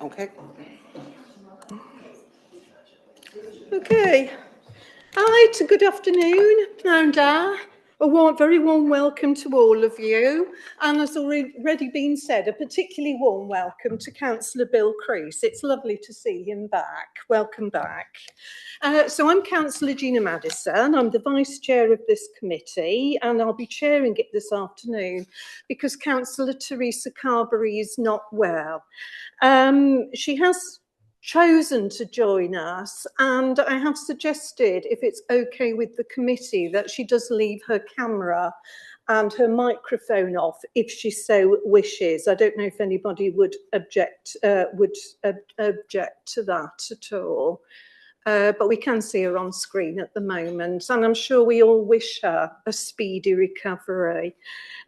Okay. Okay. Right, good afternoon, Nanda. Very warm welcome to all of you. And as already been said, a particularly warm welcome to Councillor Bill Crease. It's lovely to see him back. Welcome back. So I'm Councillor Gina Madison. I'm the Vice Chair of this committee, and I'll be chairing it this afternoon because Councillor Teresa Carberry is not well. She has chosen to join us, and I have suggested, if it's okay with the committee, that she does leave her camera and her microphone off if she so wishes. I don't know if anybody would object to that at all. But we can see her on screen at the moment, and I'm sure we all wish her a speedy recovery.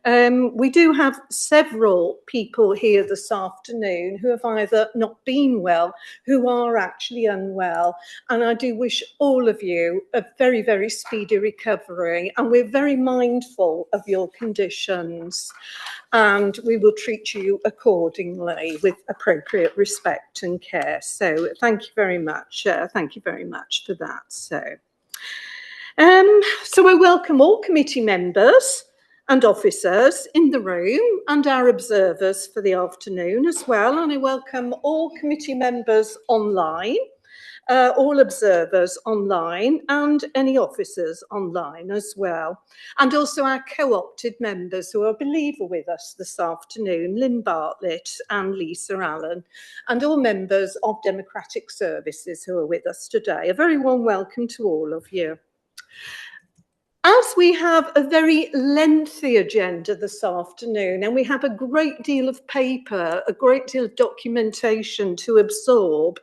We do have several people here this afternoon who have either not been well, who are actually unwell, and I do wish all of you a very, very speedy recovery, and we're very mindful of your conditions, and we will treat you accordingly with appropriate respect and care. So thank you very much. Thank you very much for that. So I welcome all committee members and officers in the room and our observers for the afternoon as well. And I welcome all committee members online, all observers online, and any officers online as well. And also our co-opted members who are, I believe, are with us this afternoon, Lynn Bartlett and Lisa Allen, and all members of Democratic Services who are with us today. A very warm welcome to all of you. As we have a very lengthy agenda this afternoon, and we have a great deal of paper, a great deal of documentation to absorb,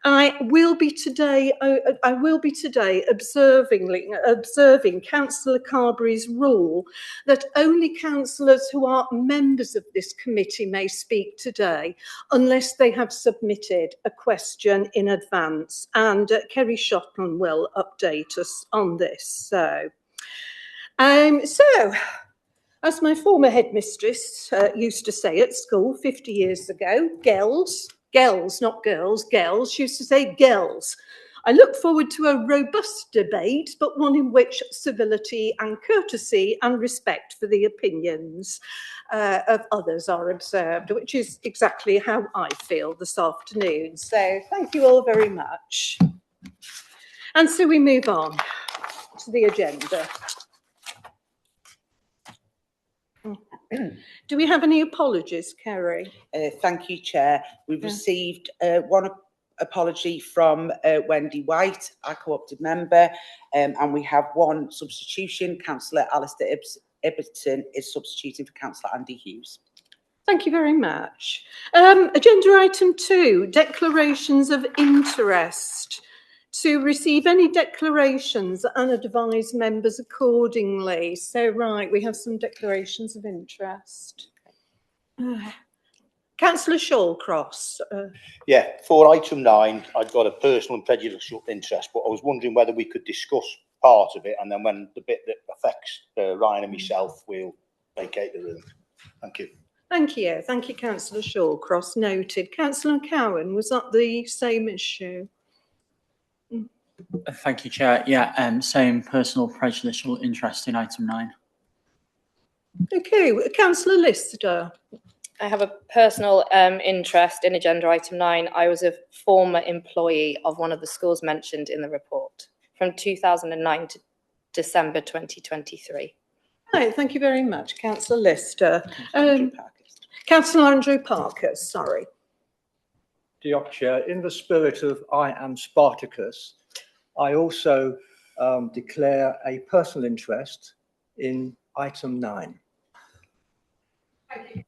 I will be today observing Councillor Carberry's rule that only councillors who are members of this committee may speak today, unless they have submitted a question in advance. And Kerry Shotton will update us on this. So, as my former headmistress used to say at school 50 years ago, girls, not girls, girls, she used to say girls. I look forward to a robust debate, but one in which civility and courtesy and respect for the opinions of others are observed, which is exactly how I feel this afternoon. So thank you all very much. And so we move on to the agenda. Do we have any apologies, Kerry? Thank you, Chair. We've received one apology from Wendy White, our co-opted member, and we have one substitution. Councillor Alistair Ibbotson is substituting for Councillor Andy Hughes. Thank you very much. Agenda item 2, declarations of interest. To receive any declarations and advise members accordingly. So, right, we have some declarations of interest. Councillor Shawcross. Yeah, for item 9, I've got a personal and prejudicial interest, but I was wondering whether we could discuss part of it, and then when the bit that affects Ryan and myself, we'll vacate the room. Thank you. Thank you. Thank you, Councillor Shawcross. Noted. Councillor Cowan, was that the same issue? Thank you, Chair. Yeah, same personal prejudicial interest in item 9. Okay, Councillor Lister. I have a personal interest in agenda item 9. I was a former employee of one of the schools mentioned in the report from 2009 to December 2023. Right, thank you very much, Councillor Lister. Councillor Andrew Parker, sorry. Dear Chair, in the spirit of I am Spartacus, I also declare a personal interest in item 9. Thank you.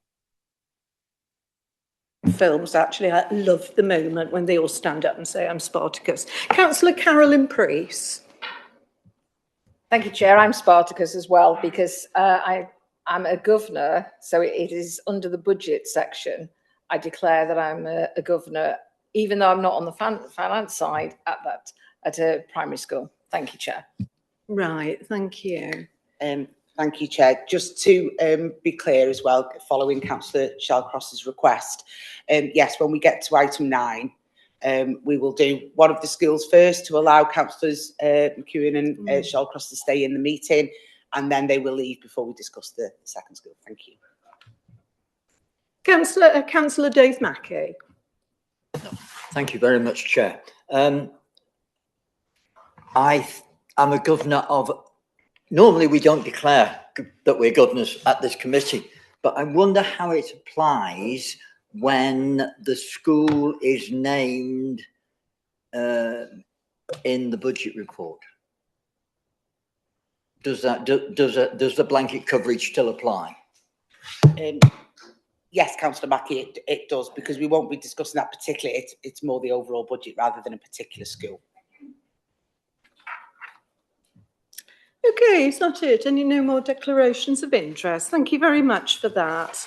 Films, actually, I love the moment when they all stand up and say I'm Spartacus. Councillor Carolyn Preece. Thank you, Chair. I'm Spartacus as well because I'm a governor, so it is under the budget section. I declare that I'm a governor, even though I'm not on the finance side at a primary school. Thank you, Chair. Right, thank you. Thank you, Chair. Just to be clear as well, following Councillor Shallcross's request, yes, when we get to item 9, we will do one of the schools first to allow Councillors McEwen and Shallcross to stay in the meeting, and then they will leave before we discuss the second school. Thank you. Councillor Dave Mackey. Thank you very much, Chair. I am a governor of, normally we don't declare that we're governors at this committee, but I wonder how it applies when the school is named in the budget report. Does the blanket coverage still apply? Yes, Councillor Mackey, it does, because we won't be discussing that particularly. It's more the overall budget rather than a particular school. Okay, is that it? No more declarations of interest? Thank you very much for that.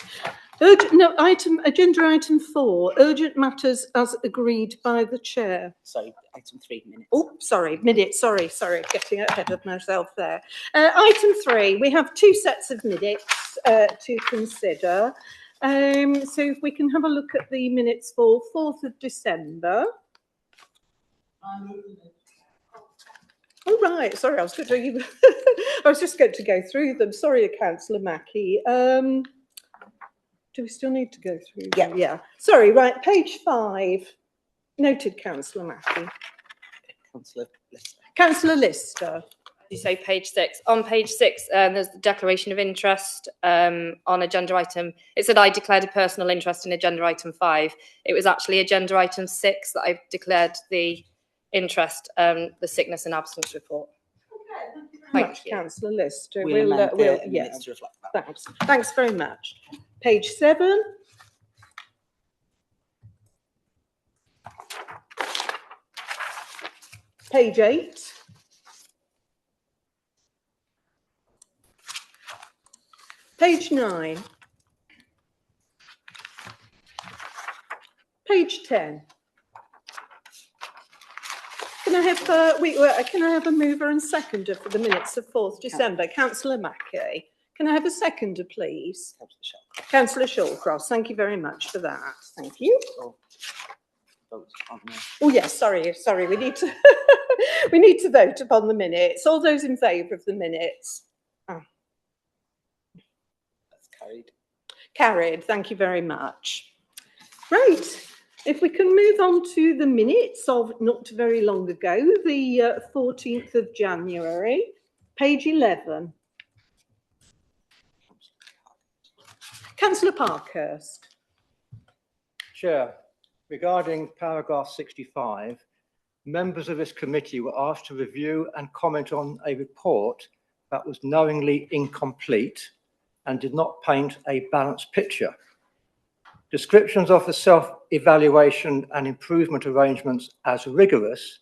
Agenda item 4, urgent matters as agreed by the chair. Sorry, item 3 minutes. Oh, sorry, minutes. Sorry, getting ahead of myself there. Item 3, we have 2 sets of minutes to consider. So if we can have a look at the minutes for 4th of December. Oh, right. Sorry, I was going to I was just going to go through them. Sorry, Councillor Mackey. Do we still need to go through them? Yeah. Sorry, right. Page 5. Noted, Councillor Mackey. Councillor Lister. Councillor Lister. You say page 6. On page 6, there's the declaration of interest on agenda item. It said I declared a personal interest in agenda item 5. It was actually agenda item 6 that I declared the interest, the sickness and absence report. Okay, thank you. Councillor Lister. We'll Yeah. to reflect that. Thanks very much. Page 7. Page 8. Page 9. Page 10. Can I have a mover and seconder for the minutes of 4th December? Councillor Mackey. Can I have a seconder, please? Councillor Shallcross. Thank you very much for that. Thank you. Oh yes, sorry. We need to we need to vote upon the minutes. All those in favour of the minutes? That's carried. Carried. Thank you very much. Right. If we can move on to the minutes of not very long ago, the 14th of January, page 11. Councillor Parkhurst. Chair, regarding paragraph 65, members of this committee were asked to review and comment on a report that was knowingly incomplete and did not paint a balanced picture. Descriptions of the self-evaluation and improvement arrangements as rigorous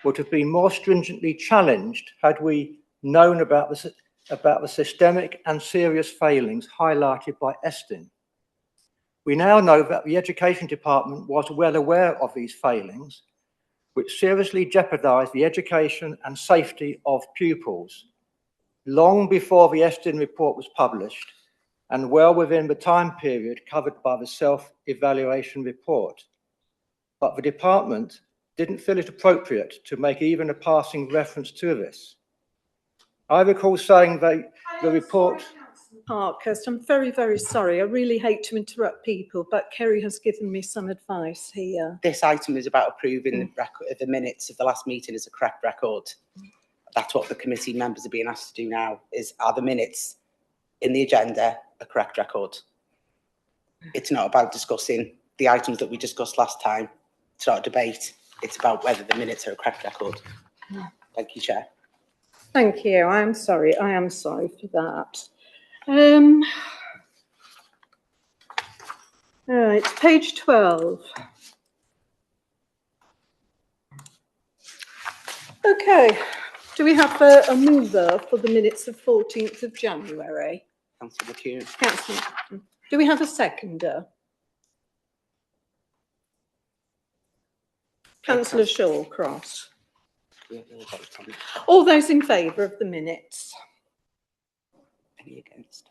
would have been more stringently challenged had we known about the systemic and serious failings highlighted by Estin. We now know that the Education Department was well aware of these failings, which seriously jeopardised the education and safety of pupils, long before the Estin report was published and well within the time period covered by the self-evaluation report. But the department didn't feel it appropriate to make even a passing reference to this. I recall saying that the report... Parkhurst, I'm very, very sorry. I really hate to interrupt people, but Kerry has given me some advice here. This item is about approving the minutes of the last meeting as a correct record. That's what the committee members are being asked to do now, are the minutes in the agenda a correct record? It's not about discussing the items that we discussed last time. It's not a debate. It's about whether the minutes are a correct record. Thank you, Chair. Thank you. I am sorry for that. All right, page 12. Okay, do we have a mover for the minutes of 14th of January? Councillor McEwen. Councillor, do we have a seconder? Councillor Shallcross. All those in favour of the minutes? Any against?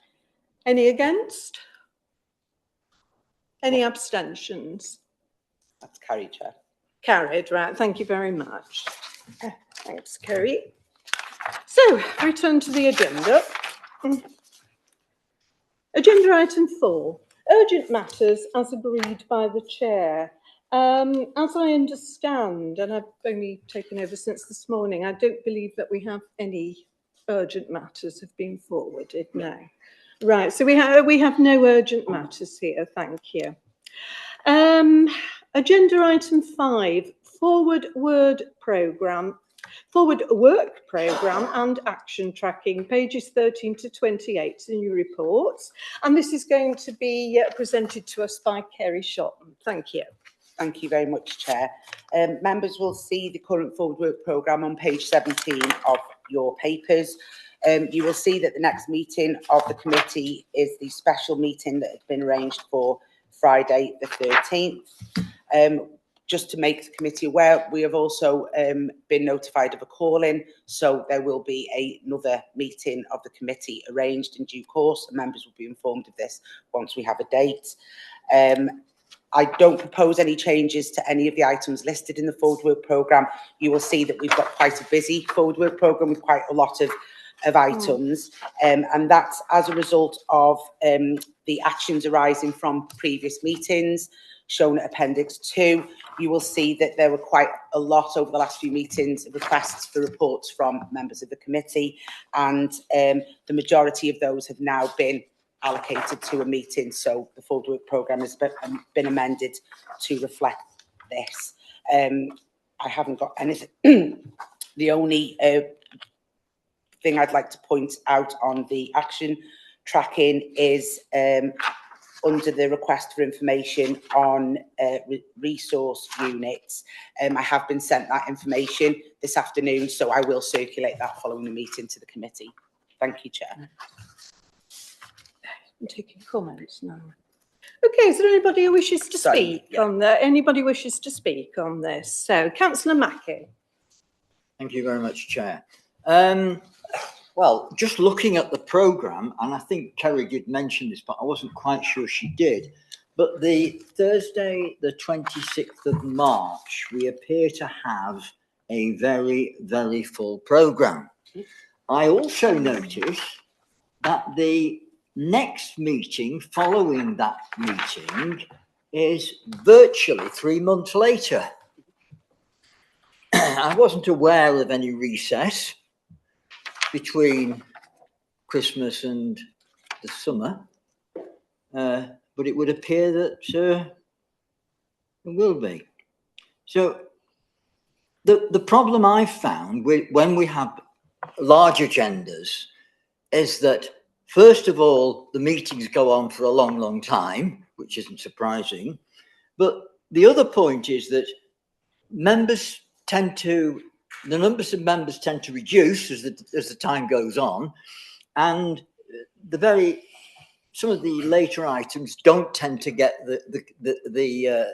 Any against? Any abstentions? That's carried, Chair. Carried, right. Thank you very much. Thanks, Kerry. So, return to the agenda. Agenda item 4, urgent matters as agreed by the chair. As I understand, and I've only taken over since this morning, I don't believe that we have any urgent matters have been forwarded. No. Right, so we have no urgent matters here. Thank you. Agenda item 5, forward work programme and action tracking, pages 13 to 28 in your reports. And this is going to be presented to us by Kerry Shotton. Thank you. Thank you very much, Chair. Members will see the current forward work programme on page 17 of your papers. You will see that the next meeting of the committee is the special meeting that has been arranged for Friday the 13th. Just to make the committee aware, we have also been notified of a call-in, so there will be another meeting of the committee arranged in due course, and members will be informed of this once we have a date. I don't propose any changes to any of the items listed in the forward work programme. You will see that we've got quite a busy forward work programme with quite a lot of items, and that's as a result of the actions arising from previous meetings shown at Appendix 2. You will see that there were quite a lot over the last few meetings of requests for reports from members of the committee, and the majority of those have now been allocated to a meeting, so the forward work programme has been amended to reflect this. I haven't got anything. The only thing I'd like to point out on the action tracking is under the request for information on resource units. I have been sent that information this afternoon, so I will circulate that following the meeting to the committee. Thank you, Chair. I'm taking comments now. Okay, is there anybody who wishes to speak on that? Anybody wishes to speak on this? So, Councillor Mackey. Thank you very much, Chair. Well, just looking at the programme, and I think Kerry did mention this, but I wasn't quite sure she did. But the Thursday, the 26th of March, we appear to have a very, very full programme. I also noticed that the next meeting following that meeting is virtually 3 months later. I wasn't aware of any recess between Christmas and the summer, but it would appear that there will be. So the problem I found when we have large agendas is that, first of all, the meetings go on for a long, long time, which isn't surprising. But the other point is that the numbers of members tend to reduce as the time goes on, and some of the later items don't tend to get the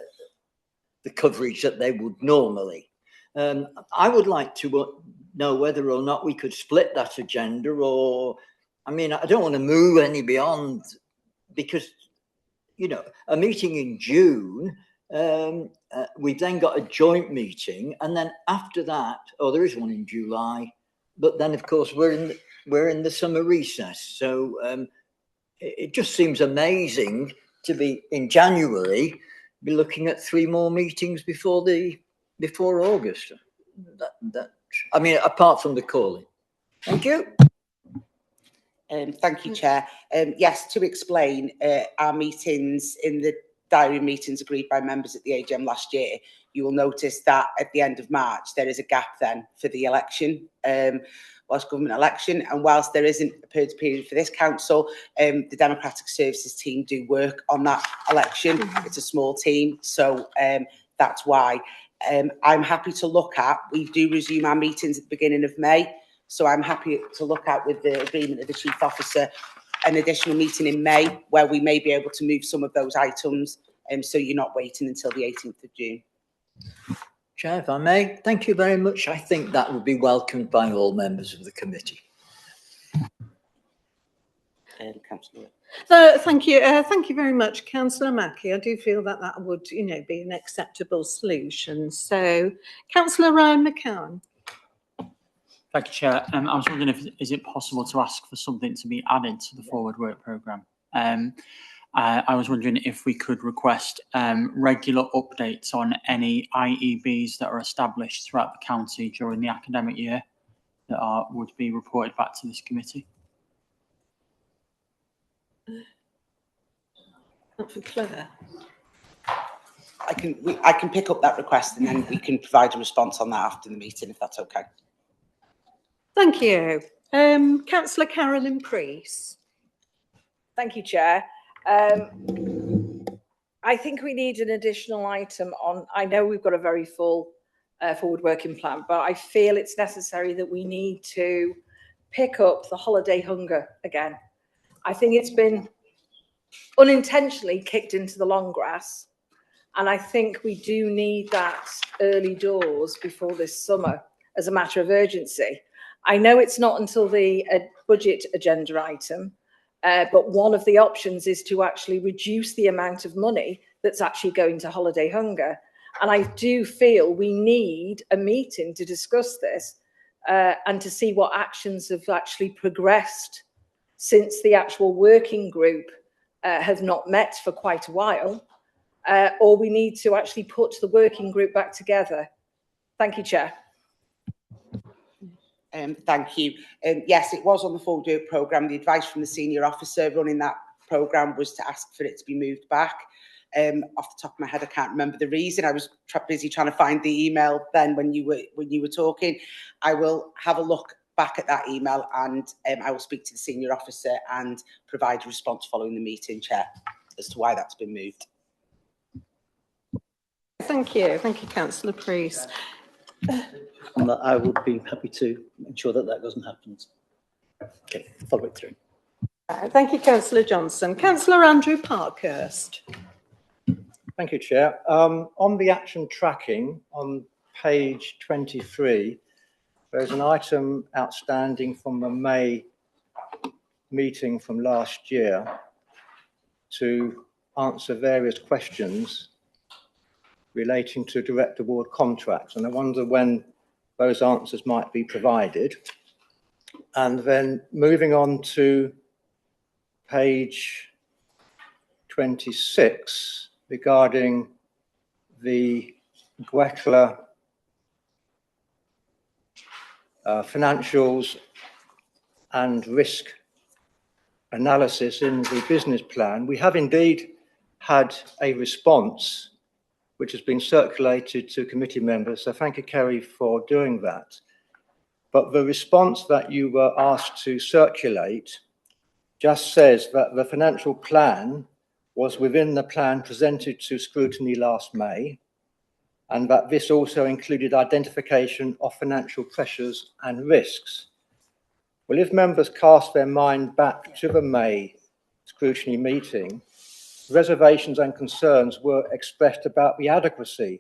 coverage that they would normally. I would like to know whether or not we could split that agenda, or, I mean, I don't want to move any beyond, because, you know, a meeting in June, we've then got a joint meeting, and then after that, there is one in July, but then of course we're in the summer recess. So it just seems amazing to be in January, be looking at 3 more meetings before August. I mean, apart from the calling. Thank you. Thank you, Chair. Yes, to explain, our meetings in the diary meetings agreed by members at the AGM last year, you will notice that at the end of March, there is a gap then for the election, Welsh Government election. And whilst there isn't a period for this council, the Democratic Services team do work on that election. It's a small team, so that's why. I'm happy to look at, we do resume our meetings at the beginning of May, so I'm happy to look at, with the agreement of the Chief Officer, an additional meeting in May where we may be able to move some of those items, so you're not waiting until the 18th of June. Chair, if I may, thank you very much. I think that would be welcomed by all members of the committee. Councillor. So, thank you very much, Councillor Mackie. I do feel that that would, be an acceptable solution. So, Councillor Ryan McCann. Thank you, Chair. I was wondering if is it possible to ask for something to be added to the forward work programme. I was wondering if we could request regular updates on any IEBs that are established throughout the county during the academic year that would be reported back to this committee. Not for Claire. I can pick up that request and then we can provide a response on that after the meeting, if that's okay. Thank you. Councillor Carolyn Preece. Thank you, Chair. I think we need an additional item on, I know we've got a very full forward working plan, but I feel it's necessary that we need to pick up the holiday hunger again. I think it's been unintentionally kicked into the long grass, and I think we do need that early doors before this summer as a matter of urgency. I know it's not until the budget agenda item, but one of the options is to actually reduce the amount of money that's actually going to holiday hunger. And I do feel we need a meeting to discuss this and to see what actions have actually progressed since the actual working group have not met for quite a while, or we need to actually put the working group back together. Thank you, Chair. Thank you. Yes, it was on the forward work programme. The advice from the senior officer running that programme was to ask for it to be moved back. Off the top of my head, I can't remember the reason. I was busy trying to find the email then when you were talking. I will have a look back at that email and I will speak to the senior officer and provide a response following the meeting, Chair, as to why that's been moved. Thank you, Councillor Preece. On that, I would be happy to ensure that that doesn't happen. Okay, follow it through. Thank you, Councillor Johnson. Councillor Andrew Parkhurst. Thank you, Chair. On the action tracking on page 23, there's an item outstanding from the May meeting from last year to answer various questions relating to direct award contracts. And I wonder when those answers might be provided. And then moving on to page 26 regarding the GWECLA financials and risk analysis in the business plan, we have indeed had a response which has been circulated to committee members. So thank you, Kerry, for doing that. But the response that you were asked to circulate just says that the financial plan was within the plan presented to scrutiny last May, and that this also included identification of financial pressures and risks. Well, if members cast their mind back to the May scrutiny meeting, reservations and concerns were expressed about the adequacy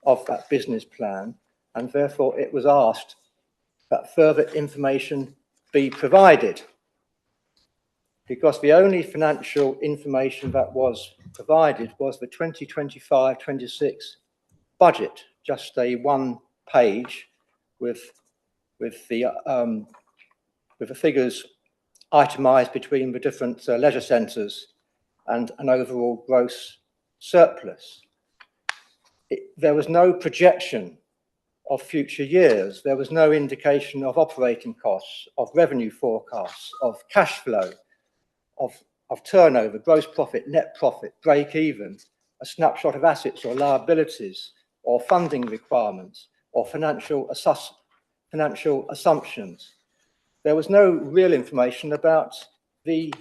of that business plan, and therefore it was asked that further information be provided. Because the only financial information that was provided was the 2025-26 budget, just a one page with the figures itemised between the different leisure centres and an overall gross surplus. There was no projection of future years. There was no indication of operating costs, of revenue forecasts, of cash flow, of turnover, gross profit, net profit, break even, a snapshot of assets or liabilities, or funding requirements, or financial assumptions. There was no real information about the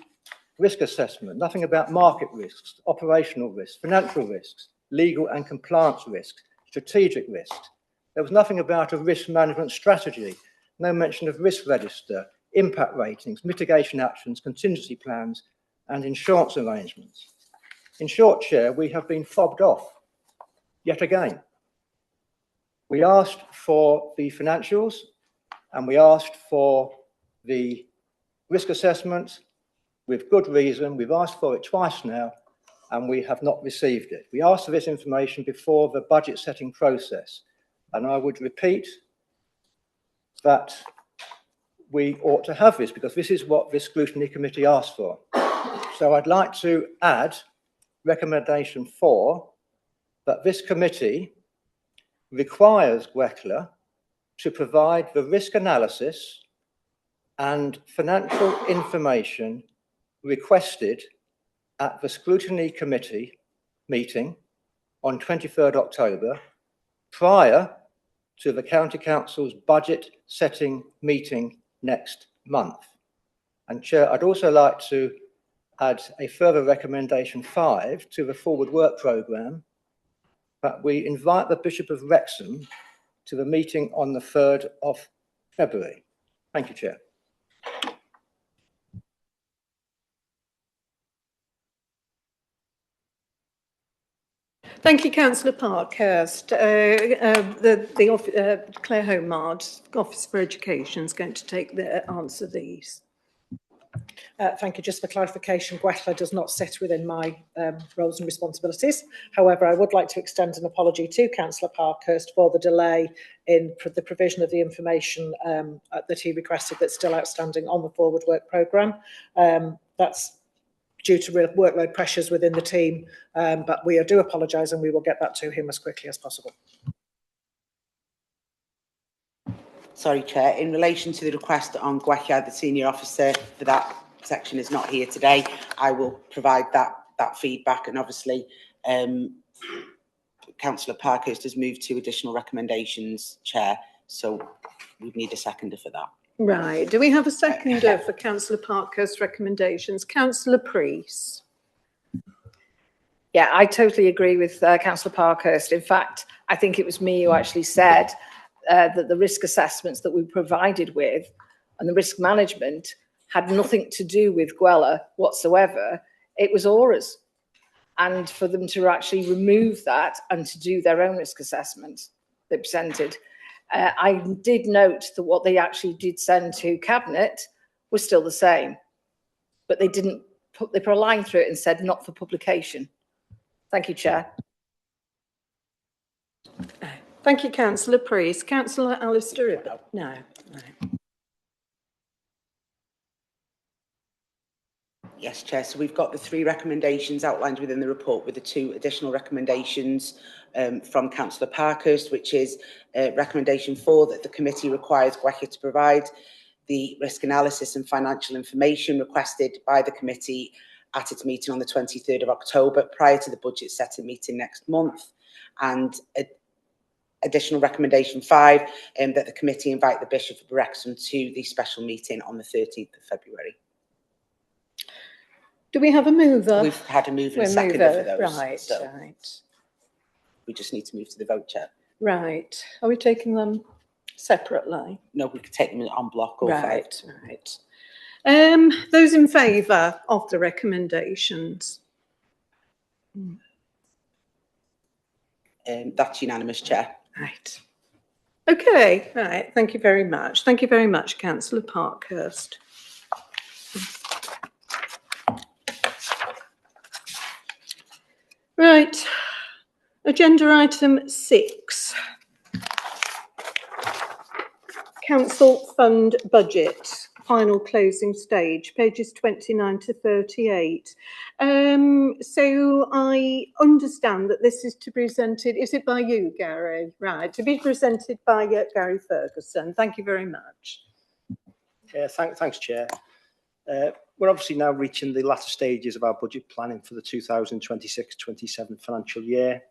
risk assessment, nothing about market risks, operational risks, financial risks, legal and compliance risks, strategic risks. There was nothing about a risk management strategy, no mention of risk register, impact ratings, mitigation actions, contingency plans, and insurance arrangements. In short, Chair, we have been fobbed off yet again. We asked for the financials and we asked for the risk assessment with good reason. We've asked for it twice now, and we have not received it. We asked for this information before the budget setting process, and I would repeat that we ought to have this because this is what this scrutiny committee asked for. So I'd like to add recommendation 4, that this committee requires GWECLA to provide the risk analysis and financial information requested at the Scrutiny Committee meeting on 23rd October, prior to the County Council's budget setting meeting next month. And Chair, I'd also like to add a further recommendation 5 to the forward work programme, that we invite the Bishop of Wrexham to the meeting on the 3rd of February. Thank you, Chair. Thank you, Councillor Parkhurst. Claire Homard, Office for Education, is going to answer these. Thank you. Just for clarification, GWECLA does not sit within my roles and responsibilities. However, I would like to extend an apology to Councillor Parkhurst for the delay in the provision of the information that he requested that's still outstanding on the forward work programme. That's due to real workload pressures within the team, but we do apologise and we will get that to him as quickly as possible. Sorry, Chair. In relation to the request on GWECLA, the senior officer for that section is not here today. I will provide that feedback, and obviously Councillor Parkhurst has moved to additional recommendations, Chair, so we need a seconder for that. Right. Do we have a seconder for Councillor Parkhurst's recommendations? Councillor Priest. Yeah, I totally agree with Councillor Parkhurst. In fact, I think it was me who actually said that the risk assessments that we provided with and the risk management had nothing to do with GWECLA whatsoever. It was AURA's. And for them to actually remove that and to do their own risk assessment they presented, I did note that what they actually did send to Cabinet was still the same, but they put a line through it and said not for publication. Thank you, Chair. Thank you, Councillor Priest. Councillor Alistair? No. Yes, Chair. So we've got the 3 recommendations outlined within the report, with the 2 additional recommendations from Councillor Parkhurst, which is recommendation 4, that the committee requires GWECLA to provide the risk analysis and financial information requested by the committee at its meeting on the 23rd of October, prior to the budget setting meeting next month. And additional recommendation 5, that the committee invite the Bishop of Wrexham to the special meeting on the 13th of February. Do we have a mover? We've had a mover and a seconder for those. Right, so right. We just need to move to the vote, Chair. Right. Are we taking them separately? No, we could take them en bloc or right, right. Those in favour of the recommendations? That's unanimous, Chair. Right. Okay, right. Thank you very much. Thank you very much, Councillor Parkhurst. Right. Agenda item 6. Council Fund Budget, final closing stage, pages 29 to 38. So I understand that this is to be presented, is it by you, Gary? Right, to be presented by Gary Ferguson. Thank you very much. Yeah, thanks, Chair. We're obviously now reaching the latter stages of our budget planning for the 2026-27 financial year.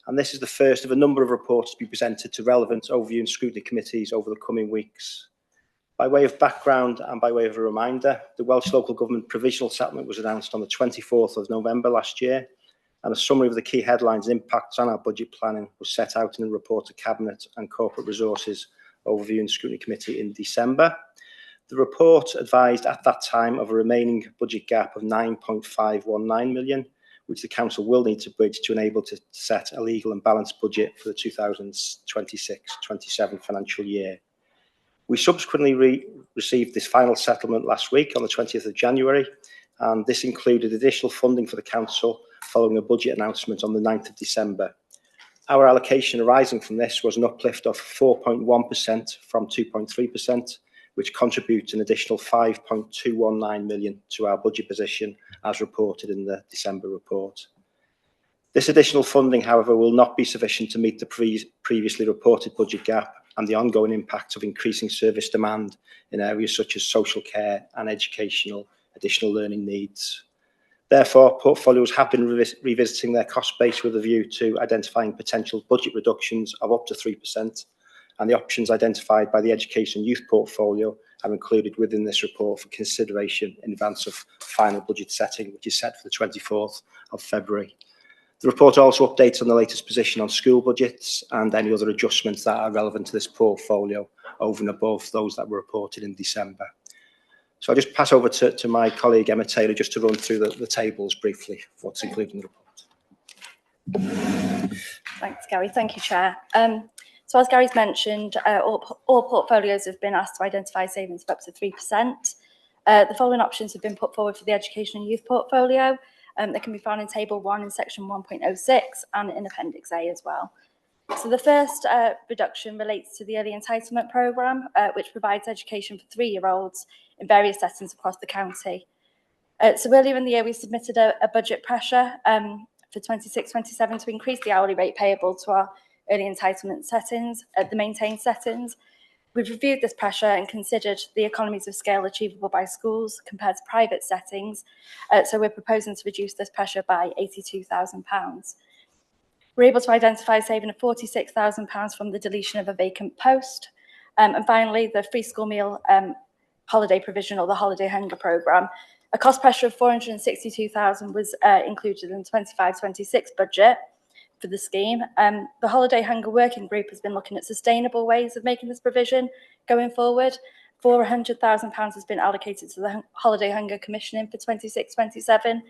And this is the first of a number of reports to be presented to relevant overview and scrutiny committees over the coming weeks. By way of background and by way of a reminder, the Welsh Local Government Provisional Settlement was announced on the 24th of November last year, and a summary of the key headlines and impacts on our budget planning was set out in a report to Cabinet and Corporate Resources Overview and Scrutiny Committee in December. The report advised at that time of a remaining budget gap of 9.519 million, which the Council will need to bridge to enable to set a legal and balanced budget for the 2026-27 financial year. We subsequently received this final settlement last week on the 20th of January, and this included additional funding for the council following a budget announcement on the 9th of December. Our allocation arising from this was an uplift of 4.1% from 2.3%, which contributes an additional 5.219 million to our budget position, as reported in the December report. This additional funding, however, will not be sufficient to meet the previously reported budget gap and the ongoing impact of increasing service demand in areas such as social care and educational additional learning needs. Therefore, portfolios have been revisiting their cost base with a view to identifying potential budget reductions of up to 3%, and the options identified by the Education and Youth portfolio are included within this report for consideration in advance of final budget setting, which is set for the 24th of February. The report also updates on the latest position on school budgets and any other adjustments that are relevant to this portfolio over and above those that were reported in December. So I'll just pass over to my colleague Emma Taylor just to run through the tables briefly of what's included in the report. Thanks, Gary. Thank you, Chair. So as Gary's mentioned, all portfolios have been asked to identify savings of up to 3%. The following options have been put forward for the Education and Youth portfolio. They can be found in Table 1 in Section 1.06 and in Appendix A as well. So the first reduction relates to the Early Entitlement Programme, which provides education for 3-year-olds in various settings across the county. So earlier in the year, we submitted a budget pressure for 26-27 to increase the hourly rate payable to our early entitlement settings, the maintained settings. We've reviewed this pressure and considered the economies of scale achievable by schools compared to private settings. So we're proposing to reduce this pressure by £82,000. We're able to identify a saving of £46,000 from the deletion of a vacant post. And finally, the free school meal holiday provision, or the holiday hunger programme. A cost pressure of £462,000 was included in the 25-26 budget for the scheme. The Holiday Hunger Working Group has been looking at sustainable ways of making this provision going forward. £400,000 has been allocated to the Holiday Hunger Commissioning for 26-27.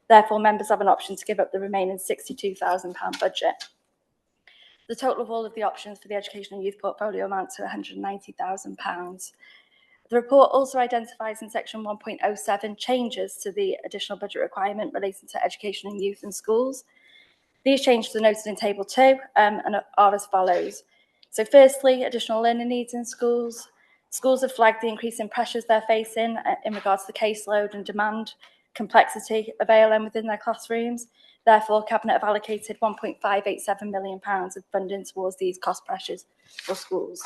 Therefore, members have an option to give up the remaining £62,000 budget. The total of all of the options for the Education and Youth portfolio amount to £190,000. The report also identifies in Section 1.07 changes to the additional budget requirement relating to education and youth in schools. These changes are noted in Table 2 and are as follows. So firstly, additional learning needs in schools. Schools have flagged the increasing pressures they're facing in regards to the caseload and demand, complexity of ALM within their classrooms. Therefore, Cabinet have allocated £1.587 million of funding towards these cost pressures for schools.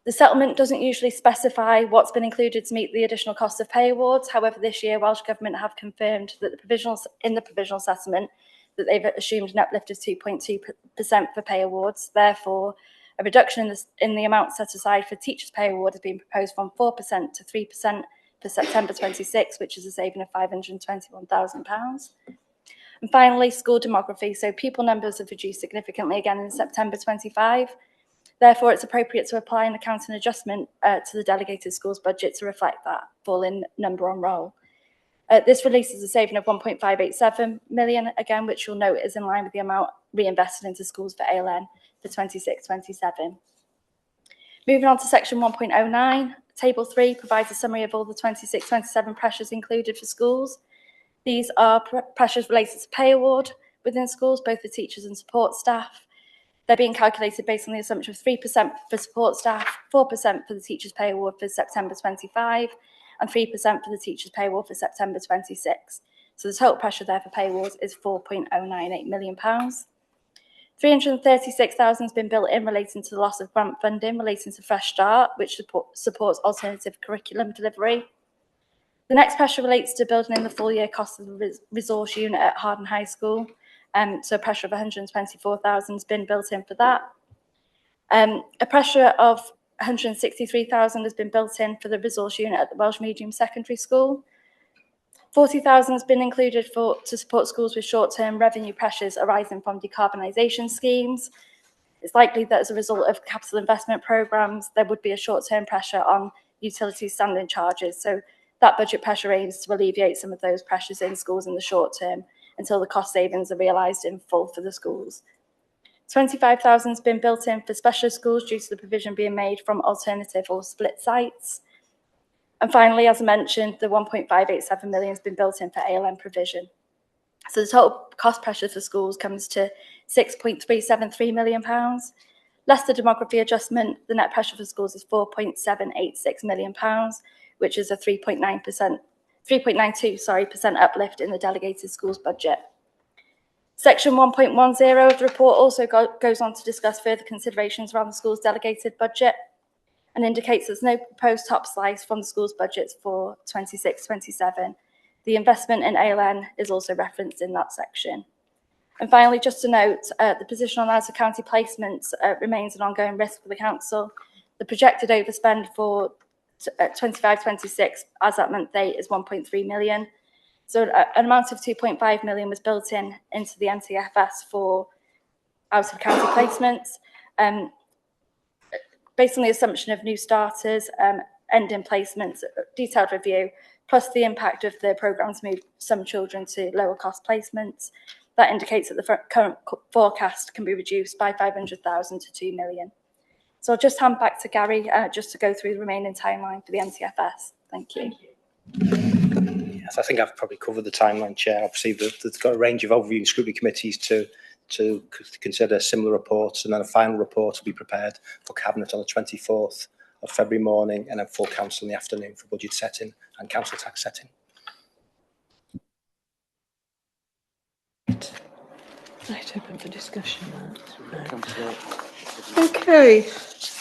The settlement doesn't usually specify what's been included to meet the additional cost of pay awards. However, this year, Welsh Government have confirmed that in the provisional settlement that they've assumed an uplift of 2.2% for pay awards. Therefore, a reduction in the amount set aside for teachers' pay award has been proposed from 4% to 3% for September 26, which is a saving of £521,000. And finally, school demography. So pupil numbers have reduced significantly again in September 25. Therefore, it's appropriate to apply an accounting adjustment to the delegated schools budget to reflect that fall in number on roll. This releases a saving of 1.587 million, again, which you'll note is in line with the amount reinvested into schools for ALN for 26-27. Moving on to Section 1.09, Table 3 provides a summary of all the 26-27 pressures included for schools. These are pressures related to pay award within schools, both for teachers and support staff. They're being calculated based on the assumption of 3% for support staff, 4% for the teachers' pay award for September 25, and 3% for the teachers' pay award for September 26. So the total pressure there for pay awards is £4.098 million. £336,000 has been built in relating to the loss of grant funding relating to Fresh Start, which supports alternative curriculum delivery. The next pressure relates to building in the full year cost of the resource unit at Harden High School. So a pressure of £124,000 has been built in for that. A pressure of £163,000 has been built in for the resource unit at the Welsh Medium Secondary School. £40,000 has been included to support schools with short-term revenue pressures arising from decarbonisation schemes. It's likely that as a result of capital investment programmes, there would be a short-term pressure on utility standing charges. So that budget pressure aims to alleviate some of those pressures in schools in the short term until the cost savings are realised in full for the schools. £25,000 has been built in for specialist schools due to the provision being made from alternative or split sites. And finally, as I mentioned, the 1.587 million has been built in for ALM provision. So the total cost pressure for schools comes to £6.373 million. Less the demography adjustment, the net pressure for schools is £4.786 million, which is a 3.92% uplift in the delegated schools budget. Section 1.10 of the report also goes on to discuss further considerations around the school's delegated budget and indicates there's no proposed top slice from the school's budgets for 26-27. The investment in ALN is also referenced in that section. And finally, just to note, the position on out-of-county placements remains an ongoing risk for the council. The projected overspend for 25-26 as at month 8 is 1.3 million. So an amount of 2.5 million was built into the NTFS for out-of-county placements. Based on the assumption of new starters, ending placements, detailed review, plus the impact of the programme to move some children to lower cost placements, that indicates that the current forecast can be reduced by 500,000 to 2 million. So I'll just hand back to Gary just to go through the remaining timeline for the NTFS. Thank you. Yes, I think I've probably covered the timeline, Chair. Obviously, they've got a range of overview and scrutiny committees to consider similar reports, and then a final report will be prepared for Cabinet on the 24th of February morning, and then full council in the afternoon for budget setting and council tax setting. Right, open for discussion. Okay.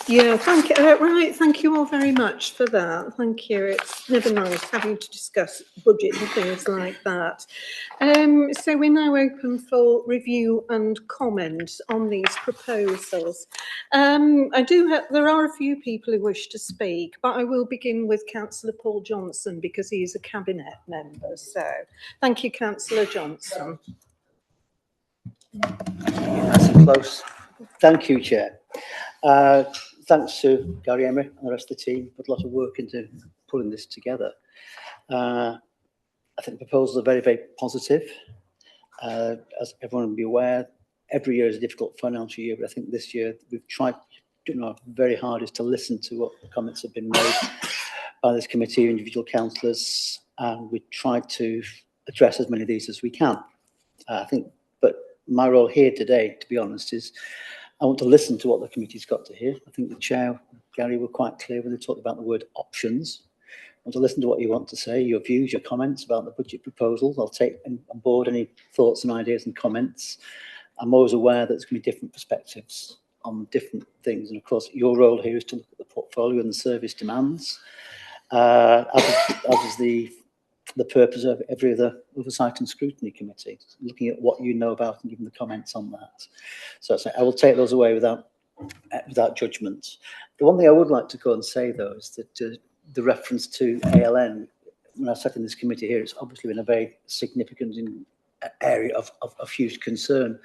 Yeah, thank you. Right, thank you all very much for that. Thank you. It's never nice having to discuss budget and things like that. So we're now open for review and comment on these proposals. There are a few people who wish to speak, but I will begin with Councillor Paul Johnson because he is a cabinet member. So thank you, Councillor Johnson. Nice and close. Thank you, Chair. Thanks to Gary Emery and the rest of the team. Put a lot of work into pulling this together. I think the proposals are very, very positive. As everyone will be aware, every year is a difficult financial year, but I think this year we've tried doing our very hardest to listen to what the comments have been made by this committee, individual councillors, and we tried to address as many of these as we can. I think, but my role here today, to be honest, is I want to listen to what the committee's got to hear. I think the chair, Gary, were quite clear when they talked about the word options. I want to listen to what you want to say, your views, your comments about the budget proposals. I'll take on board any thoughts and ideas and comments. I'm always aware that there's going to be different perspectives on different things. And of course, your role here is to look at the portfolio and the service demands, as is the purpose of every other oversight and scrutiny committee, looking at what you know about and giving the comments on that. So I will take those away without judgment. The one thing I would like to go and say, though, is that the reference to ALN, when I sat in this committee here, it's obviously been a very significant area of huge concern.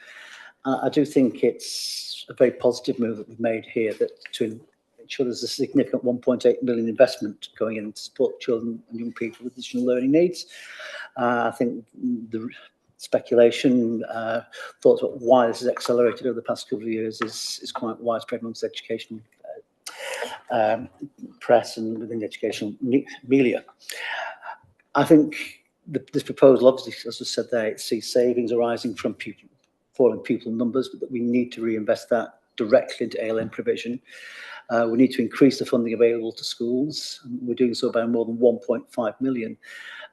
I do think it's a very positive move that we've made here, that to ensure there's a significant 1.8 million investment going in to support children and young people with additional learning needs. I think the speculation, thoughts about why this has accelerated over the past couple of years is quite widespread amongst educational press and within the educational media. I think this proposal, obviously, as I said there, it sees savings arising from falling pupil numbers, but that we need to reinvest that directly into ALN provision. We need to increase the funding available to schools. We're doing so by more than 1.5 million.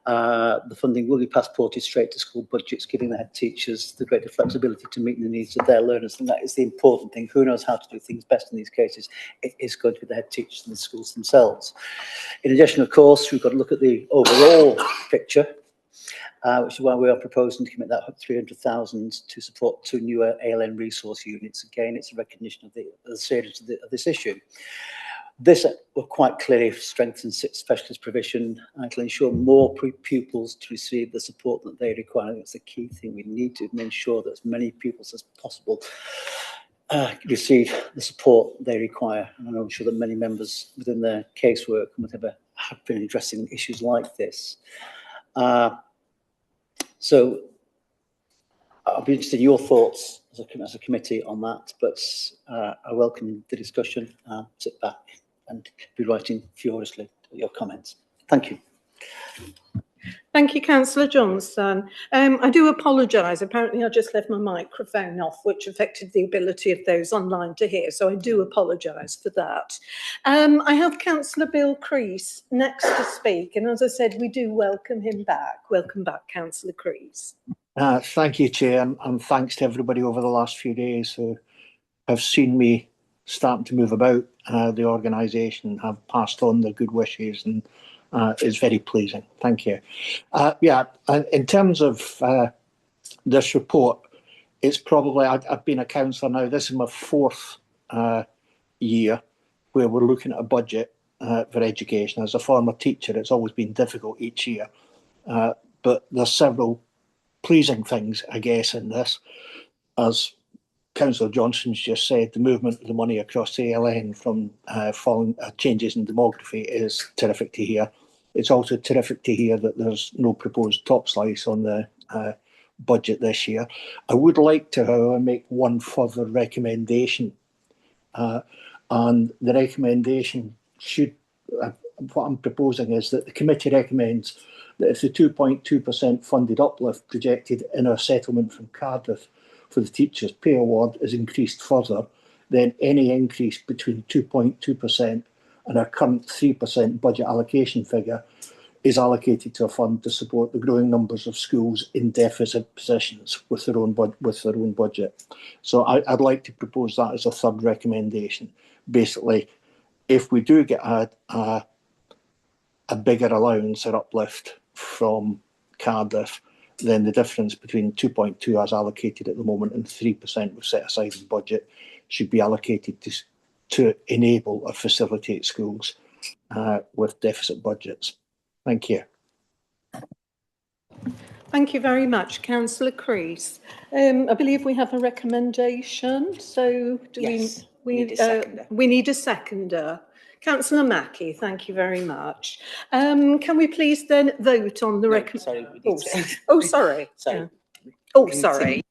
The funding will be passported straight to school budgets, giving the head teachers the greater flexibility to meet the needs of their learners. And that is the important thing. Who knows how to do things best in these cases? It is going to be the head teachers and the schools themselves. In addition, of course, we've got to look at the overall picture, which is why we are proposing to commit that 300,000 to support 2 newer ALN resource units. Again, it's a recognition of the seriousness of this issue. This will quite clearly strengthen specialist provision and to ensure more pupils to receive the support that they require. That's the key thing. We need to ensure that as many pupils as possible receive the support they require. And I'm sure that many members within their casework and whatever have been addressing issues like this. So I'll be interested in your thoughts as a committee on that, but I welcome the discussion. Sit back and be writing furiously your comments. Thank you. Thank you, Councillor Johnson. I do apologise. Apparently, I just left my microphone off, which affected the ability of those online to hear. So I do apologise for that. I have Councillor Bill Creese next to speak. And as I said, we do welcome him back. Welcome back, Councillor Creese. Thank you, Chair, and thanks to everybody over the last few days who have seen me starting to move about the organisation, have passed on their good wishes, and it's very pleasing. Thank you. Yeah, in terms of this report, it's probably, I've been a councillor now, this is my fourth year where we're looking at a budget for education. As a former teacher, it's always been difficult each year, but there's several pleasing things, I guess, in this. As Councillor Johnson's just said, the movement of the money across the ALN from falling changes in demography is terrific to hear. It's also terrific to hear that there's no proposed top slice on the budget this year. I would like to, however, make one further recommendation. And the recommendation should, what I'm proposing is that the committee recommends that if the 2.2% funded uplift projected in our settlement from Cardiff for the teachers' pay award is increased further, then any increase between 2.2% and our current 3% budget allocation figure is allocated to a fund to support the growing numbers of schools in deficit positions with their own budget. So I'd like to propose that as a third recommendation. Basically, if we do get a bigger allowance or uplift from Cardiff, then the difference between 2.2 as allocated at the moment and 3% we've set aside in budget should be allocated to enable or facilitate schools with deficit budgets. Thank you. Thank you very much, Councillor Creese. I believe we have a recommendation. So do Yes, we need a seconder. We need a seconder. Councillor Mackie, thank you very much. Can we please then vote on the recommendation? Sorry, we need to. Oh, sorry. Sorry. Yeah. Oh, Can you sorry.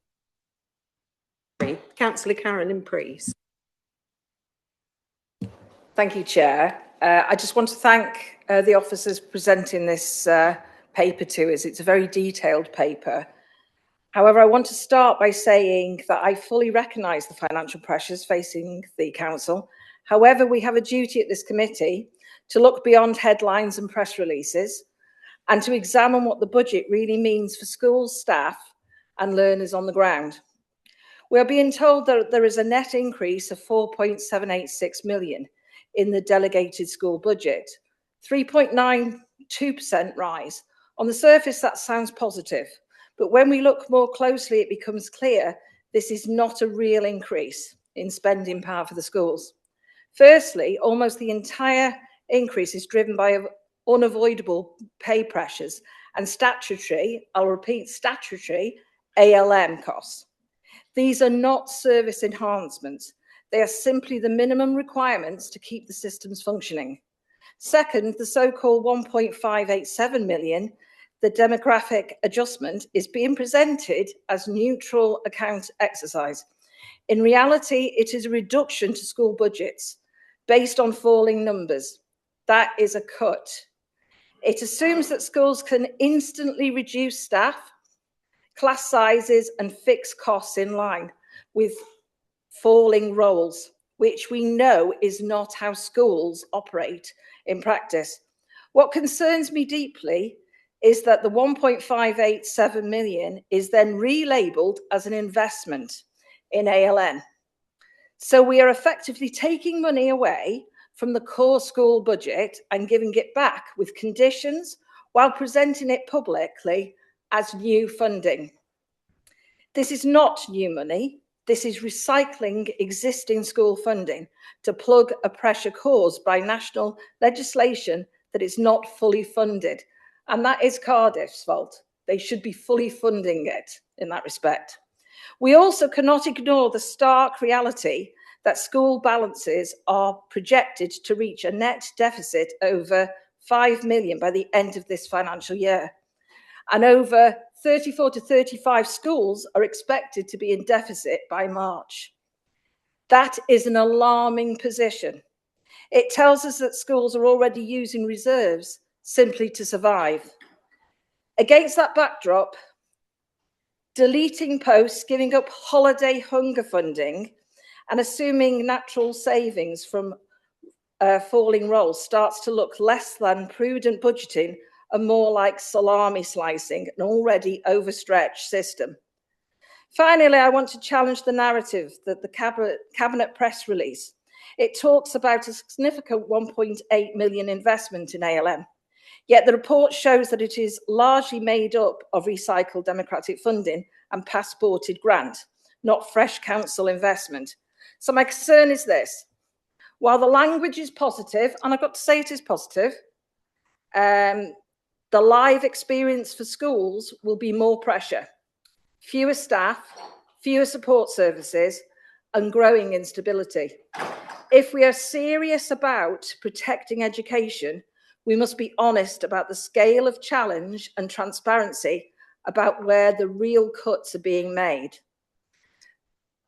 Councillor Carolyn Priest. Thank you, Chair. I just want to thank the officers presenting this paper to us. It's a very detailed paper. However, I want to start by saying that I fully recognise the financial pressures facing the council. However, we have a duty at this committee to look beyond headlines and press releases and to examine what the budget really means for schools, staff and learners on the ground. We are being told that there is a net increase of 4.786 million in the delegated school budget, 3.92% rise. On the surface, that sounds positive, but when we look more closely, it becomes clear this is not a real increase in spending power for the schools. Firstly, almost the entire increase is driven by unavoidable pay pressures and statutory, I'll repeat, statutory ALM costs. These are not service enhancements. They are simply the minimum requirements to keep the systems functioning. Second, the so-called 1.587 million, the demographic adjustment, is being presented as neutral account exercise. In reality, it is a reduction to school budgets based on falling numbers. That is a cut. It assumes that schools can instantly reduce staff, class sizes and fixed costs in line with falling roles, which we know is not how schools operate in practice. What concerns me deeply is that the 1.587 million is then relabeled as an investment in ALN. So we are effectively taking money away from the core school budget and giving it back with conditions while presenting it publicly as new funding. This is not new money. This is recycling existing school funding to plug a pressure caused by national legislation that is not fully funded. And that is Cardiff's fault. They should be fully funding it in that respect. We also cannot ignore the stark reality that school balances are projected to reach a net deficit over 5 million by the end of this financial year. And over 34 to 35 schools are expected to be in deficit by March. That is an alarming position. It tells us that schools are already using reserves simply to survive. Against that backdrop, deleting posts, giving up holiday hunger funding, and assuming natural savings from falling roles starts to look less than prudent budgeting and more like salami slicing an already overstretched system. Finally, I want to challenge the narrative that the Cabinet press release. It talks about a significant 1.8 million investment in ALM, yet the report shows that it is largely made up of recycled democratic funding and passported grant, not fresh council investment. So my concern is this: while the language is positive, and I've got to say it is positive, the live experience for schools will be more pressure, fewer staff, fewer support services, and growing instability. If we are serious about protecting education, we must be honest about the scale of challenge and transparency about where the real cuts are being made.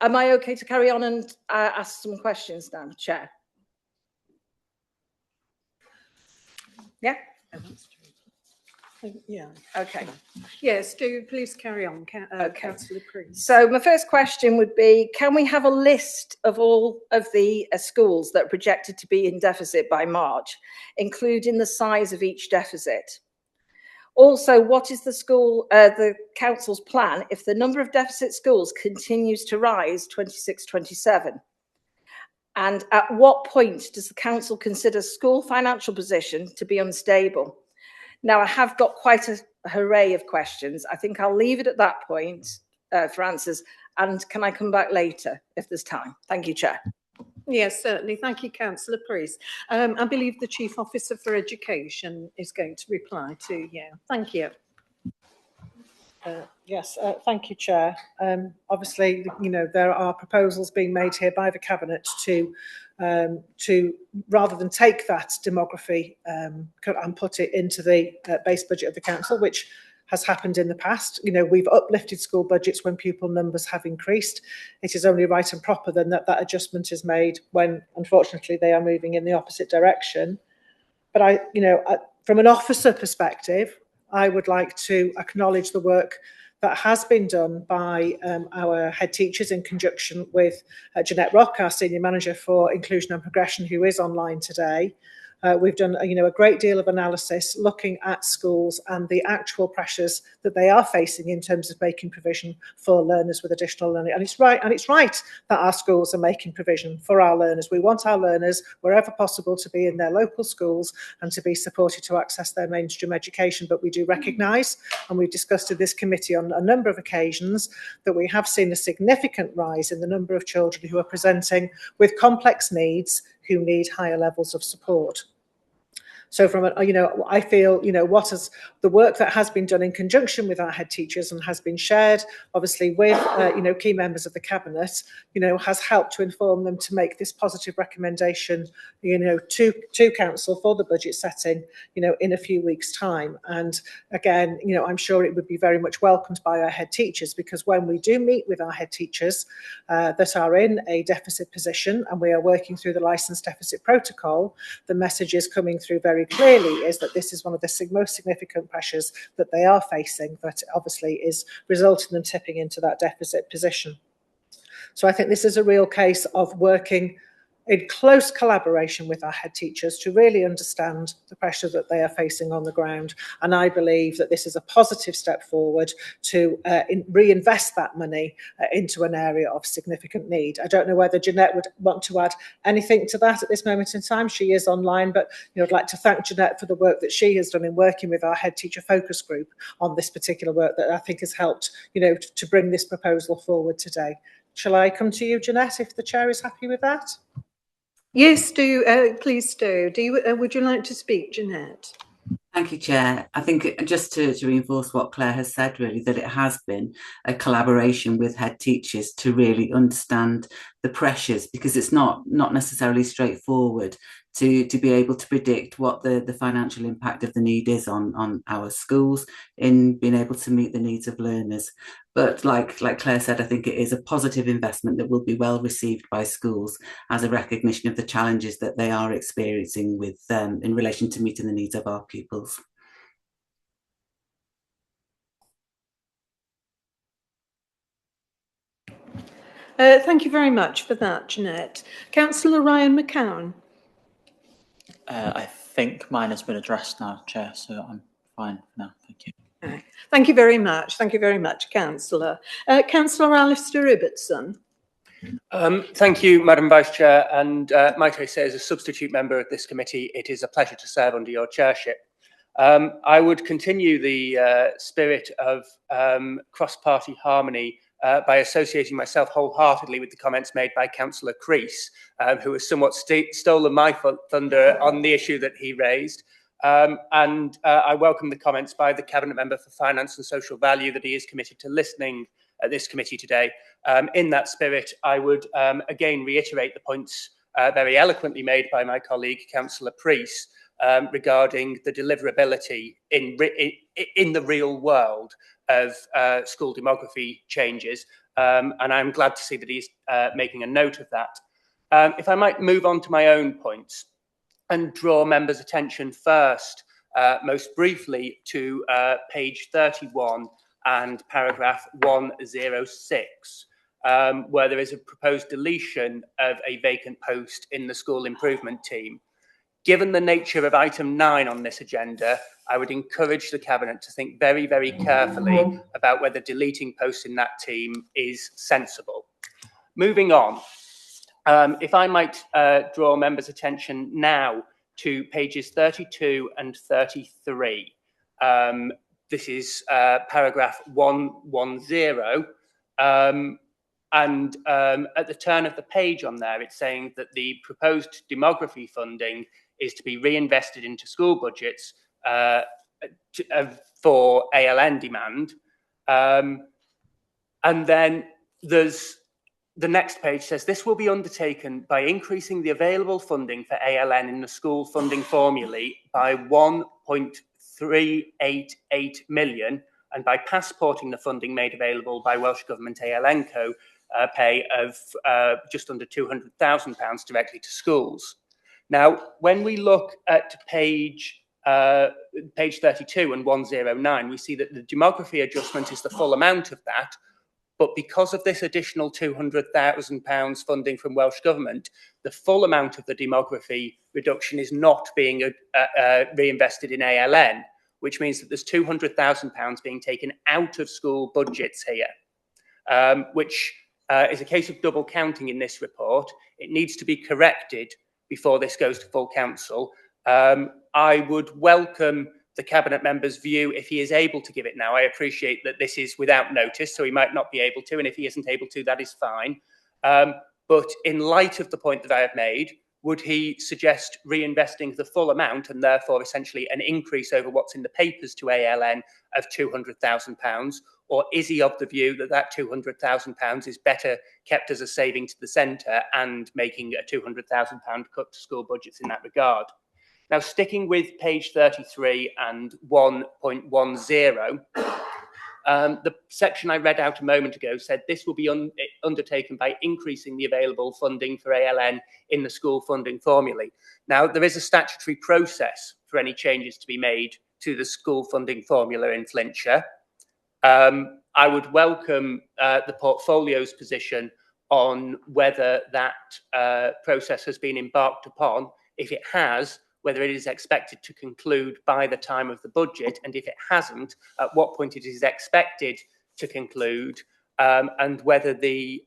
Am I okay to carry on and ask some questions now, Chair? Yeah? Yeah. Okay. Yes, do please carry on, Councillor Prince. So my first question would be, can we have a list of all of the schools that are projected to be in deficit by March, including the size of each deficit? Also, what is the council's plan if the number of deficit schools continues to rise 26-27? And at what point does the council consider school financial position to be unstable? Now, I have got quite an array of questions. I think I'll leave it at that point for answers. And can I come back later if there's time? Thank you, Chair. Yes, certainly. Thank you, Councillor Priest. I believe the Chief Officer for Education is going to reply to you. Thank you. Yes, thank you, Chair. Obviously, you know, there are proposals being made here by the Cabinet to rather than take that demography and put it into the base budget of the council, which has happened in the past. You know, we've uplifted school budgets when pupil numbers have increased. It is only right and proper then that that adjustment is made when, unfortunately, they are moving in the opposite direction. But from an officer perspective, I would like to acknowledge the work that has been done by our head teachers in conjunction with Jeanette Rock, our Senior Manager for Inclusion and Progression, who is online today. We've done a great deal of analysis looking at schools and the actual pressures that they are facing in terms of making provision for learners with additional learning. And it's right that our schools are making provision for our learners. We want our learners, wherever possible, to be in their local schools and to be supported to access their mainstream education. But we do recognise, and we've discussed in this committee on a number of occasions, that we have seen a significant rise in the number of children who are presenting with complex needs who need higher levels of support. So I feel, what is the work that has been done in conjunction with our head teachers and has been shared, obviously, with, key members of the Cabinet, has helped to inform them to make this positive recommendation, to Council for the budget setting, in a few weeks' time. And again, I'm sure it would be very much welcomed by our head teachers, because when we do meet with our head teachers that are in a deficit position and we are working through the licensed deficit protocol, the message is coming through very clearly is that this is one of the most significant pressures that they are facing, that obviously is resulting in them tipping into that deficit position. So I think this is a real case of working in close collaboration with our head teachers to really understand the pressure that they are facing on the ground. And I believe that this is a positive step forward to reinvest that money into an area of significant need. I don't know whether Jeanette would want to add anything to that at this moment in time. She is online, but I'd like to thank Jeanette for the work that she has done in working with our head teacher focus group on this particular work that I think has helped, to bring this proposal forward today. Shall I come to you, Jeanette, if the chair is happy with that? Yes, please do. Would you like to speak, Jeanette? Thank you, Chair. I think just to reinforce what Claire has said, really, that it has been a collaboration with head teachers to really understand the pressures, because it's not necessarily straightforward to be able to predict what the financial impact of the need is on our schools in being able to meet the needs of learners. But like Claire said, I think it is a positive investment that will be well received by schools as a recognition of the challenges that they are experiencing with in relation to meeting the needs of our pupils. Thank you very much for that, Jeanette. Councillor Ryan McCown. I think mine has been addressed now, Chair, so I'm fine for now. Thank you. Okay. Thank you very much. Thank you very much, Councillor. Councillor Alistair Ibbotson. Thank you, Madam Vice Chair, and might I say, as a substitute member of this committee, it is a pleasure to serve under your chairship. I would continue the spirit of cross-party harmony by associating myself wholeheartedly with the comments made by Councillor Creese, who has somewhat stolen my thunder on the issue that he raised. And I welcome the comments by the Cabinet Member for Finance and Social Value that he is committed to listening at this committee today. In that spirit, I would again reiterate the points very eloquently made by my colleague, Councillor Preece, regarding the deliverability in the real world of school demography changes. And I'm glad to see that he's making a note of that. If I might move on to my own points and draw members' attention first, most briefly, to page 31 and paragraph 106, where there is a proposed deletion of a vacant post in the school improvement team. Given the nature of item 9 on this agenda, I would encourage the Cabinet to think very, very carefully about whether deleting posts in that team is sensible. Moving on, if I might draw members' attention now to pages 32 and 33. This is paragraph 110. And at the turn of the page on there, it's saying that the proposed demography funding is to be reinvested into school budgets for ALN demand. And then there's the next page says this will be undertaken by increasing the available funding for ALN in the school funding formulae by 1.388 million and by passporting the funding made available by Welsh Government ALN Co pay of just under £200,000 directly to schools. Now, when we look at page 32 and 109, we see that the demography adjustment is the full amount of that. But because of this additional £200,000 funding from Welsh Government, the full amount of the demography reduction is not being reinvested in ALN, which means that there's £200,000 being taken out of school budgets here, which is a case of double counting in this report. It needs to be corrected before this goes to full council. I would welcome the Cabinet Member's view if he is able to give it now. I appreciate that this is without notice, so he might not be able to, and if he isn't able to, that is fine. But in light of the point that I have made, would he suggest reinvesting the full amount and therefore essentially an increase over what's in the papers to ALN of £200,000? Or is he of the view that that £200,000 is better kept as a saving to the centre and making a £200,000 cut to school budgets in that regard? Now, sticking with page 33 and 1.10, the section I read out a moment ago said this will be undertaken by increasing the available funding for ALN in the school funding formulae. Now, there is a statutory process for any changes to be made to the school funding formula in Flintshire. I would welcome the portfolio's position on whether that process has been embarked upon. If it has, whether it is expected to conclude by the time of the budget, and if it hasn't, at what point it is expected to conclude, and whether the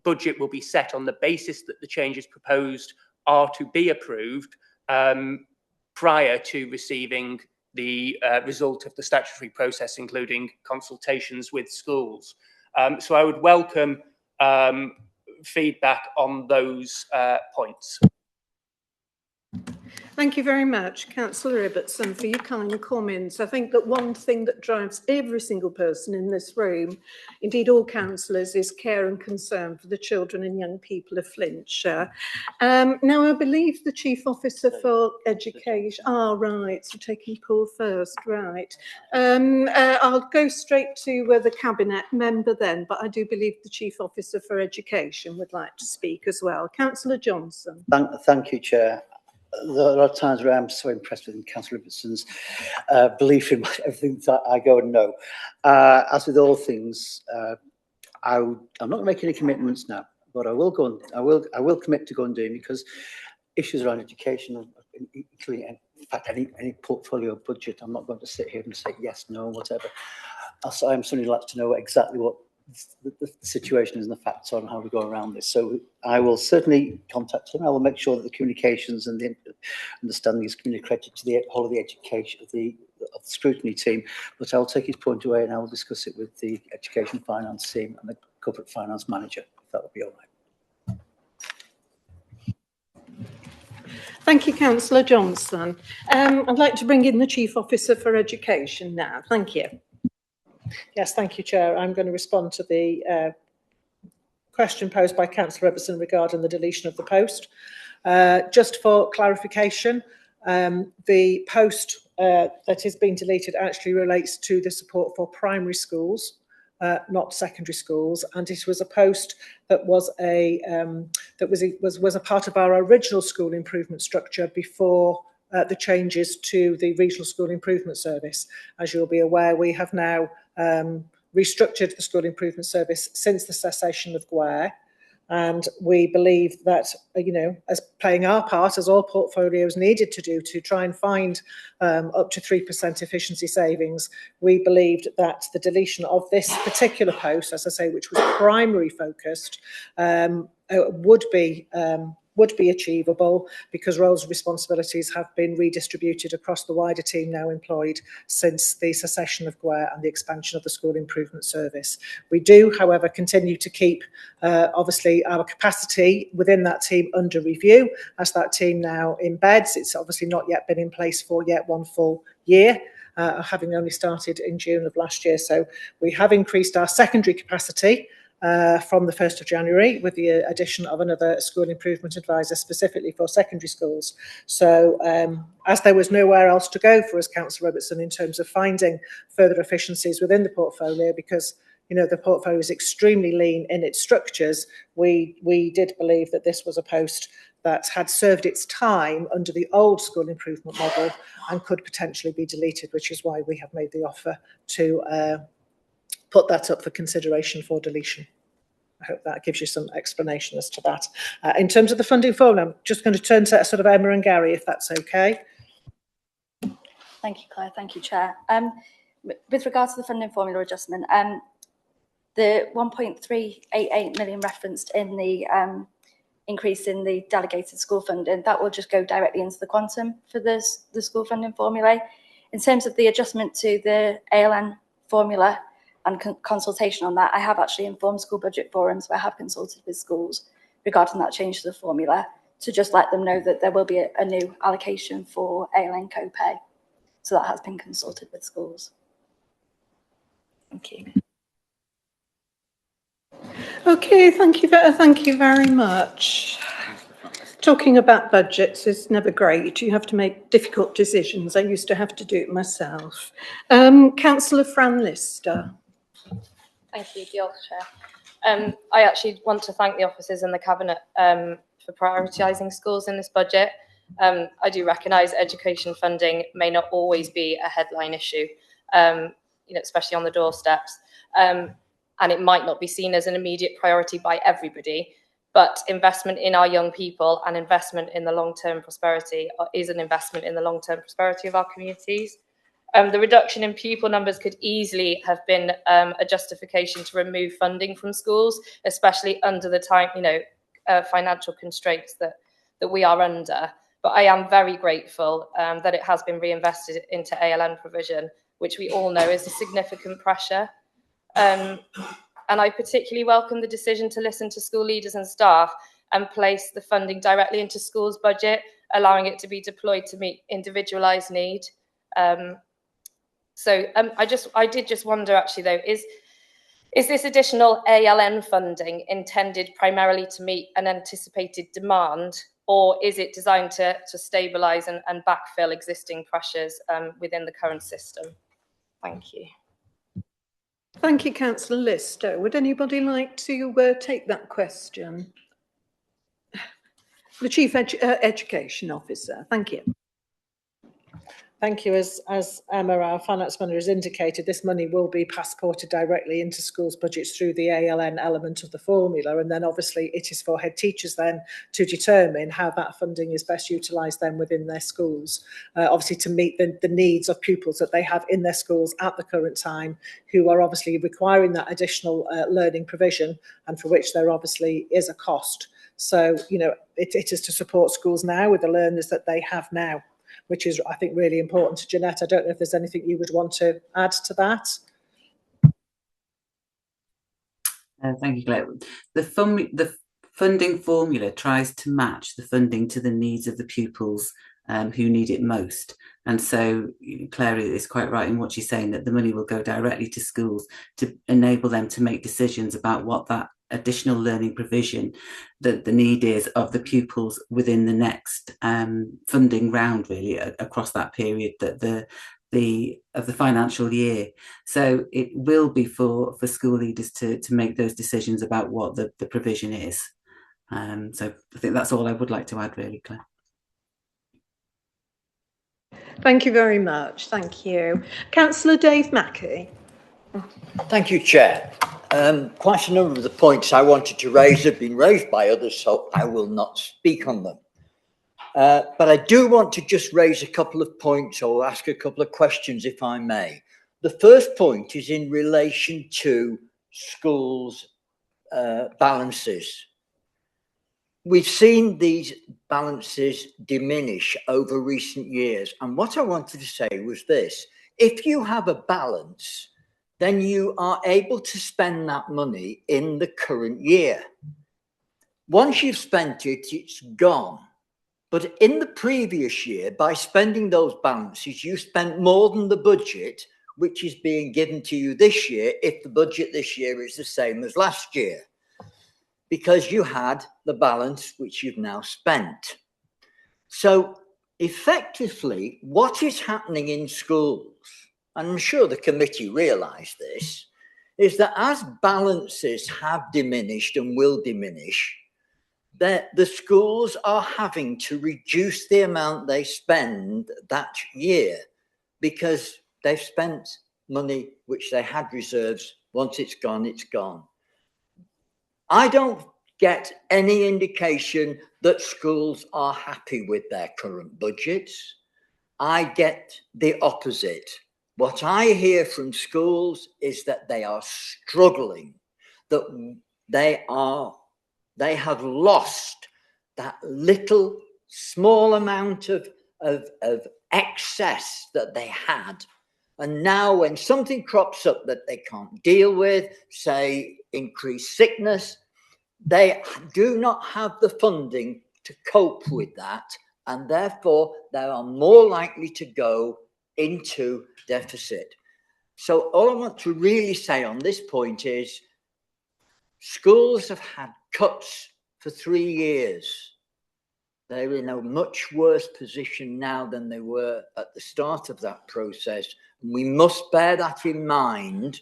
budget will be set on the basis that the changes proposed are to be approved prior to receiving the result of the statutory process, including consultations with schools. So I would welcome feedback on those points. Thank you very much, Councillor Ibbotson, for your kind comments. I think that one thing that drives every single person in this room, indeed all councillors, is care and concern for the children and young people of Flintshire. Now, I believe the Chief Officer for Education... right, so taking Paul first, right. I'll go straight to the Cabinet member then, but I do believe the Chief Officer for Education would like to speak as well. Councillor Johnson. Thank you, Chair. There are times where I'm so impressed with Councillor Ibbetson's belief in everything that I go and know. As with all things, I'm not going to make any commitments now, but I will go and I will commit to go and doing, because issues around education, including in fact any portfolio budget, I'm not going to sit here and say yes, no, whatever. I'm certainly like to know exactly what the situation is and the facts are and how we go around this. So I will certainly contact him. I will make sure that the communications and the understanding is communicated to the whole of the education of the scrutiny team. But I'll take his point away and I will discuss it with the education finance team and the corporate finance manager, if that would be all right. Thank you, Councillor Johnson. I'd like to bring in the Chief Officer for Education now. Thank you. Yes, thank you, Chair. I'm going to respond to the question posed by Councillor Ibbotson regarding the deletion of the post. Just for clarification, the post that is being deleted actually relates to the support for primary schools, not secondary schools, and it was a post that was a part of our original school improvement structure before the changes to the Regional School Improvement Service. As you'll be aware, we have now restructured the School Improvement Service since the cessation of GWER, and we believe that, as playing our part, as all portfolios needed to do to try and find up to 3% efficiency savings, we believed that the deletion of this particular post, as I say, which was primary focused, would be achievable, because roles and responsibilities have been redistributed across the wider team now employed since the cessation of GWER and the expansion of the School Improvement Service. We do, however, continue to keep, obviously, our capacity within that team under review as that team now embeds. It's obviously not yet been in place for yet one full year, having only started in June of last year. So we have increased our secondary capacity from the 1st of January with the addition of another school improvement advisor specifically for secondary schools. So as there was nowhere else to go for us, Councillor Robertson, in terms of finding further efficiencies within the portfolio, because the portfolio is extremely lean in its structures, we did believe that this was a post that had served its time under the old school improvement model and could potentially be deleted, which is why we have made the offer to put that up for consideration for deletion. I hope that gives you some explanation as to that. In terms of the funding formula, I'm just going to turn to sort of Emma and Gary, if that's okay. Thank you, Claire. Thank you, Chair. With regards to the funding formula adjustment, the 1.388 million referenced in the increase in the delegated school funding, that will just go directly into the quantum for the school funding formula. In terms of the adjustment to the ALN formula and consultation on that, I have actually informed school budget forums where I have consulted with schools regarding that change to the formula, to just let them know that there will be a new allocation for ALN co-pay. So that has been consulted with schools. Thank you. Okay, thank you very much. Talking about budgets is never great. You have to make difficult decisions. I used to have to do it myself. Councillor Fran Lister. Thank you, Chair. I actually want to thank the officers and the Cabinet for prioritising schools in this budget. I do recognise education funding may not always be a headline issue, especially on the doorsteps, and it might not be seen as an immediate priority by everybody. But investment in our young people and investment in the long-term prosperity is an investment in the long-term prosperity of our communities. The reduction in pupil numbers could easily have been a justification to remove funding from schools, especially under the time, financial constraints that we are under. But I am very grateful that it has been reinvested into ALN provision, which we all know is a significant pressure. And I particularly welcome the decision to listen to school leaders and staff and place the funding directly into schools' budget allowing it to be deployed to meet individualised need. I did just wonder actually though, is this additional ALN funding intended primarily to meet an anticipated demand, or is it designed to stabilise and backfill existing pressures within the current system? Thank you. Thank you, Councillor Lister. Would anybody like to take that question? The Chief Education Officer. Thank you. Thank you. As Emma, our finance manager, has indicated, this money will be passported directly into schools' budgets through the ALN element of the formula, and then obviously it is for head teachers then to determine how that funding is best utilised then within their schools, obviously to meet the needs of pupils that they have in their schools at the current time, who are obviously requiring that additional learning provision, and for which there obviously is a cost. So, you know, it is to support schools now with the learners that they have now, which is, I think, really important. Jeanette, I don't know if there's anything you would want to add to that. Thank you, Claire. The funding formula tries to match the funding to the needs of the pupils who need it most. And so Claire is quite right in what she's saying, that the money will go directly to schools to enable them to make decisions about what that additional learning provision that the need is of the pupils within the next funding round, really across that period that of the financial year. So it will be for school leaders to make those decisions about what the provision is. So I think that's all I would like to add, really, Claire. Thank you very much. Thank you. Councillor Dave Mackey. Thank you, Chair. Quite a number of the points I wanted to raise have been raised by others, so I will not speak on them. But I do want to just raise a couple of points or ask a couple of questions, if I may. The first point is in relation to schools' balances. We've seen these balances diminish over recent years. And what I wanted to say was this: if you have a balance, then you are able to spend that money in the current year. Once you've spent it, it's gone. But in the previous year, by spending those balances, you spent more than the budget, which is being given to you this year, if the budget this year is the same as last year, because you had the balance which you've now spent. So effectively, what is happening in schools, and I'm sure the committee realise this, is that as balances have diminished and will diminish, that the schools are having to reduce the amount they spend that year because they've spent money which they had reserves. Once it's gone, it's gone. I don't get any indication that schools are happy with their current budgets. I get the opposite. What I hear from schools is that they are struggling, that they have lost that little small amount of excess that they had. And now when something crops up that they can't deal with, say increased sickness, they do not have the funding to cope with that. And therefore, they are more likely to go into deficit. So all I want to really say on this point is schools have had cuts for 3 years. They're in a much worse position now than they were at the start of that process. And we must bear that in mind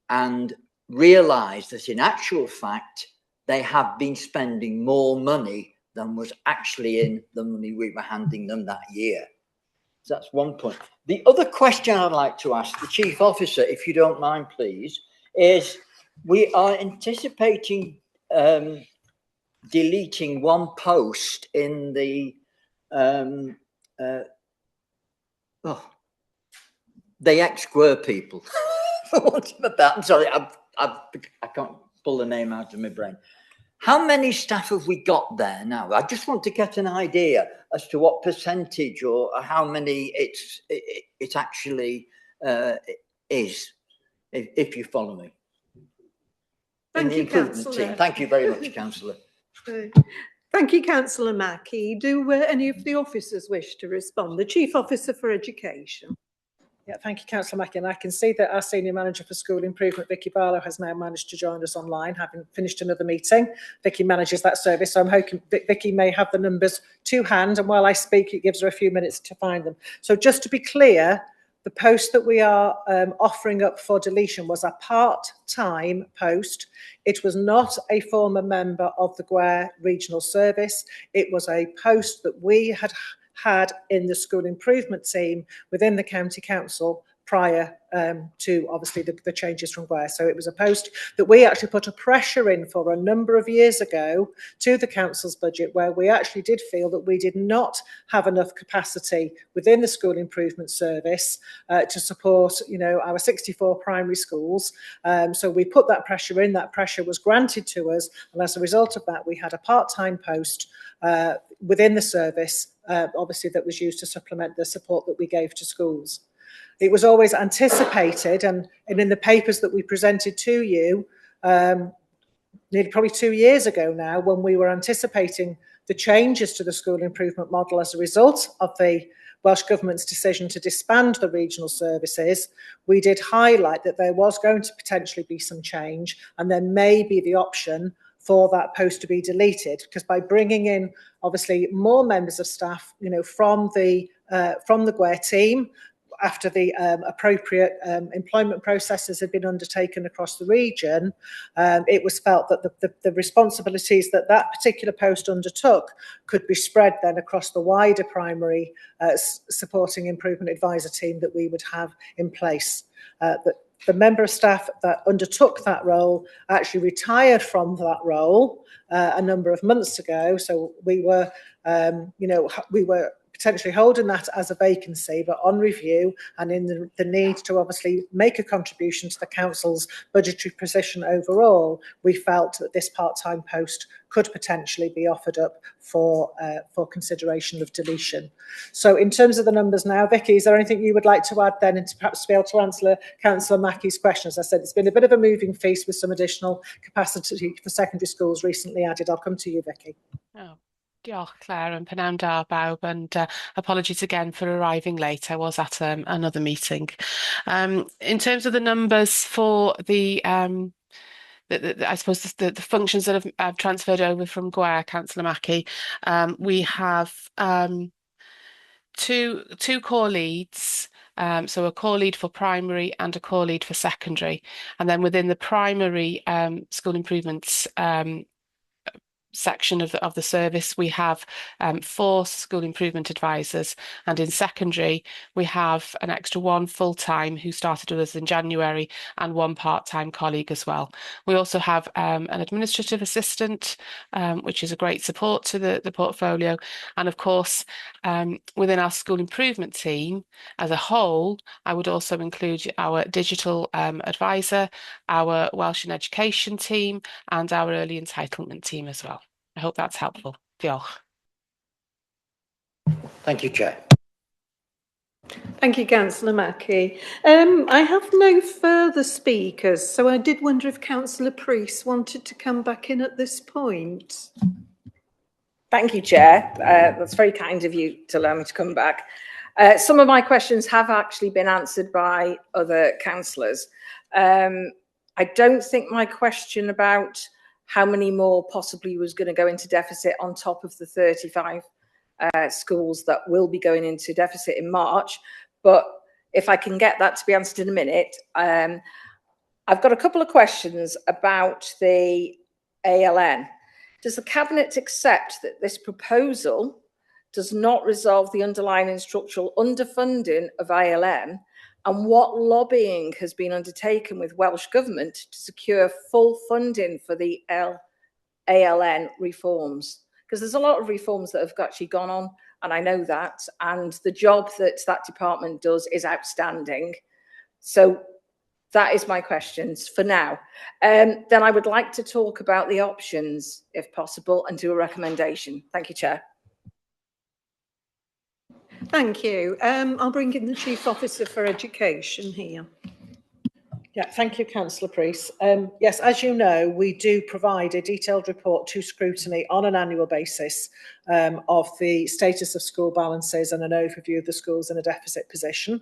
and realise that in actual fact, they have been spending more money than was actually in the money we were handing them that year. So that's one point. The other question I'd like to ask the Chief Officer, if you don't mind, please, is we are anticipating deleting one post in the ex-Square people. I'm sorry, I can't pull the name out of my brain. How many staff have we got there now? I just want to get an idea as to what percentage or how many it actually is, if you follow me. Thank you, Councillor. Thank you very much, Councillor. Thank you, Councillor Mackie. Do any of the officers wish to respond? The Chief Officer for Education. Yeah, thank you, Councillor Mackie. And I can see that our Senior Manager for School Improvement, Vicky Barlow, has now managed to join us online, having finished another meeting. Vicky manages that service, so I'm hoping Vicky may have the numbers to hand, and while I speak, it gives her a few minutes to find them. So just to be clear, the post that we are offering up for deletion was a part-time post. It was not a former member of the Gwere Regional Service. It was a post that we had in the school improvement team within the county council prior to obviously the changes from Gwere. So it was a post that we actually put a pressure in for a number of years ago to the council's budget, where we actually did feel that we did not have enough capacity within the school improvement service to support, you know, our 64 primary schools. So we put that pressure in, that pressure was granted to us, and as a result of that, we had a part-time post within the service, obviously, that was used to supplement the support that we gave to schools. It was always anticipated, and in the papers that we presented to you, nearly probably 2 years ago now, when we were anticipating the changes to the school improvement model as a result of the Welsh Government's decision to disband the regional services, we did highlight that there was going to potentially be some change, and there may be the option for that post to be deleted, because by bringing in obviously more members of staff, you know, from the Gwere team, after the appropriate employment processes had been undertaken across the region, it was felt that the responsibilities that that particular post undertook could be spread then across the wider primary supporting improvement advisor team that we would have in place. The member of staff that undertook that role actually retired from that role a number of months ago. So we were, we were potentially holding that as a vacancy, but on review and in the need to obviously make a contribution to the council's budgetary position overall, we felt that this part-time post could potentially be offered up for consideration of deletion. So in terms of the numbers now, Vicky, is there anything you would like to add then, and to perhaps be able to answer Councillor Mackie's question? As I said, it's been a bit of a moving feast with some additional capacity for secondary schools recently added. I'll come to you, Vicky. Oh. Diolch, Claire, and Pnawn da bawb, and apologies again for arriving late. I was at another meeting. In terms of the numbers for I suppose the functions that have transferred over from Gwere, Councillor Mackie, we have two core leads. So a core lead for primary and a core lead for secondary. And then within the primary school improvements section of the service, we have 4 school improvement advisors, and in secondary we have an extra 1 full-time who started with us in January, and 1 part-time colleague as well. We also have an administrative assistant, which is a great support to the portfolio, and of course within our school improvement team as a whole, I would also include our digital advisor, our Welsh and education team, and our early entitlement team as well. I hope that's helpful. Diolch. Thank you, Chair. Thank you, Councillor Mackie. I have no further speakers, so I did wonder if Councillor Priest wanted to come back in at this point. Thank you, Chair. That's very kind of you to allow me to come back. Some of my questions have actually been answered by other councillors. I don't think my question about how many more possibly was going to go into deficit on top of the 35 schools that will be going into deficit in March, but if I can get that to be answered in a minute. I've got a couple of questions about the ALN. Does the Cabinet accept that this proposal does not resolve the underlying structural underfunding of ALN, and what lobbying has been undertaken with Welsh Government to secure full funding for the ALN reforms? Because there's a lot of reforms that have actually gone on, and I know that, and the job that that department does is outstanding. So that is my questions for now. Then I would like to talk about the options, if possible, and do a recommendation. Thank you, Chair. Thank you. I'll bring in the Chief Officer for Education here. Yeah, thank you, Councillor Priest. Yes, as you know, we do provide a detailed report to Scrutiny on an annual basis of the status of school balances and an overview of the schools in a deficit position.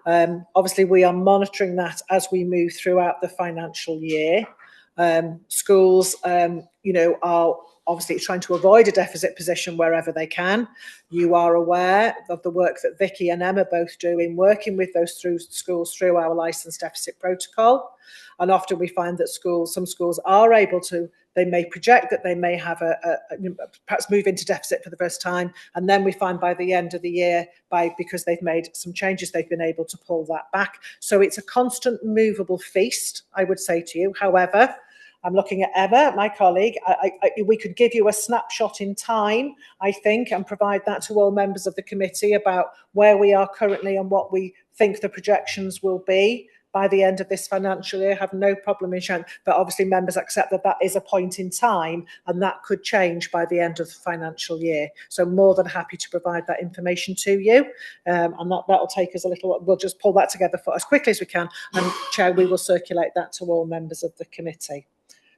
Obviously, we are monitoring that as we move throughout the financial year. Schools, are obviously trying to avoid a deficit position wherever they can. You are aware of the work that Vicky and Emma both do in working with those schools through our licensed deficit protocol. And often we find that some schools are able to, they may project that they may have perhaps move into deficit for the first time. And then we find by the end of the year, because they've made some changes, they've been able to pull that back. So it's a constant movable feast, I would say to you. However, I'm looking at Emma, my colleague. We could give you a snapshot in time, I think, and provide that to all members of the committee about where we are currently and what we think the projections will be by the end of this financial year. I have no problem in sharing, but obviously members accept that that is a point in time and that could change by the end of the financial year. So more than happy to provide that information to you. And that'll take us a little, we'll just pull that together for as quickly as we can. And Chair, we will circulate that to all members of the committee.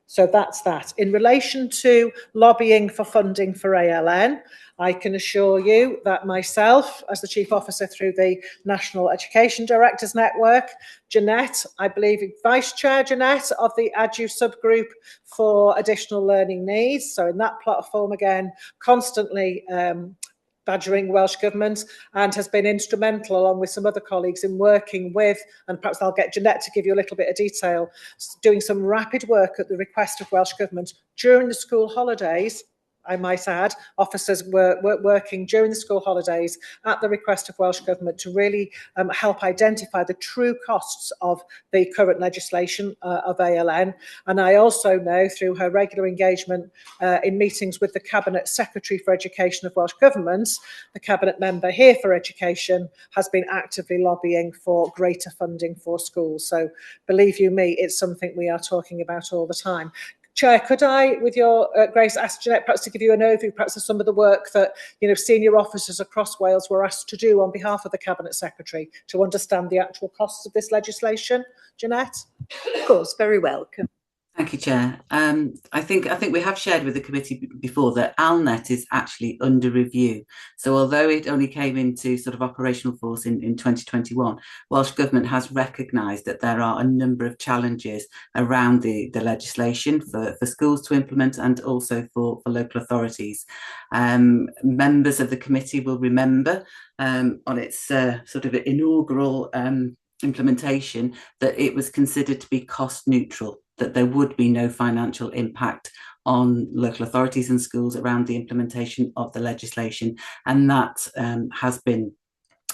So that's that. In relation to lobbying for funding for ALN, I can assure you that myself, as the Chief Officer through the National Education Directors Network, Jeanette, I believe Vice Chair Jeanette of the ADU subgroup for additional learning needs. So in that platform again, constantly badgering Welsh Government, and has been instrumental along with some other colleagues in working with, and perhaps I'll get Jeanette to give you a little bit of detail, doing some rapid work at the request of Welsh Government during the school holidays. I might add, officers were working during the school holidays at the request of Welsh Government to really help identify the true costs of the current legislation of ALN. And I also know through her regular engagement in meetings with the Cabinet Secretary for Education of Welsh Government, the Cabinet member here for Education has been actively lobbying for greater funding for schools. So believe you me, it's something we are talking about all the time. Chair, could I, with your grace, ask Jeanette perhaps to give you an overview, perhaps of some of the work that senior officers across Wales were asked to do on behalf of the Cabinet Secretary to understand the actual costs of this legislation? Jeanette? Of course, very welcome. Thank you, Chair. I think we have shared with the committee before that ALNet is actually under review. So although it only came into sort of operational force in 2021, Welsh Government has recognised that there are a number of challenges around the legislation for schools to implement and also for local authorities. Members of the committee will remember on its sort of inaugural implementation that it was considered to be cost neutral, that there would be no financial impact on local authorities and schools around the implementation of the legislation. And that has been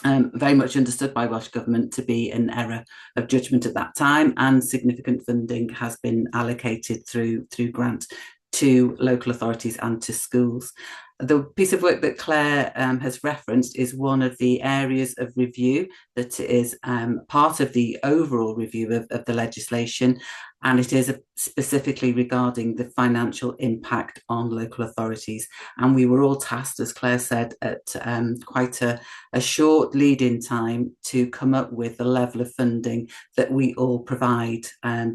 very much understood by Welsh Government to be an error of judgment at that time, and significant funding has been allocated through grant to local authorities and to schools. The piece of work that Claire has referenced is one of the areas of review that is part of the overall review of the legislation, and it is specifically regarding the financial impact on local authorities. And we were all tasked, as Claire said, at quite a short lead-in time to come up with the level of funding that we all provide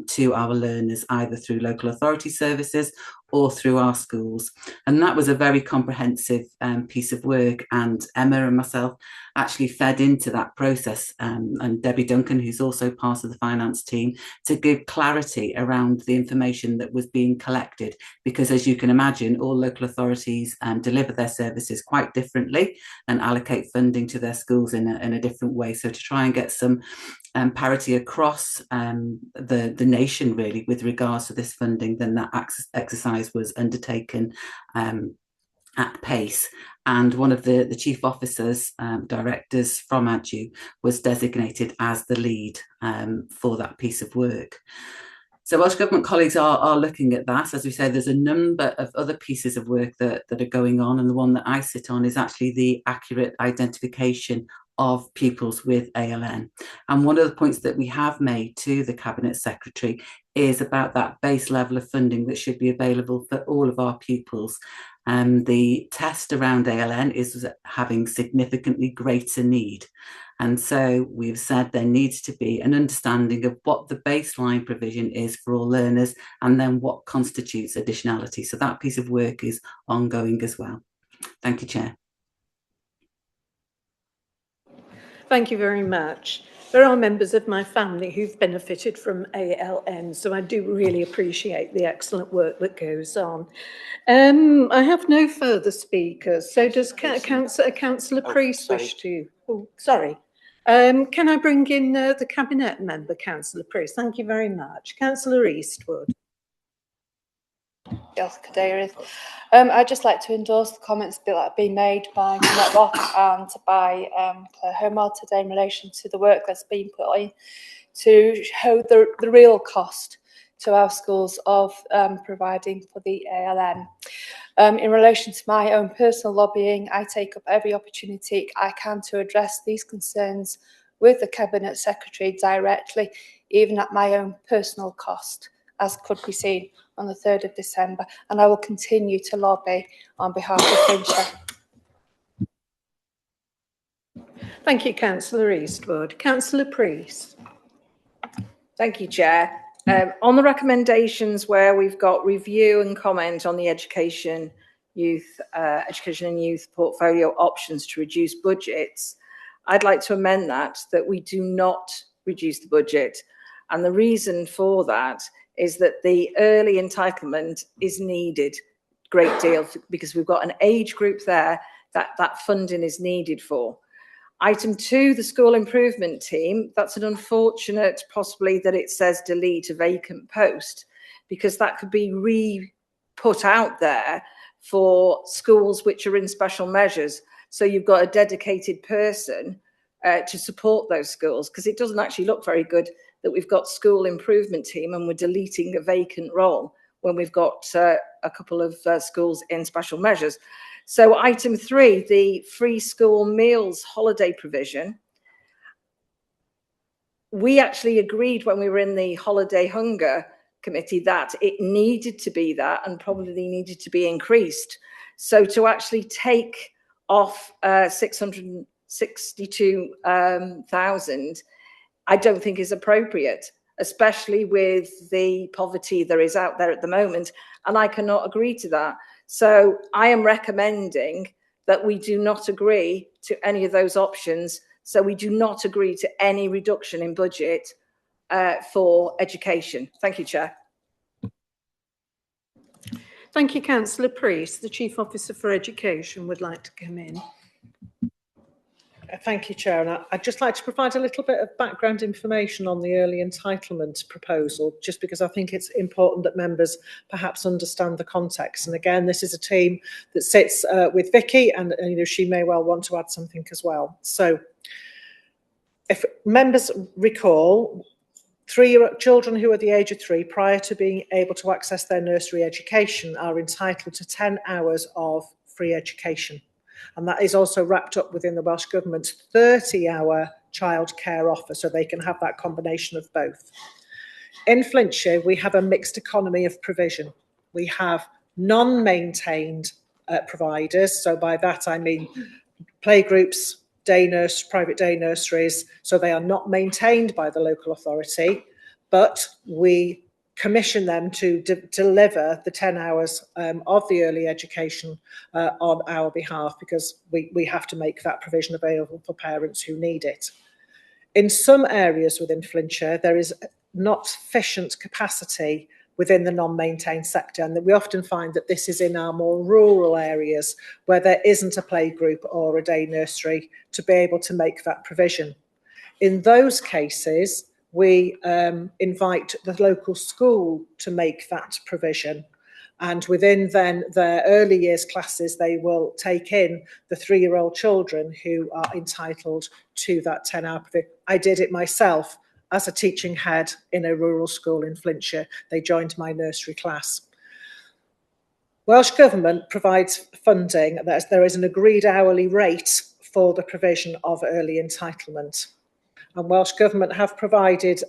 to our learners, either through local authority services or through our schools. And that was a very comprehensive piece of work, and Emma and myself actually fed into that process, and Debbie Duncan, who's also part of the finance team, to give clarity around the information that was being collected, because as you can imagine, all local authorities deliver their services quite differently and allocate funding to their schools in a different way. So to try and get some parity across the nation really with regards to this funding, then that exercise was undertaken at pace. And one of the chief officers, directors from ADU, was designated as the lead for that piece of work. So Welsh Government colleagues are looking at that. As we say, there's a number of other pieces of work that are going on, and the one that I sit on is actually the accurate identification of pupils with ALN. And one of the points that we have made to the Cabinet Secretary is about that base level of funding that should be available for all of our pupils. The test around ALN is having significantly greater need. And so we've said there needs to be an understanding of what the baseline provision is for all learners and then what constitutes additionality. So that piece of work is ongoing as well. Thank you, Chair. Thank you very much. There are members of my family who've benefited from ALN, so I do really appreciate the excellent work that goes on. I have no further speakers, so does Councillor Priest wish to? Oh, sorry. Can I bring in the Cabinet member, Councillor Priest? Thank you very much. Councillor Eastwood. Yes, Cadeirydd. I'd just like to endorse the comments that have been made by Matt Rock and by Claire Homard today in relation to the work that's been put in to show the real cost to our schools of providing for the ALN. In relation to my own personal lobbying, I take up every opportunity I can to address these concerns with the Cabinet Secretary directly, even at my own personal cost, as could be seen on the 3rd of December, and I will continue to lobby on behalf of Flintshire. Thank you, Councillor Eastwood. Councillor Priest. Thank you, Chair. On the recommendations where we've got review and comment on the education and youth portfolio options to reduce budgets, I'd like to amend that we do not reduce the budget. And the reason for that is that the early entitlement is needed a great deal because we've got an age group there that funding is needed for. Item 2, the school improvement team, that's an unfortunate possibly that it says delete a vacant post because that could be re-put out there for schools which are in special measures. So you've got a dedicated person to support those schools because it doesn't actually look very good that we've got school improvement team and we're deleting a vacant role when we've got a couple of schools in special measures. So item 3, the free school meals holiday provision. We actually agreed when we were in the holiday hunger committee that it needed to be that and probably needed to be increased. So to actually take off 662,000, I don't think is appropriate, especially with the poverty there is out there at the moment, and I cannot agree to that. So I am recommending that we do not agree to any of those options. So we do not agree to any reduction in budget for education. Thank you, Chair. Thank you, Councillor Priest. The Chief Officer for Education would like to come in. Thank you, Chair. And I'd just like to provide a little bit of background information on the early entitlement proposal, just because I think it's important that members perhaps understand the context. And again, this is a team that sits with Vicky, and she may well want to add something as well. So, if members recall, children who are the age of 3 prior to being able to access their nursery education are entitled to 10 hours of free education. And that is also wrapped up within the Welsh Government's 30-hour childcare offer, so they can have that combination of both. In Flintshire, we have a mixed economy of provision. We have non-maintained providers, so by that I mean playgroups, private day nurseries, so they are not maintained by the local authority, but we commission them to deliver the 10 hours of the early education on our behalf, because we have to make that provision available for parents who need it. In some areas within Flintshire, there is not sufficient capacity within the non-maintained sector, and that we often find that this is in our more rural areas where there isn't a playgroup or a day nursery to be able to make that provision. In those cases, we invite the local school to make that provision, and within then their early years classes they will take in the 3-year-old children who are entitled to that 10-hour provision. I did it myself as a teaching head in a rural school in Flintshire. They joined my nursery class. Welsh Government provides funding. There is an agreed hourly rate for the provision of early entitlement. and Welsh Government have provided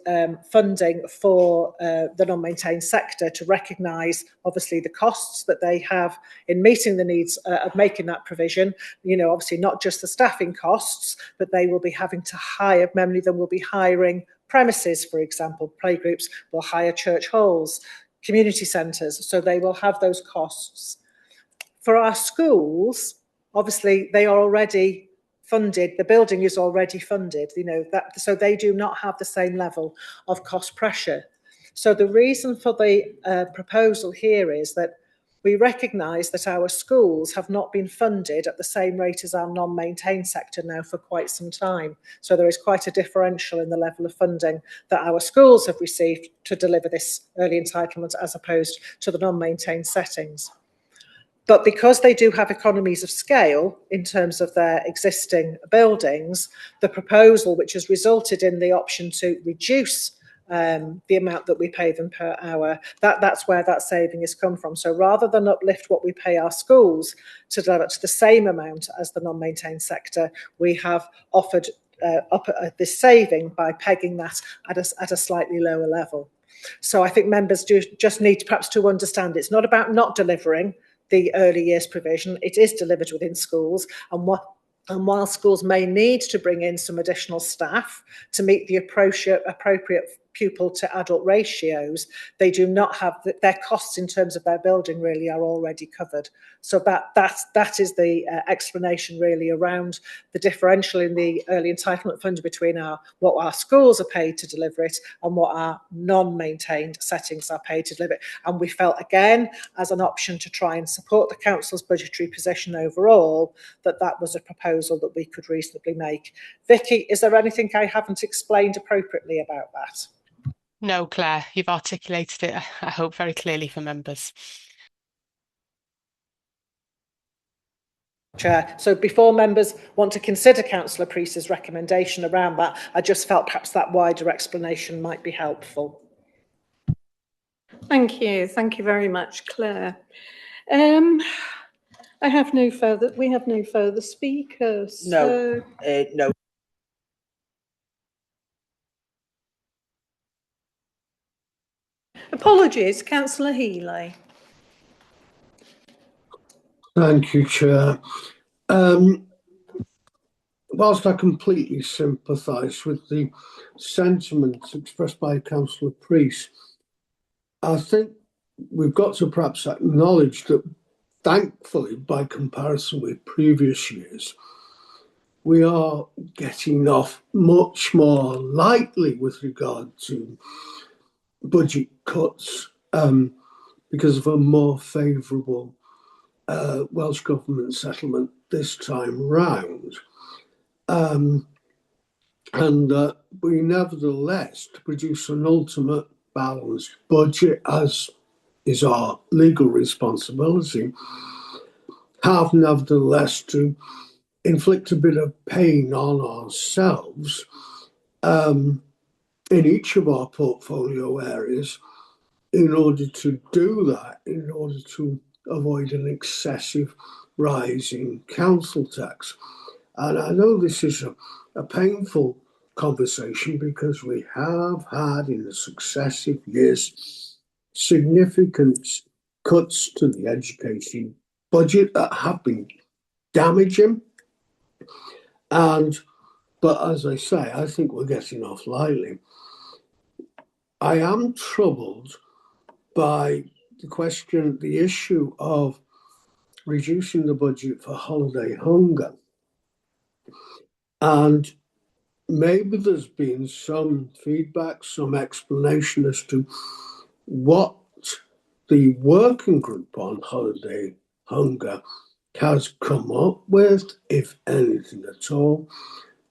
funding for the non-maintained sector to recognise, obviously, the costs that they have in meeting the needs of making that provision. You know, obviously not just the staffing costs, but they will be having to hire, many of them will be hiring premises, for example. Playgroups will hire church halls, community centres, so they will have those costs. For our schools, obviously, they are already funded, the building is already funded, you know, that, so they do not have the same level of cost pressure. So the reason for the proposal here is that we recognise that our schools have not been funded at the same rate as our non-maintained sector now for quite some time. So there is quite a differential in the level of funding that our schools have received to deliver this early entitlement as opposed to the non-maintained settings. But because they do have economies of scale in terms of their existing buildings, the proposal, which has resulted in the option to reduce the amount that we pay them per hour, that's where that saving has come from. So rather than uplift what we pay our schools to the same amount as the non-maintained sector, we have offered up this saving by pegging that at a slightly lower level. So I think members do just need perhaps to understand it's not about not delivering the early years provision. It is delivered within schools, and while schools may need to bring in some additional staff to meet the appropriate pupil to adult ratios, they do not have their costs in terms of their building really are already covered. So that is the explanation really around the differential in the early entitlement fund between what our schools are paid to deliver it and what our non-maintained settings are paid to deliver it. And we felt again as an option to try and support the council's budgetary position overall that was a proposal that we could reasonably make. Vicky, is there anything I haven't explained appropriately about that? No, Claire, you've articulated it, I hope, very clearly for members. Chair. So before members want to consider Councillor Priest's recommendation around that, I just felt perhaps that wider explanation might be helpful. Thank you very much, Claire. We have no further speakers. No, no. Apologies, Councillor Healy. Thank you, Chair. Whilst I completely sympathise with the sentiments expressed by Councillor Priest, I think we've got to perhaps acknowledge that, thankfully, by comparison with previous years, we are getting off much more lightly with regard to budget cuts because of a more favourable Welsh Government settlement this time round. We nevertheless, to produce an ultimate balanced budget, as is our legal responsibility, have nevertheless to inflict a bit of pain on ourselves in each of our portfolio areas in order to do that, in order to avoid an excessive rise in council tax. And I know this is a painful conversation because we have had in the successive years significant cuts to the education budget that have been damaging. But as I say, I think we're getting off lightly. I am troubled by the issue of reducing the budget for holiday hunger. And maybe there's been some feedback, some explanation as to what the working group on holiday hunger has come up with, if anything at all,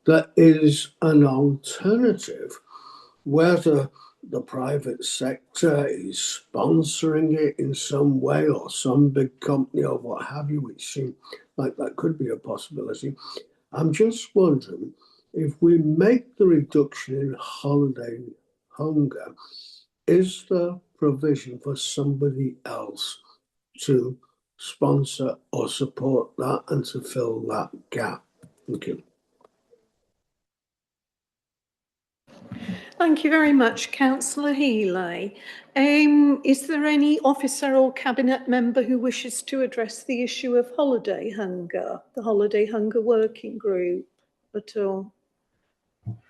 that is an alternative, whether the private sector is sponsoring it in some way or some big company or what have you, which seems like that could be a possibility. I'm just wondering if we make the reduction in holiday hunger, is there provision for somebody else to sponsor or support that and to fill that gap? Thank you. Thank you very much, Councillor Healy. Is there any officer or cabinet member who wishes to address the issue of holiday hunger, the holiday hunger working group at all?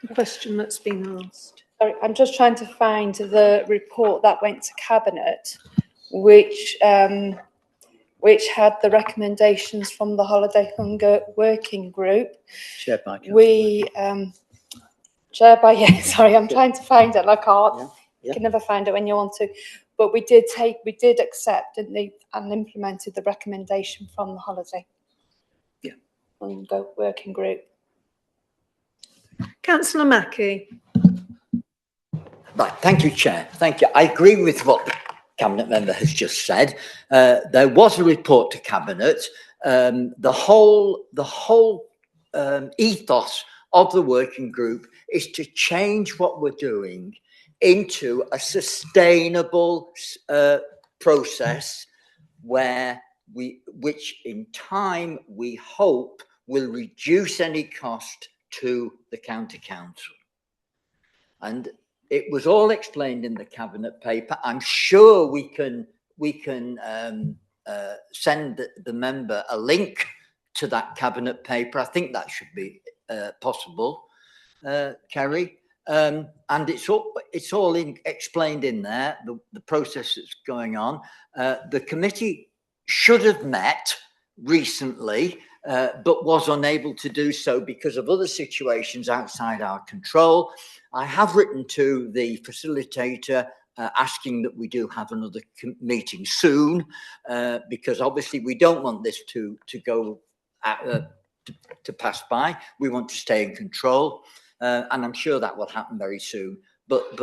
The question that's been asked. Sorry, I'm just trying to find the report that went to Cabinet, which had the recommendations from the holiday hunger working group. Chaired by Chaired by, yeah, sorry, I'm trying to find it and I can't. Yeah. You can never find it when you want to. But we did accept and implemented the recommendation from the holiday hunger working group. Councillor Mackie. Right, thank you, Chair. Thank you. I agree with what the Cabinet member has just said. There was a report to Cabinet. The whole ethos of the working group is to change what we're doing into a sustainable process which in time we hope will reduce any cost to the county council. And it was all explained in the Cabinet paper. I'm sure we can send the member a link to that Cabinet paper. I think that should be possible, Kerry. And it's all explained in there, the process that's going on. The committee should have met recently, but was unable to do so because of other situations outside our control. I have written to the facilitator asking that we do have another meeting soon, because obviously we don't want this to go to pass by. We want to stay in control, and I'm sure that will happen very soon. But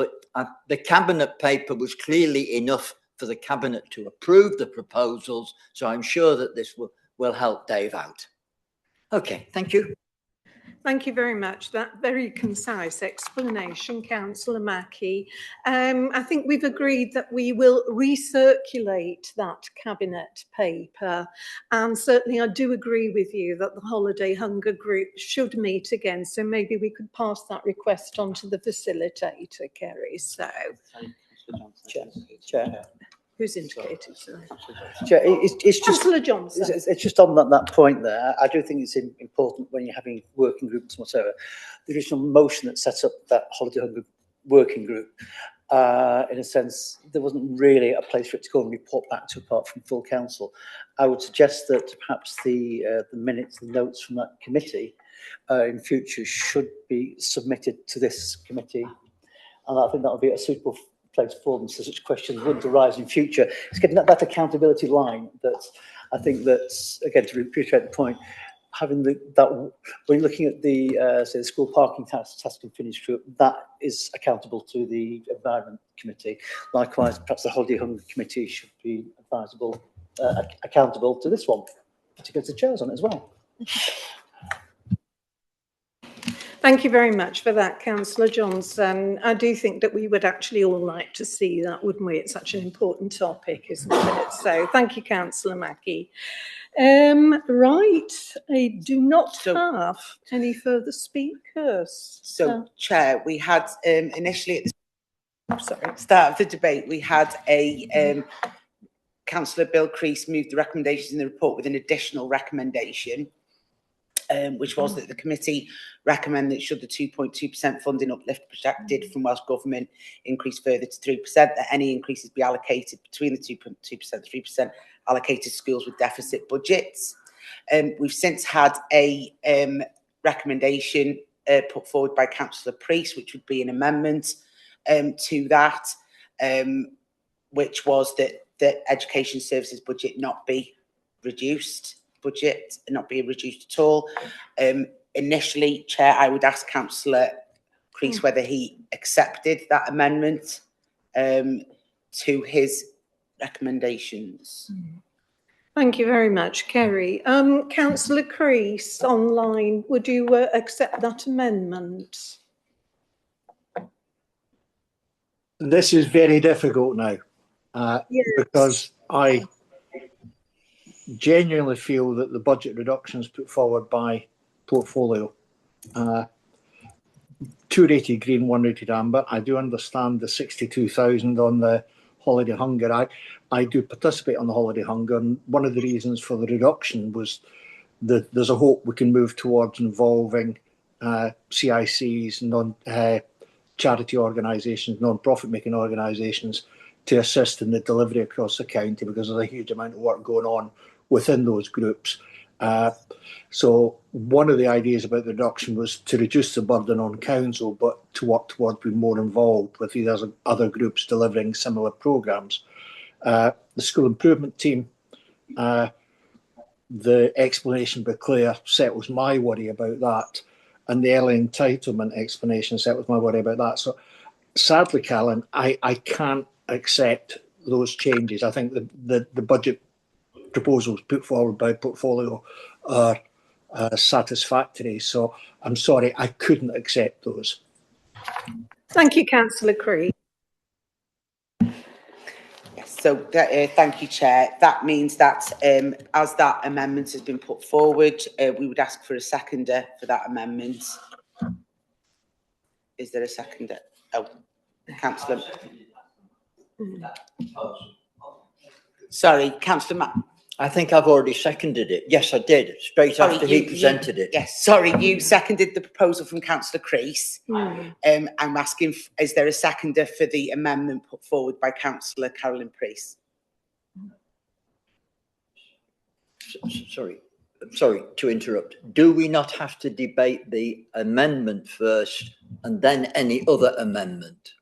the Cabinet paper was clearly enough for the Cabinet to approve the proposals, so I'm sure that this will help Dave out. Okay, thank you. Thank you very much. That very concise explanation, Councillor Mackie. I think we've agreed that we will recirculate that Cabinet paper. And certainly I do agree with you that the Holiday Hunger Group should meet again. So maybe we could pass that request on to the facilitator, Kerry. So, Chair. Who's indicated? Chair, it's just Councillor Johnson. It's just on that point there. I do think it's important when you're having working groups, whatever. The original motion that sets up that holiday hunger working group, in a sense, there wasn't really a place for it to go and report back to apart from full council. I would suggest that perhaps the minutes, the notes from that committee, in future should be submitted to this committee, and I think that would be a suitable place for them, so such questions wouldn't arise in future. It's getting that accountability line that I think that's, again, to reiterate the point, having that when you're looking at the say the school parking task and finish group, that is accountable to the Environment Committee. Likewise, perhaps the Holiday Hunger Committee should be accountable to this one, to get the chairs on it as well. Thank you very much for that, Councillor Johnson. I do think that we would actually all like to see that, wouldn't we? It's such an important topic, isn't it? So thank you, Councillor Mackie. Right, I do not have any further speakers. So, Chair, we had initially at the start of the debate, we had a Councillor Bill Crease moved the recommendations in the report with an additional recommendation, which was that the committee recommend that should the 2.2% funding uplift projected from Welsh Government increase further to 3%, that any increases be allocated between the 2.2% and 3% allocated schools with deficit budgets. We've since had a recommendation put forward by Councillor Priest, which would be an amendment to that, which was that the education services budget not be reduced at all. Initially, Chair, I would ask Councillor Crease whether he accepted that amendment to his recommendations. Thank you very much, Kerry. Councillor Crease, online, would you accept that amendment? This is very difficult now, yes. Because I genuinely feel that the budget reductions put forward by portfolio, two rated green, one rated amber. I do understand the 62,000 on the holiday hunger. I do participate on the holiday hunger, and one of the reasons for the reduction was that there's a hope we can move towards involving CICs, charity organisations, non-profit making organisations, to assist in the delivery across the county, because there's a huge amount of work going on within those groups. So one of the ideas about the reduction was to reduce the burden on council, but to work towards being more involved with these other groups delivering similar programmes. The school improvement team, the explanation by Claire settles my worry about that, and the early entitlement explanation settles my worry about that. So sadly, Callan, I can't accept those changes. I think the budget proposals put forward by Portfolio are satisfactory. So I'm sorry, I couldn't accept those. Thank you, Councillor Creed. So thank you, Chair. That means that as that amendment has been put forward, we would ask for a seconder for that amendment. Is there a seconder? Oh, Councillor. Sorry, Councillor Matt. I think I've already seconded it. Yes, I did, straight after he presented it. Yes, sorry, you seconded the proposal from Councillor Crease. I'm asking, is there a seconder for the amendment put forward by Councillor Carolyn Priest? Sorry to interrupt. Do we not have to debate the amendment first and then any other amendment?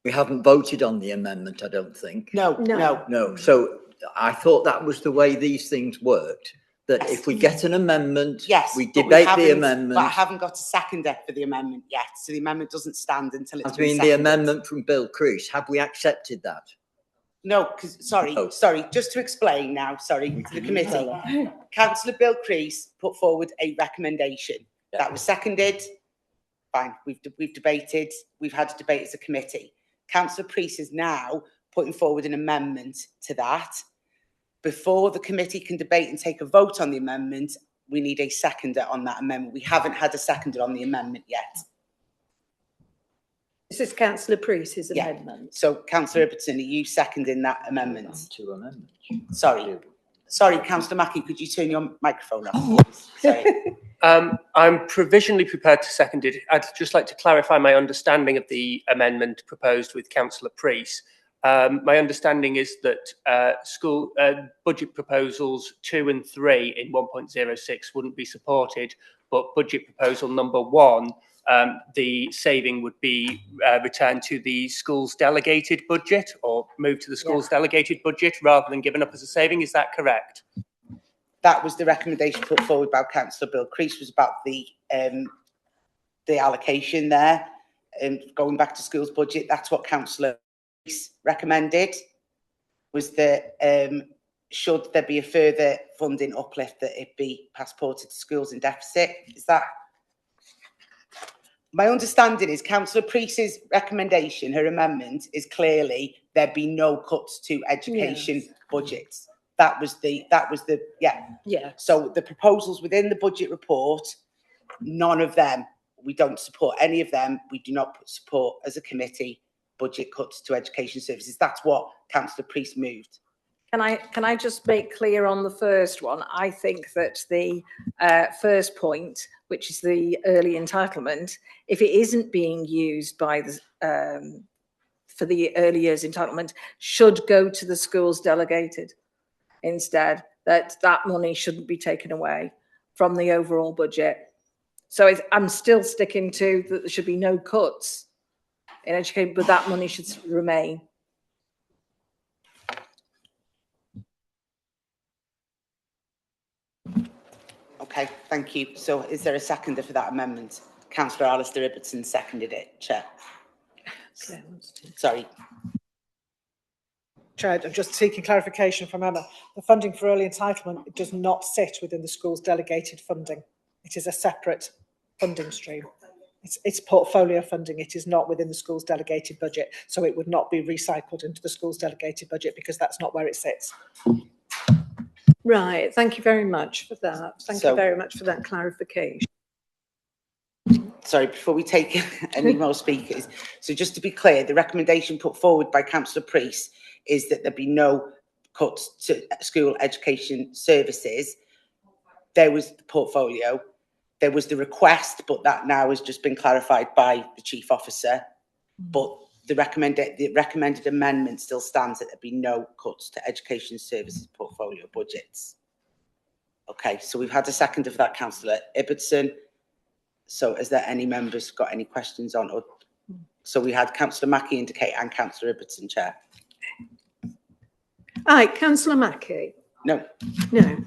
We haven't voted on the amendment, I don't think. No. So I thought that was the way these things worked, that if we get an amendment, we debate the amendment. But I haven't got a seconder for the amendment yet, so the amendment doesn't stand until it's been seconded. The amendment from Bill Crease, have we accepted that? No, because sorry, just to explain now, to the committee. Councillor Bill Crease put forward a recommendation. That was seconded. Fine, we've debated, we've had a debate as a committee. Councillor Priest is now putting forward an amendment to that. Before the committee can debate and take a vote on the amendment, we need a seconder on that amendment. We haven't had a seconder on the amendment yet. This is Councillor Priest's amendment. So, Councillor Ibbotson, are you seconding that amendment? Two amendments. Sorry, Councillor Mackey, could you turn your microphone off? Sorry. I'm provisionally prepared to second it. I'd just like to clarify my understanding of the amendment proposed with Councillor Priest. My understanding is that school budget proposals 2 and 3 in 1.06 wouldn't be supported, but budget proposal number 1, the saving would be returned to the school's delegated budget, or moved to the school's delegated budget rather than given up as a saving. Is that correct? That was the recommendation put forward by Councillor Bill Crease, was about the allocation there. And going back to school's budget, that's what Councillor Crease recommended, was that should there be a further funding uplift, that it be passported to schools in deficit. Is that? My understanding is Councillor Priest's recommendation, her amendment, is clearly there be no cuts to education budgets. That was the So the proposals within the budget report, none of them, we don't support any of them. We do not support as a committee budget cuts to education services. That's what Councillor Priest moved. Can I just make clear on the first one? I think that the first point, which is the early entitlement, if it isn't being used by the for the early years entitlement, should go to the schools delegated instead. That money shouldn't be taken away from the overall budget. So I'm still sticking to that there should be no cuts in education, but that money should remain. Okay, thank you. So is there a seconder for that amendment? Councillor Alistair Ibbotson seconded it, Chair. Sorry. Chair, I'm just seeking clarification from Emma. The funding for early entitlement does not sit within the school's delegated funding. It is a separate funding stream. It's portfolio funding. It is not within the school's delegated budget. So it would not be recycled into the school's delegated budget, because that's not where it sits. Right, thank you very much for that. Thank you very much for that clarification. sorry, before we take any more speakers, so just to be clear, the recommendation put forward by Councillor Priest is that there be no cuts to school education services. There was the portfolio, there was the request, but that now has just been clarified by the Chief Officer. But the recommended amendment still stands that there be no cuts to education services portfolio budgets. Okay, so we've had a second of that, Councillor Ibbotson. So is there any members got any questions on? Or, so we had Councillor Mackey indicate and Councillor Ibbotson, Chair. Aye, Councillor Mackey. No. No.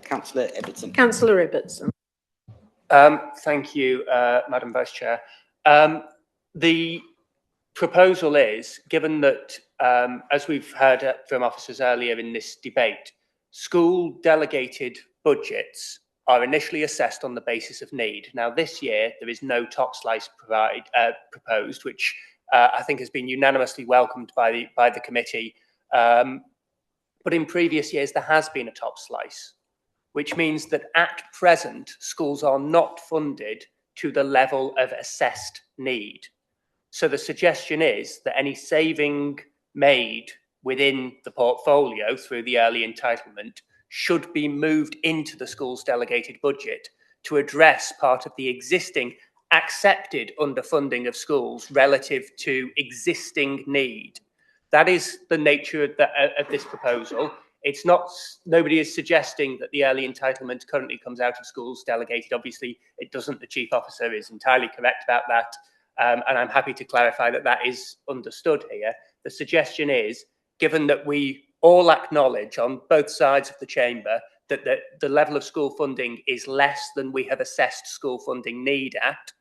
Councillor Ibbotson. Councillor Ibbotson. Thank you, Madam Vice Chair. The proposal is, given that, as we've heard from officers earlier in this debate, school delegated budgets are initially assessed on the basis of need. Now, this year, there is no top slice proposed, which I think has been unanimously welcomed by the committee. But in previous years, there has been a top slice, which means that at present, schools are not funded to the level of assessed need. So the suggestion is that any saving made within the portfolio through the early entitlement should be moved into the school's delegated budget to address part of the existing accepted underfunding of schools relative to existing need. That is the nature of this proposal. It's not, nobody is suggesting that the early entitlement currently comes out of schools delegated. Obviously, it doesn't. The Chief Officer is entirely correct about that. And I'm happy to clarify that that is understood here. The suggestion is, given that we all acknowledge on both sides of the chamber that the level of school funding is less than we have assessed school funding need at,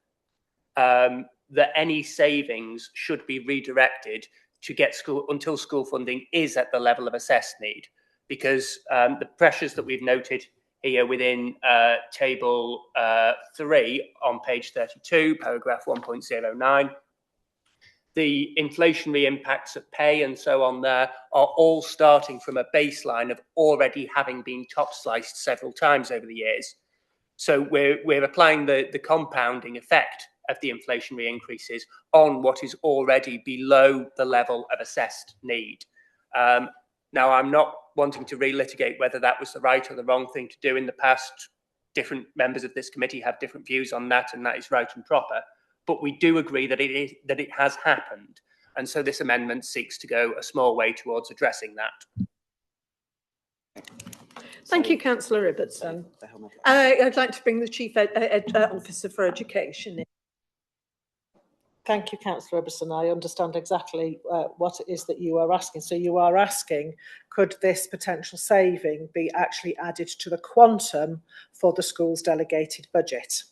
that any savings should be redirected to get school until school funding is at the level of assessed need. Because the pressures that we've noted here within table 3 on page 32, paragraph 1.09, the inflationary impacts of pay and so on there are all starting from a baseline of already having been top sliced several times over the years. So we're applying the compounding effect of the inflationary increases on what is already below the level of assessed need. Now, I'm not wanting to relitigate whether that was the right or the wrong thing to do in the past. Different members of this committee have different views on that, and that is right and proper. But we do agree that it has happened, and so this amendment seeks to go a small way towards addressing that. Thank you, Councillor Ibbotson. I'd like to bring the Chief Officer for Education in. Thank you, Councillor Ibbotson. I understand exactly what it is that you are asking. So you are asking, could this potential saving be actually added to the quantum for the school's delegated budget?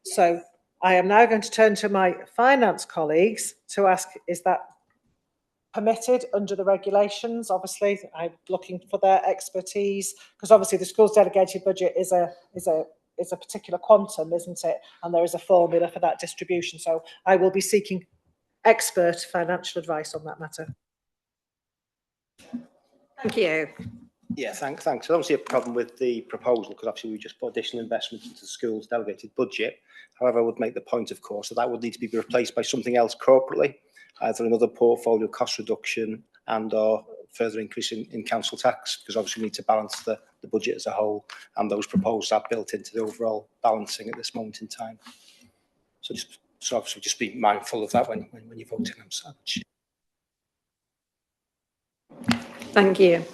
So I am now going to turn to my finance colleagues to ask, is that permitted under the regulations? Obviously, I'm looking for their expertise, because obviously the school's delegated budget is a particular quantum, isn't it? And there is a formula for that distribution. So I will be seeking expert financial advice on that matter. Thank you. Yeah, thanks. There's obviously a problem with the proposal because obviously we just put additional investment into the school's delegated budget. However, I would make the point, of course, that would need to be replaced by something else corporately, either another portfolio cost reduction and or further increase in council tax, because obviously we need to balance the budget as a whole, and those proposals are built into the overall balancing at this moment in time. So obviously just be mindful of that when you're voting on such. Thank you.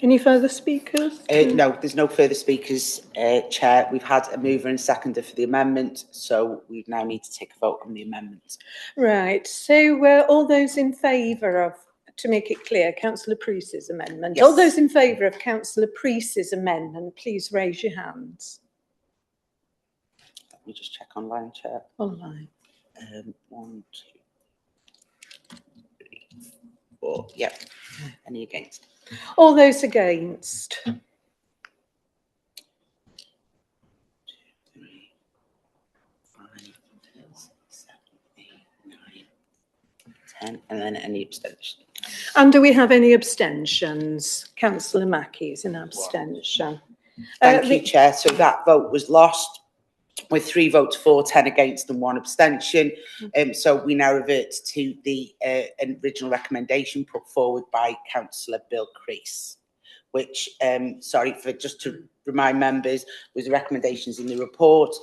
Any further speakers? No, there's no further speakers, Chair. We've had a mover and seconder for the amendment, so we now need to take a vote on the amendment. Right, so all those in favour of, to make it clear, Councillor Priest's amendment. Yes. All those in favour of Councillor Priest's amendment, please raise your hands. Let me just check online, Chair. Online. 1, 2, 3, 4. Yep. Any against? All those against? 2, 3, 5, 6, 7, 8, 9, 10, and then any abstention. And do we have any abstentions? Councillor Mackey is an abstention. Thank you, Chair. So that vote was lost. with 3 votes for, 10 against and 1 abstention. So we now revert to the original recommendation put forward by Councillor Bill Crease, which, sorry, for just to remind members, was the recommendations in the report,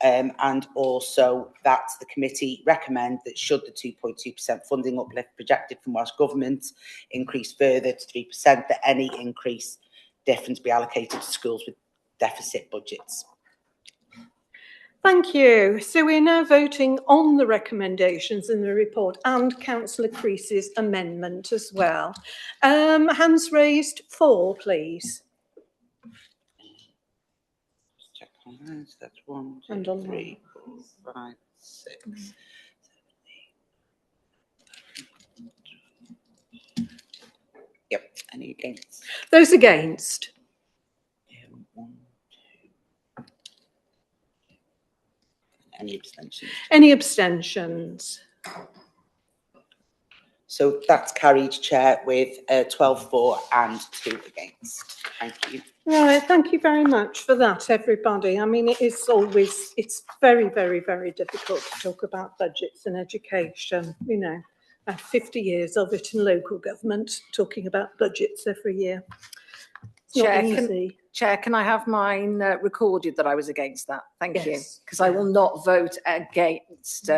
and also that the committee recommend that should the 2.2% funding uplift projected from Welsh Government increase further to 3%, that any increase difference be allocated to schools with deficit budgets. Thank you. So we're now voting on the recommendations in the report and Councillor Crease's amendment as well. Hands raised 4, please. Check on those. That's 1, 2, And on 3, 4, 5, 6, 7, 8. Yep. Any against? Those against? 1, 2. Any abstentions? Any abstentions? So that's carried, Chair, with 12 for and 2 against. Thank you. Right, thank you very much for that, everybody. I mean, it's very, very, very difficult to talk about budgets and education. You know, I have 50 years of it in local government, talking about budgets every year. It's not easy. Chair, can I have mine recorded that I was against that? Thank you. Yes. Because I will not vote against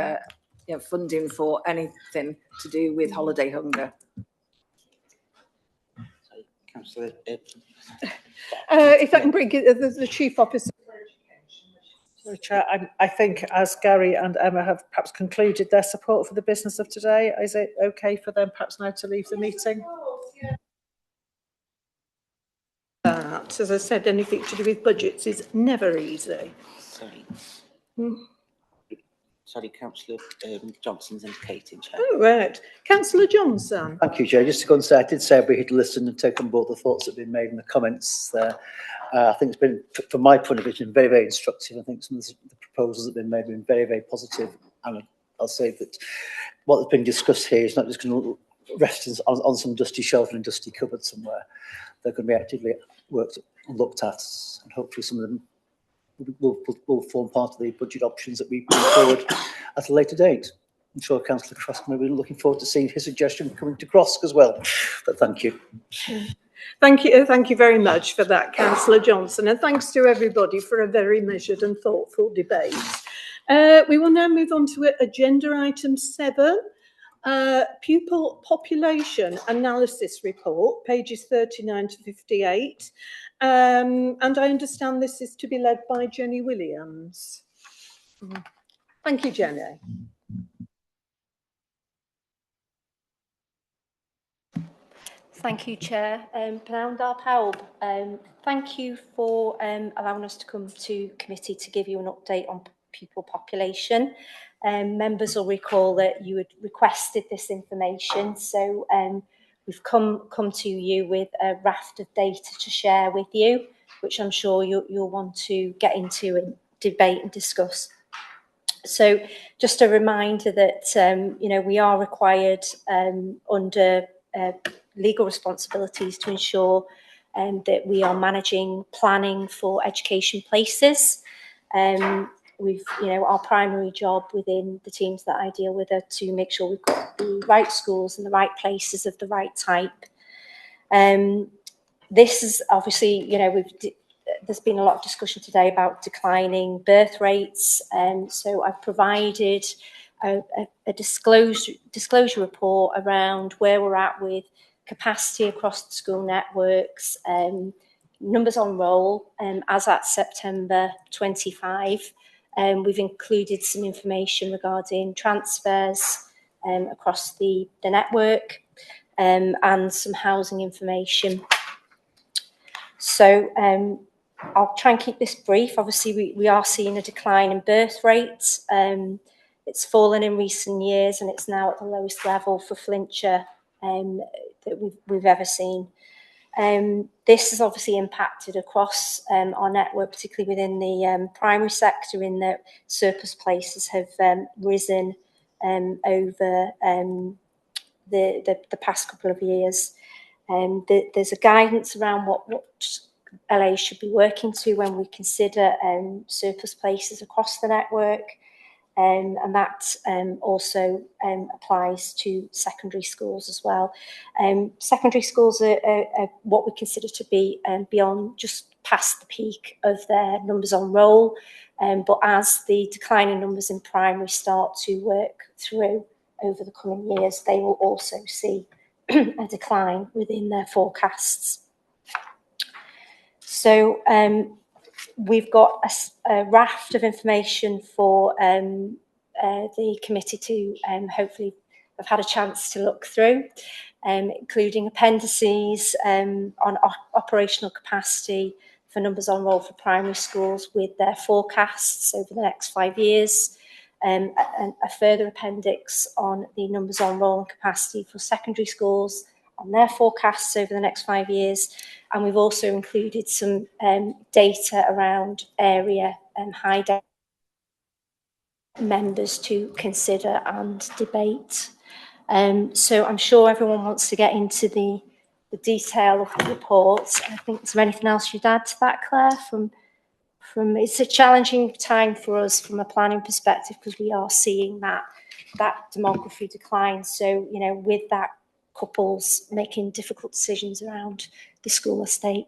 funding for anything to do with holiday hunger. Sorry, Councillor. If I can bring the Chief Officer. Sorry, Chair, I think as Gary and Emma have perhaps concluded their support for the business of today, is it okay for them perhaps now to leave the meeting? As I said, anything to do with budgets is never easy. Sorry. Sorry, Councillor Johnson's indicating, Chair. Oh, right. Councillor Johnson. Thank you, Chair. Just to go and say, I did say we had listened and taken on board the thoughts that have been made in the comments there. I think it's been, from my point of view, very, very instructive. I think some of the proposals that have been made have been very, very positive. And I'll say that what has been discussed here is not just going to rest on some dusty shelf and dusty cupboard somewhere. They're going to be actively worked and looked at, and hopefully some of them will form part of the budget options that we bring forward at a later date. I'm sure Councillor Cross may be looking forward to seeing his suggestion coming to Cross as well. But thank you. Thank you very much for that, Councillor Johnson, and thanks to everybody for a very measured and thoughtful debate. We will now move on to agenda item 7, pupil population analysis report, pages 39 to 58. And I understand this is to be led by Jenny Williams. Thank you, Jenny. Thank you, Chair. Pnawn da pawb. Thank you for allowing us to come to committee to give you an update on pupil population. Members will recall that you had requested this information, so we've come to you with a raft of data to share with you, which I'm sure you'll want to get into and debate and discuss. So just a reminder that we are required under legal responsibilities to ensure that we are managing planning for education places. Our primary job within the teams that I deal with are to make sure we've got the right schools and the right places of the right type. This is obviously, there's been a lot of discussion today about declining birth rates. So I've provided a disclosure report around where we're at with capacity across the school networks, numbers on roll as at September 25. We've included some information regarding transfers across the network and some housing information. So I'll try and keep this brief. Obviously, we are seeing a decline in birth rates. It's fallen in recent years and it's now at the lowest level for Flintshire that we've ever seen. This has obviously impacted across our network, particularly within the primary sector, in that surplus places have risen over the past couple of years. There's a guidance around what LA should be working to when we consider surplus places across the network. And that also applies to secondary schools as well. Secondary schools are what we consider to be beyond just past the peak of their numbers on roll. But as the decline in numbers in primary start to work through over the coming years, they will also see a decline within their forecasts. So we've got a raft of information for the committee to hopefully have had a chance to look through, including appendices on operational capacity for numbers on roll for primary schools with their forecasts over the next 5 years, and a further appendix on the numbers on roll and capacity for secondary schools and their forecasts over the next 5 years. And we've also included some data around area and high data members to consider and debate. So I'm sure everyone wants to get into the detail of the report. I think, is there anything else you'd add to that, Claire? It's a challenging time for us from a planning perspective because we are seeing that demography decline. So, you know, with that, couples making difficult decisions around the school estate.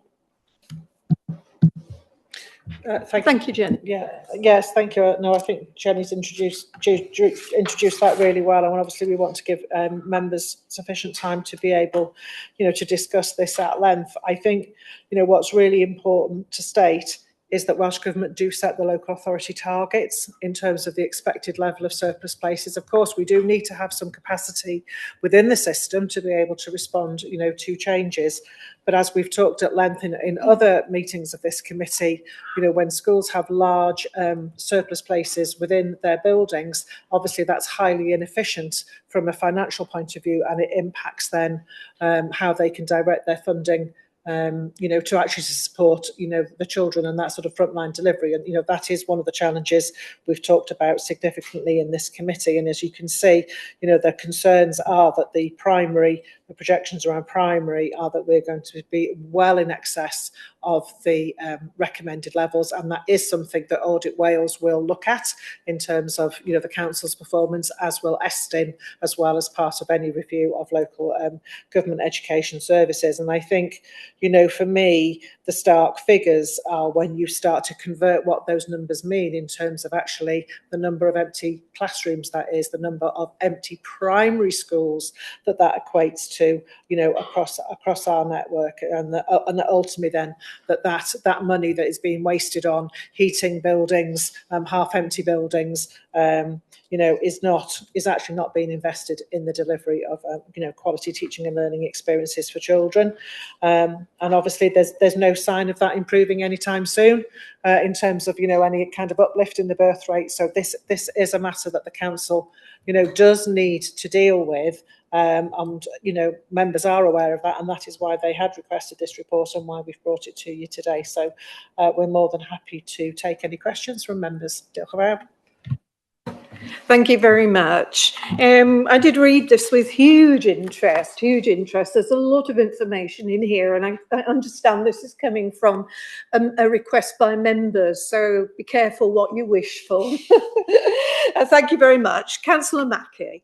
Thank you, Jenny. Yeah, yes, thank you. No, I think Jenny's introduced that really well, and obviously we want to give members sufficient time to be able, you know, to discuss this at length. I think, you know, what's really important to state is that Welsh Government do set the local authority targets in terms of the expected level of surplus places. Of course, we do need to have some capacity within the system to be able to respond, you know, to changes. But as we've talked at length in other meetings of this committee, you know, when schools have large surplus places within their buildings, obviously that's highly inefficient from a financial point of view, and it impacts then how they can direct their funding you know, to actually support, you know, the children and that sort of frontline delivery. And, you know, that is one of the challenges we've talked about significantly in this committee. And as you can see, you know, the concerns are that the projections around primary are that we're going to be well in excess of the recommended levels. And that is something that Audit Wales will look at in terms of, you know, the council's performance, as will Estin, as well as part of any review of local government education services. And I think, you know, for me, the stark figures are when you start to convert what those numbers mean in terms of actually the number of empty classrooms, that is the number of empty primary schools that equates to, you know, across our network, and ultimately then that money that is being wasted on heating buildings, half empty buildings, you know, is actually not being invested in the delivery of you know, quality teaching and learning experiences for children. And obviously there's no sign of that improving anytime soon in terms of, you know, any kind of uplift in the birth rate. So this is a matter that the council, you know, does need to deal with. And, you know, members are aware of that, and that is why they had requested this report and why we've brought it to you today. So we're more than happy to take any questions from members. Thank you very much. I did read this with huge interest, There's a lot of information in here, and I understand this is coming from a request by members, so be careful what you wish for. Thank you very much. Councillor Mackey.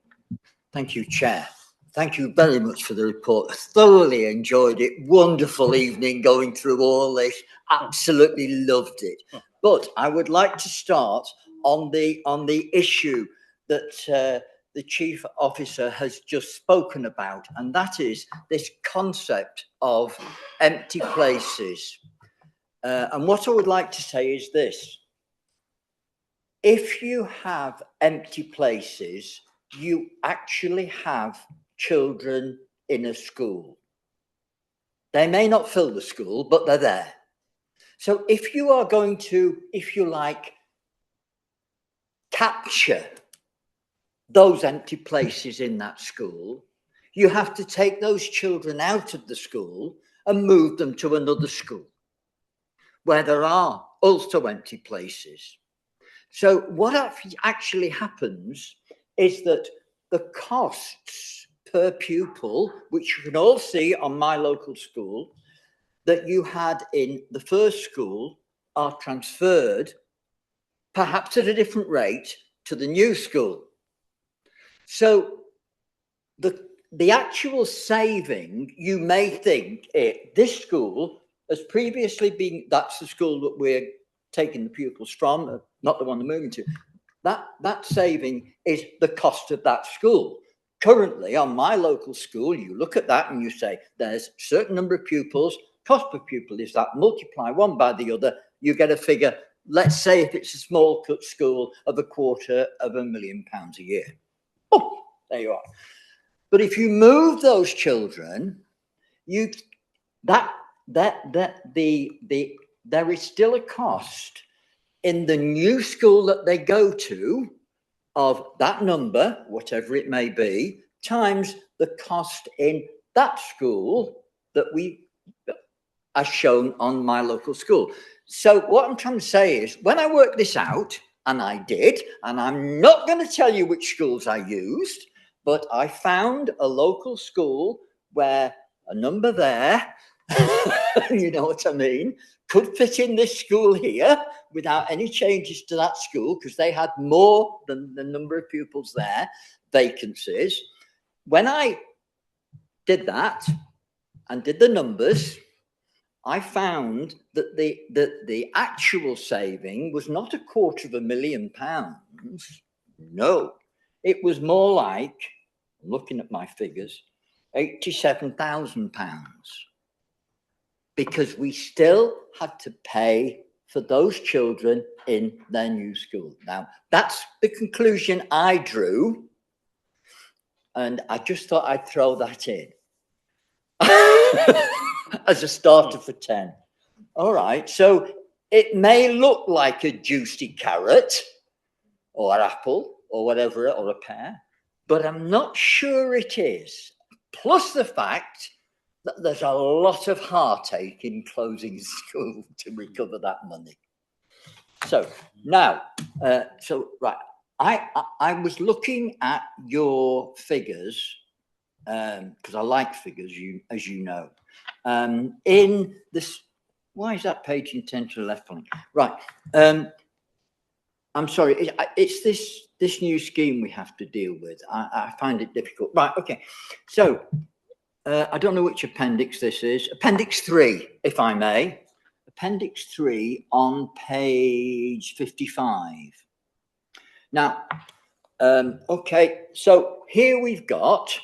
Thank you, Chair. Thank you very much for the report. I thoroughly enjoyed it. Wonderful evening going through all this. Absolutely loved it. But I would like to start on the issue that the Chief Officer has just spoken about, and that is this concept of empty places. And what I would like to say is this. If you have empty places, you actually have children in a school. They may not fill the school, but they're there. So if you are going to, if you like, capture those empty places in that school, you have to take those children out of the school and move them to another school where there are also empty places. So what actually happens is that the costs per pupil, which you can all see on my local school, that you had in the first school are transferred, perhaps at a different rate, to the new school. So the actual saving, you may think this school has previously been, that's the school that we're taking the pupils from, not the one they're moving to. That saving is the cost of that school. Currently, on my local school, you look at that and you say, there's a certain number of pupils, cost per pupil is that, multiply one by the other, you get a figure, let's say if it's a small cut school, of £250,000 a year. Oh, there you are. But if you move those children, there is still a cost in the new school that they go to of that number, whatever it may be, times the cost in that school that as shown on my local school. So what I'm trying to say is, when I worked this out, and I did, and I'm not going to tell you which schools I used, but I found a local school where a number there, you know what I mean, could fit in this school here without any changes to that school, because they had more than the number of pupils there, vacancies. When I did that and did the numbers, I found that the actual saving was not £250,000. No, it was more like, looking at my figures, £87,000, because we still had to pay for those children in their new school. Now, that's the conclusion I drew, and I just thought I'd throw that in as a starter for 10. All right, so it may look like a juicy carrot or apple or whatever, or a pear, but I'm not sure it is. Plus the fact that there's a lot of heartache in closing school to recover that money. So now, right, I was looking at your figures, because I like figures, as you know. In this, why is that page intent to the left one? Right. I'm sorry, it's this new scheme we have to deal with. I find it difficult. Right, okay. So I don't know which appendix this is. Appendix 3, if I may. Appendix 3 on page 55. Now, okay, so here we've got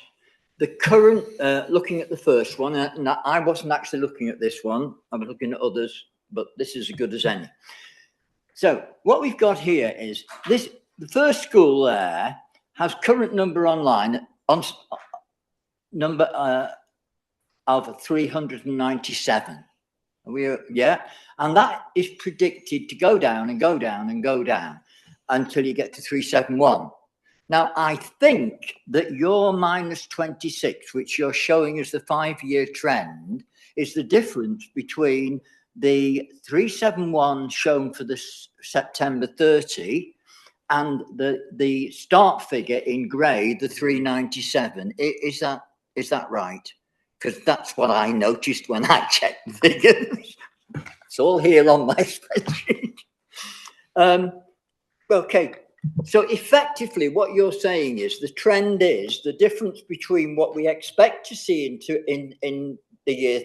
the current, looking at the first one, and I wasn't actually looking at this one. I was looking at others, but this is as good as any. So what we've got here is this, the first school there has current number online on number of 397. Yeah, and that is predicted to go down and go down and go down until you get to 371. Now, I think that your minus 26, which you're showing as the 5-year trend, is the difference between the 371 shown for the September 30 and the start figure in grey, the 397. Is that right? Because that's what I noticed when I checked the figures. It's all here on my spreadsheet. Okay, so effectively what you're saying is the trend is the difference between what we expect to see in the year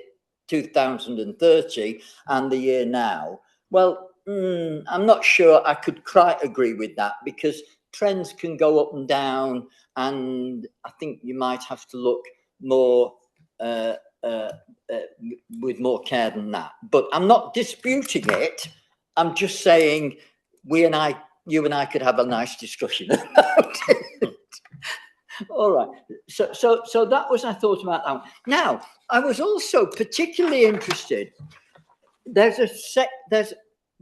2030 and the year now. Well, I'm not sure I could quite agree with that, because trends can go up and down, and I think you might have to look more with more care than that. But I'm not disputing it. I'm just saying you and I could have a nice discussion about it. All right. So that was, I thought about that one. Now, I was also particularly interested.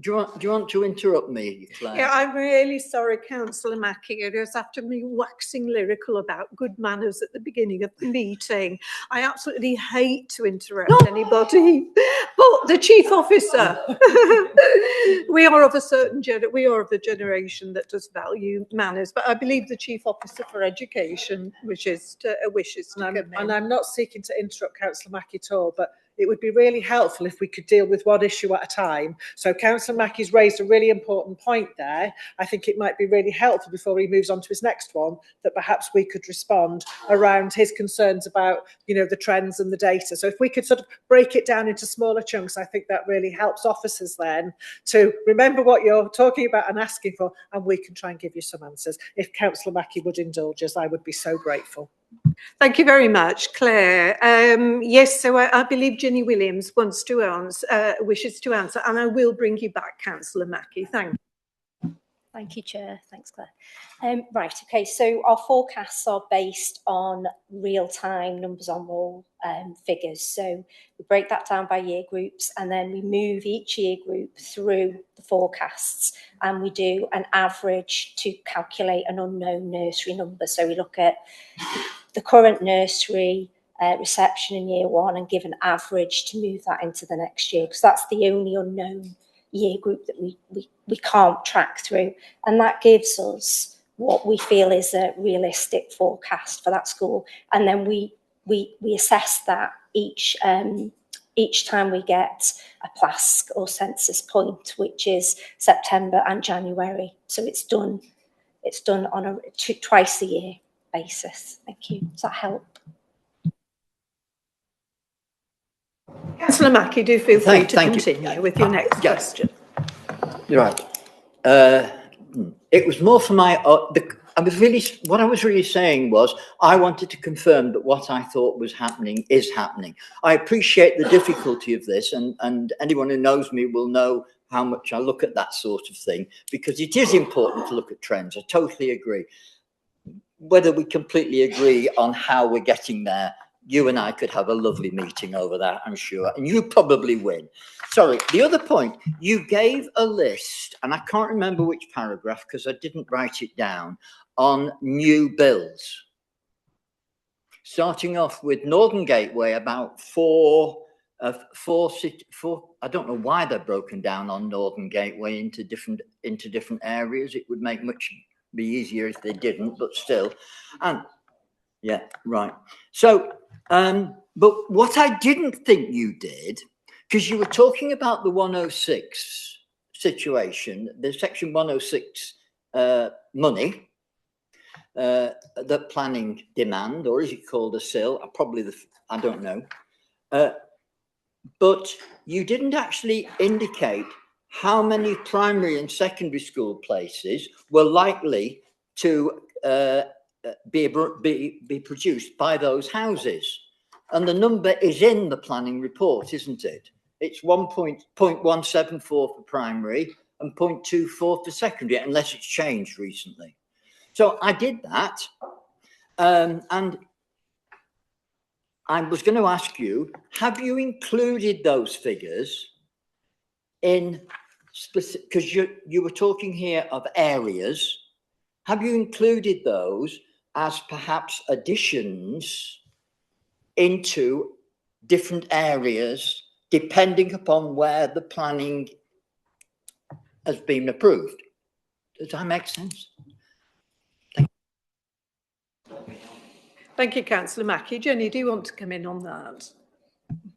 Do you want to interrupt me, Claire? Yeah, I'm really sorry, Councillor Mackey. It was after me waxing lyrical about good manners at the beginning of the meeting. I absolutely hate to interrupt anybody, but the chief officer, we are of the generation that does value manners. But I believe the chief officer for education wishes to come in. And I'm not seeking to interrupt Councillor Mackey at all, but it would be really helpful if we could deal with one issue at a time. So Councillor Mackey's raised a really important point there. I think it might be really helpful before he moves on to his next one, that perhaps we could respond around his concerns about, you know, the trends and the data. So if we could sort of break it down into smaller chunks, I think that really helps officers then to remember what you're talking about and asking for, and we can try and give you some answers. If Councillor Mackey would indulge us, I would be so grateful. Thank you very much, Claire. Yes, so I believe Ginny Williams wants to answer, wishes to answer, and I will bring you back, Councillor Mackey. Thank you. Thank you, Chair. Thanks, Claire. Right, okay, so our forecasts are based on real-time numbers on roll figures. So we break that down by year groups, and then we move each year group through the forecasts, and we do an average to calculate an unknown nursery number. So we look at the current nursery reception in year one and give an average to move that into the next year, because that's the only unknown year group that we can't track through, and that gives us what we feel is a realistic forecast for that school. And then we assess that each time we get a PLASC or census point, which is September and January. So it's done on a twice a year basis. Thank you. Does that help? Councillor Mackey, do feel free to continue with your next question. You're right. It was more for my. What I was really saying was I wanted to confirm that what I thought was happening is happening. I appreciate the difficulty of this, and anyone who knows me will know how much I look at that sort of thing, because it is important to look at trends. I totally agree. Whether we completely agree on how we're getting there, you and I could have a lovely meeting over that, I'm sure, and you probably win. Sorry, the other point, you gave a list, and I can't remember which paragraph because I didn't write it down, on new builds. Starting off with Northern Gateway, about four, I don't know why they're broken down on Northern Gateway into different areas. It would make be easier if they didn't, but still. And yeah, right. So, but what I didn't think you did, because you were talking about the 106 situation, the section 106 money, the planning demand, or is it called a SIL? I don't know. But you didn't actually indicate how many primary and secondary school places were likely to be produced by those houses. And the number is in the planning report, isn't it? It's 1.174 for primary and 0.24 for secondary, unless it's changed recently. So I did that. And I was going to ask you, have you included those figures in specific, because you were talking here of areas, have you included those as perhaps additions into different areas depending upon where the planning has been approved? Does that make sense? Thank you, Councillor Mackey. Jenny, do you want to come in on that?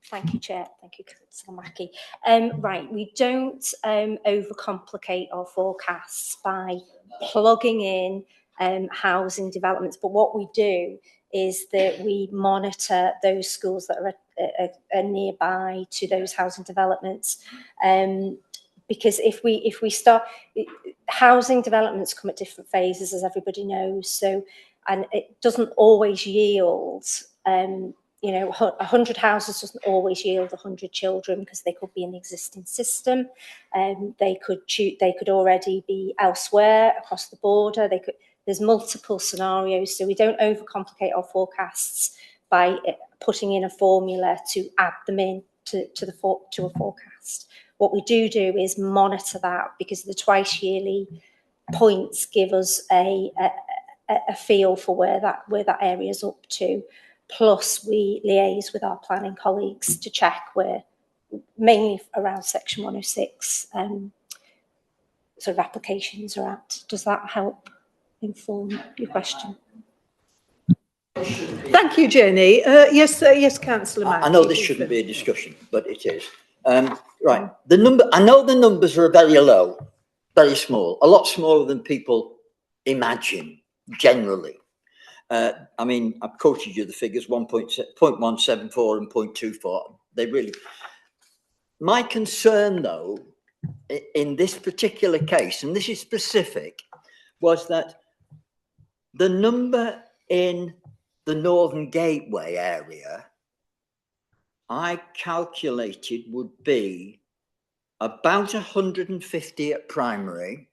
Thank you, Chair. Thank you, Councillor Mackey. Right, we don't overcomplicate our forecasts by plugging in housing developments, but what we do is that we monitor those schools that are nearby to those housing developments. Because if we start, housing developments come at different phases, as everybody knows. So, and it doesn't always yield, you know, 100 houses doesn't always yield 100 children, because they could be in the existing system, and they could already be elsewhere across the border. There's multiple scenarios, so we don't overcomplicate our forecasts by putting in a formula to add them in to a forecast. What we do is monitor that, because the twice yearly points give us a feel for where that area is up to. Plus, we liaise with our planning colleagues to check where, mainly around section 106, sort of applications are at. Does that help inform your question? Thank you, Jenny. Yes, Councillor Mackey. I know this shouldn't be a discussion, but it is. Right, I know the numbers are very low, very small, a lot smaller than people imagine generally. I mean, I've quoted you the figures 0.174 and 0.24. They really. My concern, though, in this particular case, and this is specific, was that the number in the Northern Gateway area, I calculated would be about 150 at primary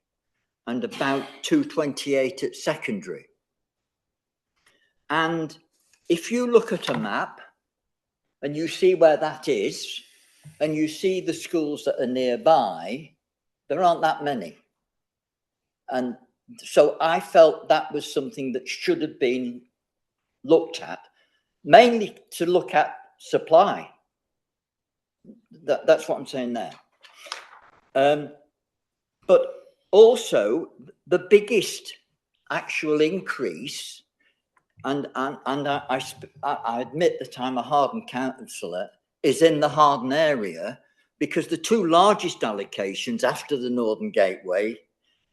and about 228 at secondary. And if you look at a map and you see where that is, and you see the schools that are nearby, there aren't that many. And so I felt that was something that should have been looked at, mainly to look at supply. That's what I'm saying there. But also the biggest actual increase, and I admit that I'm a Harden councillor, is in the Harden area, because the two largest allocations after the Northern Gateway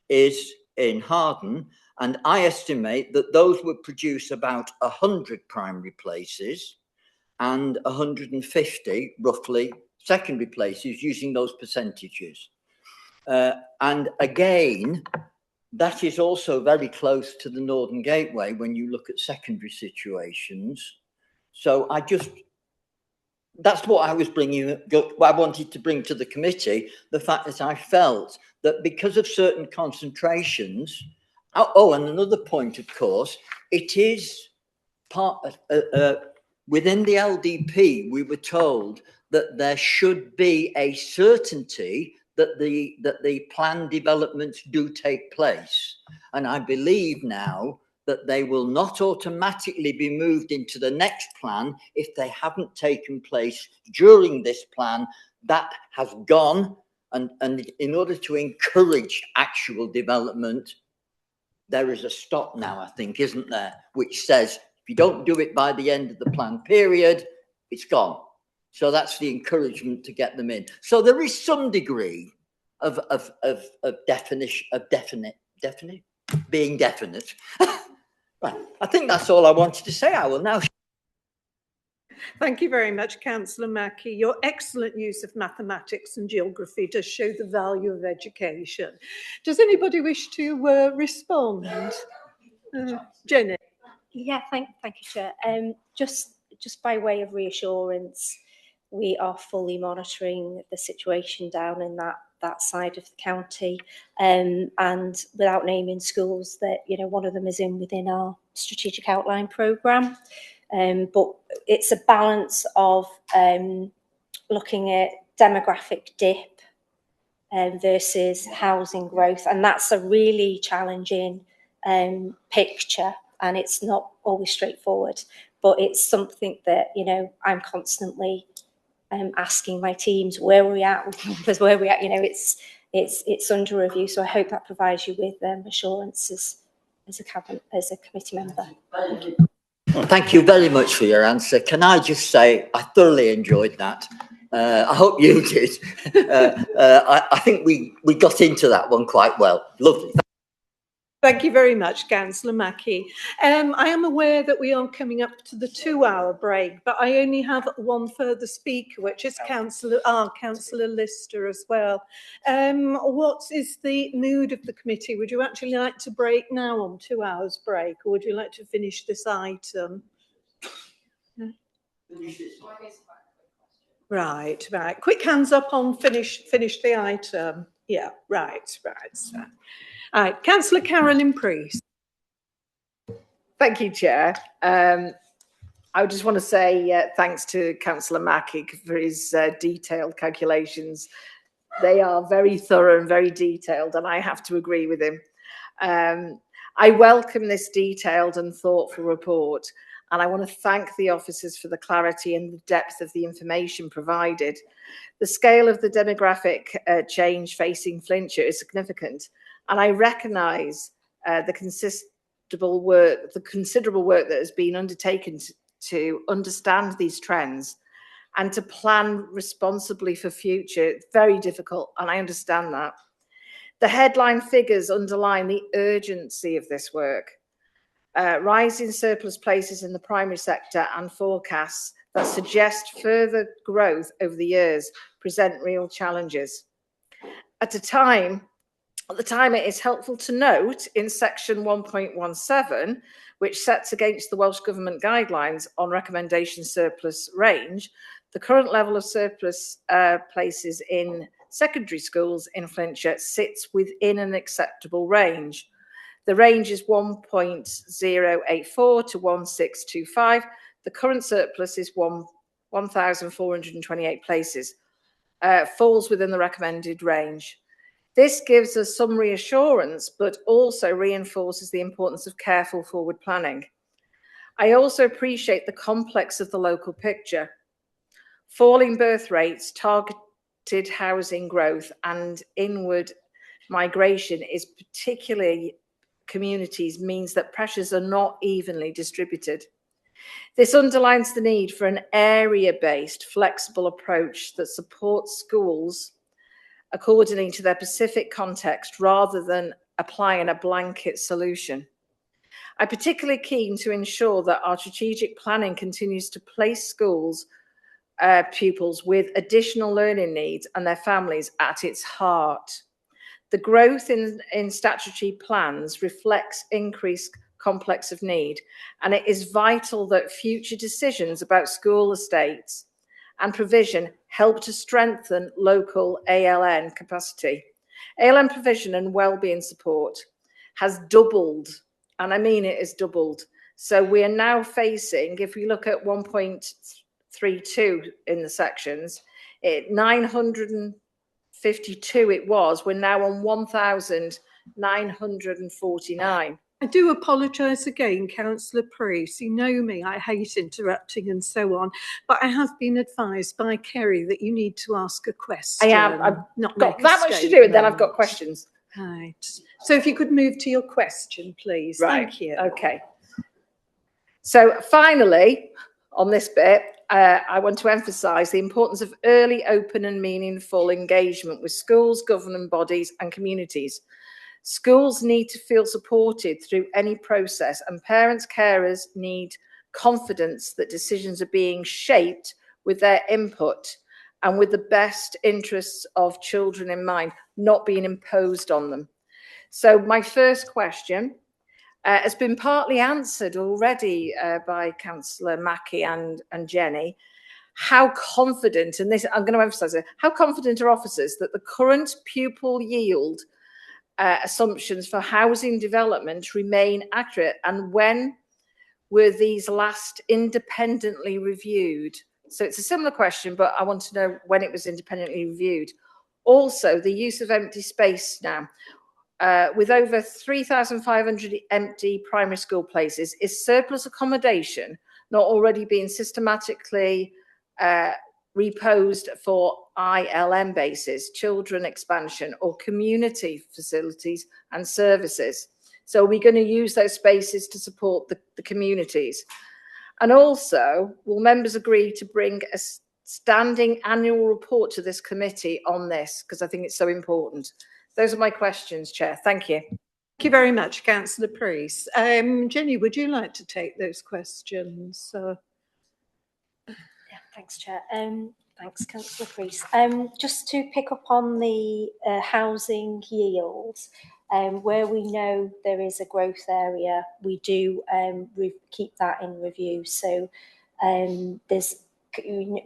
is in Harden, and I estimate that those would produce about 100 primary places and 150 roughly secondary places using those percentages. And again, that is also very close to the Northern Gateway when you look at secondary situations. So that's what I was what I wanted to bring to the committee, the fact that I felt that because of certain concentrations, and another point, of course, it is part within the LDP, we were told that there should be a certainty that the planned developments do take place. And I believe now that they will not automatically be moved into the next plan if they haven't taken place during this plan. That has gone, and in order to encourage actual development, there is a stop now, I think, isn't there, which says if you don't do it by the end of the plan period, it's gone. So that's the encouragement to get them in. So there is some degree of being definite. Right. I think that's all I wanted to say. I will now. Thank you very much, Councillor Mackey. Your excellent use of mathematics and geography does show the value of education. Does anybody wish to respond? Jenny? Yeah, thank you, Chair. Just by way of reassurance, we are fully monitoring the situation down in that side of the county, and without naming schools, that one of them is within our strategic outline programme. But it's a balance of looking at demographic dip versus housing growth, and that's a really challenging picture, and it's not always straightforward, but it's something that I'm constantly asking my teams, where are we at with numbers, where are we at, it's under review. So I hope that provides you with assurances as a committee member. Thank you. Well, thank you very much for your answer. Can I just say I thoroughly enjoyed that. I hope you did. I think we got into that one quite well. Lovely. Thank you very much, Councillor Mackey. I am aware that we are coming up to the 2-hour break, but I only have one further speaker, which is Councillor Lister as well. What is the mood of the committee? Would you actually like to break now on 2 hours break, or would you like to finish this item? Right. Quick hands up on finish the item. Yeah, right. All right, Councillor Carolyn Priest. Thank you, Chair. I just want to say thanks to Councillor Mackey for his detailed calculations. They are very thorough and very detailed, and I have to agree with him. I welcome this detailed and thoughtful report, and I want to thank the officers for the clarity and the depth of the information provided. The scale of the demographic change facing Flintshire is significant, and I recognise the considerable work that has been undertaken to understand these trends and to plan responsibly for future. It's very difficult, and I understand that. The headline figures underline the urgency of this work. Rising surplus places in the primary sector and forecasts that suggest further growth over the years present real challenges. At the time, it is helpful to note in section 1.17, which sets against the Welsh Government guidelines on recommendation surplus range, the current level of surplus places in secondary schools in Flintshire sits within an acceptable range. The range is 1.084 to 1625. The current surplus is 1,428 places, falls within the recommended range. This gives us some reassurance, but also reinforces the importance of careful forward planning. I also appreciate the complex of the local picture. Falling birth rates, targeted housing growth, and inward migration is particularly communities means that pressures are not evenly distributed. This underlines the need for an area-based, flexible approach that supports schools according to their specific context rather than applying a blanket solution. I'm particularly keen to ensure that our strategic planning continues to place schools, pupils with additional learning needs and their families at its heart. The growth in statutory plans reflects increased complex of need, and it is vital that future decisions about school estates and provision help to strengthen local ALN capacity. ALN provision and wellbeing support has doubled, and I mean it is doubled. So we are now facing, if we look at 1.32 in the sections, 952 it was, we're now on 1,949. I do apologise again, Councillor Priest. You know me, I hate interrupting and so on. But I have been advised by Kerry that you need to ask a question. I have. I've not got make a that much to do, and then I've got questions. Right. So if you could move to your question, please. Right. Thank you. Okay. So finally, on this bit, I want to emphasise the importance of early, open and meaningful engagement with schools, governing bodies and communities. Schools need to feel supported through any process, and parents, carers need confidence that decisions are being shaped with their input and with the best interests of children in mind, not being imposed on them. So my first question has been partly answered already by Councillor Mackie and Jenny. How confident, and this I'm going to emphasise it, how confident are officers that the current pupil yield assumptions for housing development remain accurate, and when were these last independently reviewed? So it's a similar question, but I want to know when it was independently reviewed. Also, the use of empty space now. With over 3,500 empty primary school places, is surplus accommodation not already being systematically reposed for ILM bases, children expansion, or community facilities and services? So are we going to use those spaces to support the communities? And also, will members agree to bring a standing annual report to this committee on this? Because I think it's so important. Those are my questions, Chair. Thank you. Thank you very much, Councillor Priest. Jenny, would you like to take those questions? Yeah, thanks, Chair. Thanks, Councillor Priest. Just to pick up on the housing yields, where we know there is a growth area, we do keep that in review. So we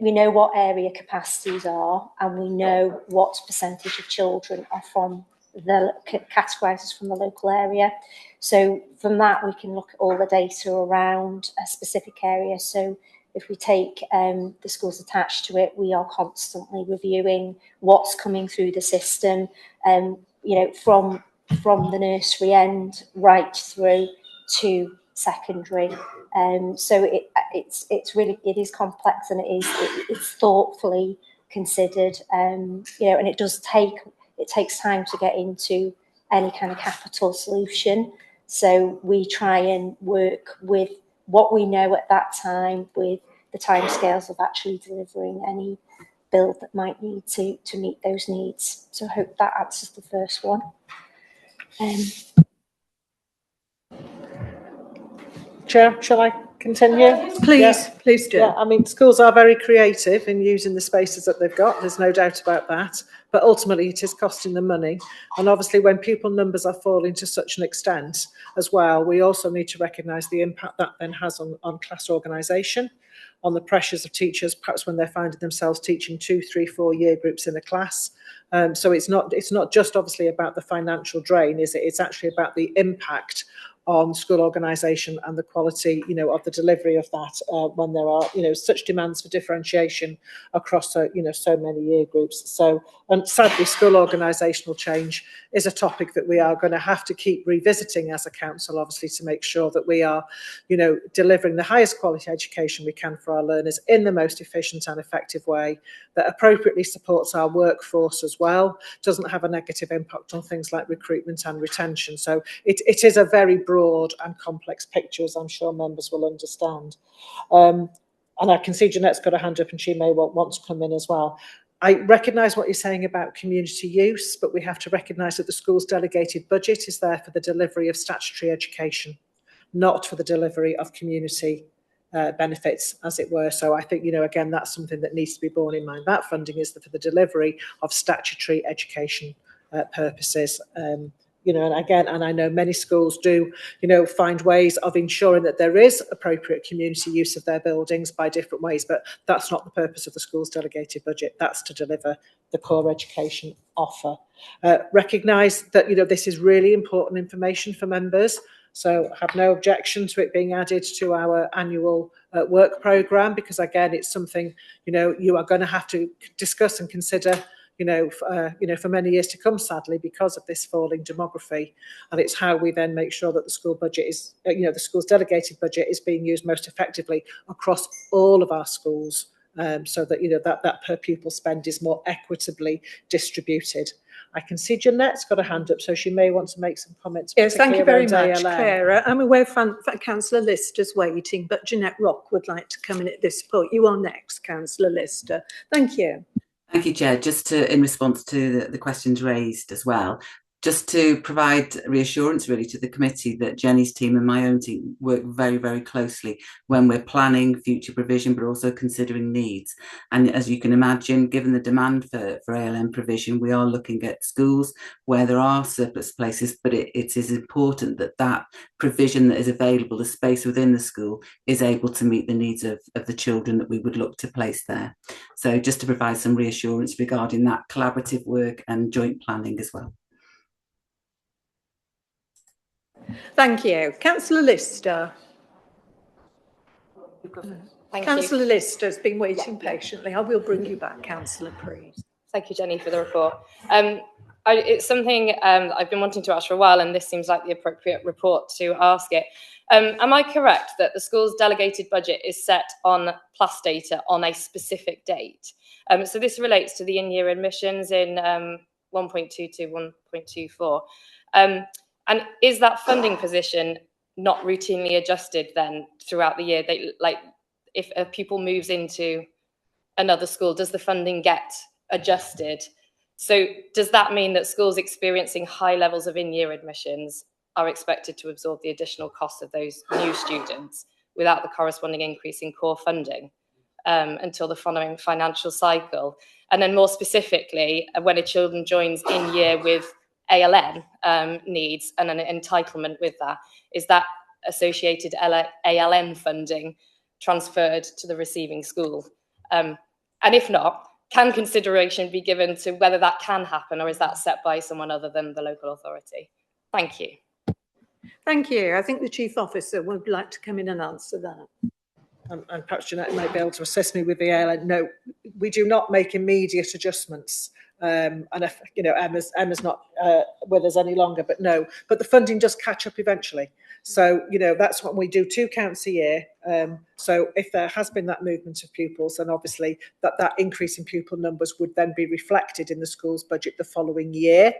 know what area capacities are, and we know what percentage of children are from the categorised from the local area. So from that, we can look at all the data around a specific area. So if we take the schools attached to it, we are constantly reviewing what's coming through the system, you know, from the nursery end right through to secondary. So it is complex, and it's thoughtfully considered, you know, and it takes time to get into any kind of capital solution. So we try and work with what we know at that time with the timescales of actually delivering any build that might need to meet those needs. So I hope that answers the first one. Chair, shall I continue? Please, please do. Yeah, I mean, schools are very creative in using the spaces that they've got. There's no doubt about that. But ultimately, it is costing them money. And obviously, when pupil numbers are falling to such an extent as well, we also need to recognise the impact that then has on class organisation, on the pressures of teachers, perhaps when they're finding themselves teaching 2, 3, 4 year groups in a class. So it's not just obviously about the financial drain, is it? It's actually about the impact on school organisation and the quality, of the delivery of that when there are, such demands for differentiation across, so many year groups. So, and sadly, school organisational change is a topic that we are going to have to keep revisiting as a council, obviously, to make sure that we are, delivering the highest quality education we can for our learners in the most efficient and effective way that appropriately supports our workforce as well, doesn't have a negative impact on things like recruitment and retention. So it is a very broad and complex picture, as I'm sure members will understand. And I can see Jeanette's got a hand up and she may want to come in as well. I recognise what you're saying about community use, but we have to recognise that the school's delegated budget is there for the delivery of statutory education, not for the delivery of community benefits, as it were. So I think, again, that's something that needs to be borne in mind. That funding is for the delivery of statutory education purposes. And again, and I know many schools do, find ways of ensuring that there is appropriate community use of their buildings by different ways, but that's not the purpose of the school's delegated budget. That's to deliver the core education offer. Recognise that, this is really important information for members. So I have no objection to it being added to our annual work programme, because again, it's something, you are going to have to discuss and consider for many years to come, sadly, because of this falling demography. And it's how we then make sure that the school budget is, the school's delegated budget is being used most effectively across all of our schools, so that, that per pupil spend is more equitably distributed. I can see Jeanette's got a hand up, so she may want to make some comments. Yes, thank you very much, ALM. Claire. I'm aware Councillor Lister's waiting, but Jeanette Rock would like to come in at this point. You are next, Councillor Lister. Thank you. Thank you, Chair. Just in response to the questions raised as well, just to provide reassurance really to the committee that Jenny's team and my own team work very, very closely when we're planning future provision, but also considering needs. And as you can imagine, given the demand for ALM provision, we are looking at schools where there are surplus places, but it is important that that provision that is available, the space within the school, is able to meet the needs of the children that we would look to place there. So just to provide some reassurance regarding that collaborative work and joint planning as well. Thank you. Councillor Lister. Councillor Lister's been waiting patiently. I will bring you back, Councillor Preece. Thank you, Jenny, for the report. It's something I've been wanting to ask for a while, and this seems like the appropriate report to ask it. Am I correct that the school's delegated budget is set on PLAS data on a specific date? So this relates to the in-year admissions in 1.2 to 1.24. And is that funding position not routinely adjusted then throughout the year? If a pupil moves into another school, does the funding get adjusted? So does that mean that schools experiencing high levels of in-year admissions are expected to absorb the additional costs of those new students without the corresponding increase in core funding until the following financial cycle? And then more specifically, when a children joins in year with ALM needs and an entitlement with that, is that associated ALM funding transferred to the receiving school? And if not, can consideration be given to whether that can happen, or is that set by someone other than the local authority? Thank you. Thank you. I think the Chief Officer would like to come in and answer that. And perhaps Jeanette might be able to assist me with the ALM. No, we do not make immediate adjustments. And if, Emma's not with us any longer, but the funding does catch up eventually. So, that's what we do 2 counts a year. So if there has been that movement of pupils, then obviously that increase in pupil numbers would then be reflected in the school's budget the following year.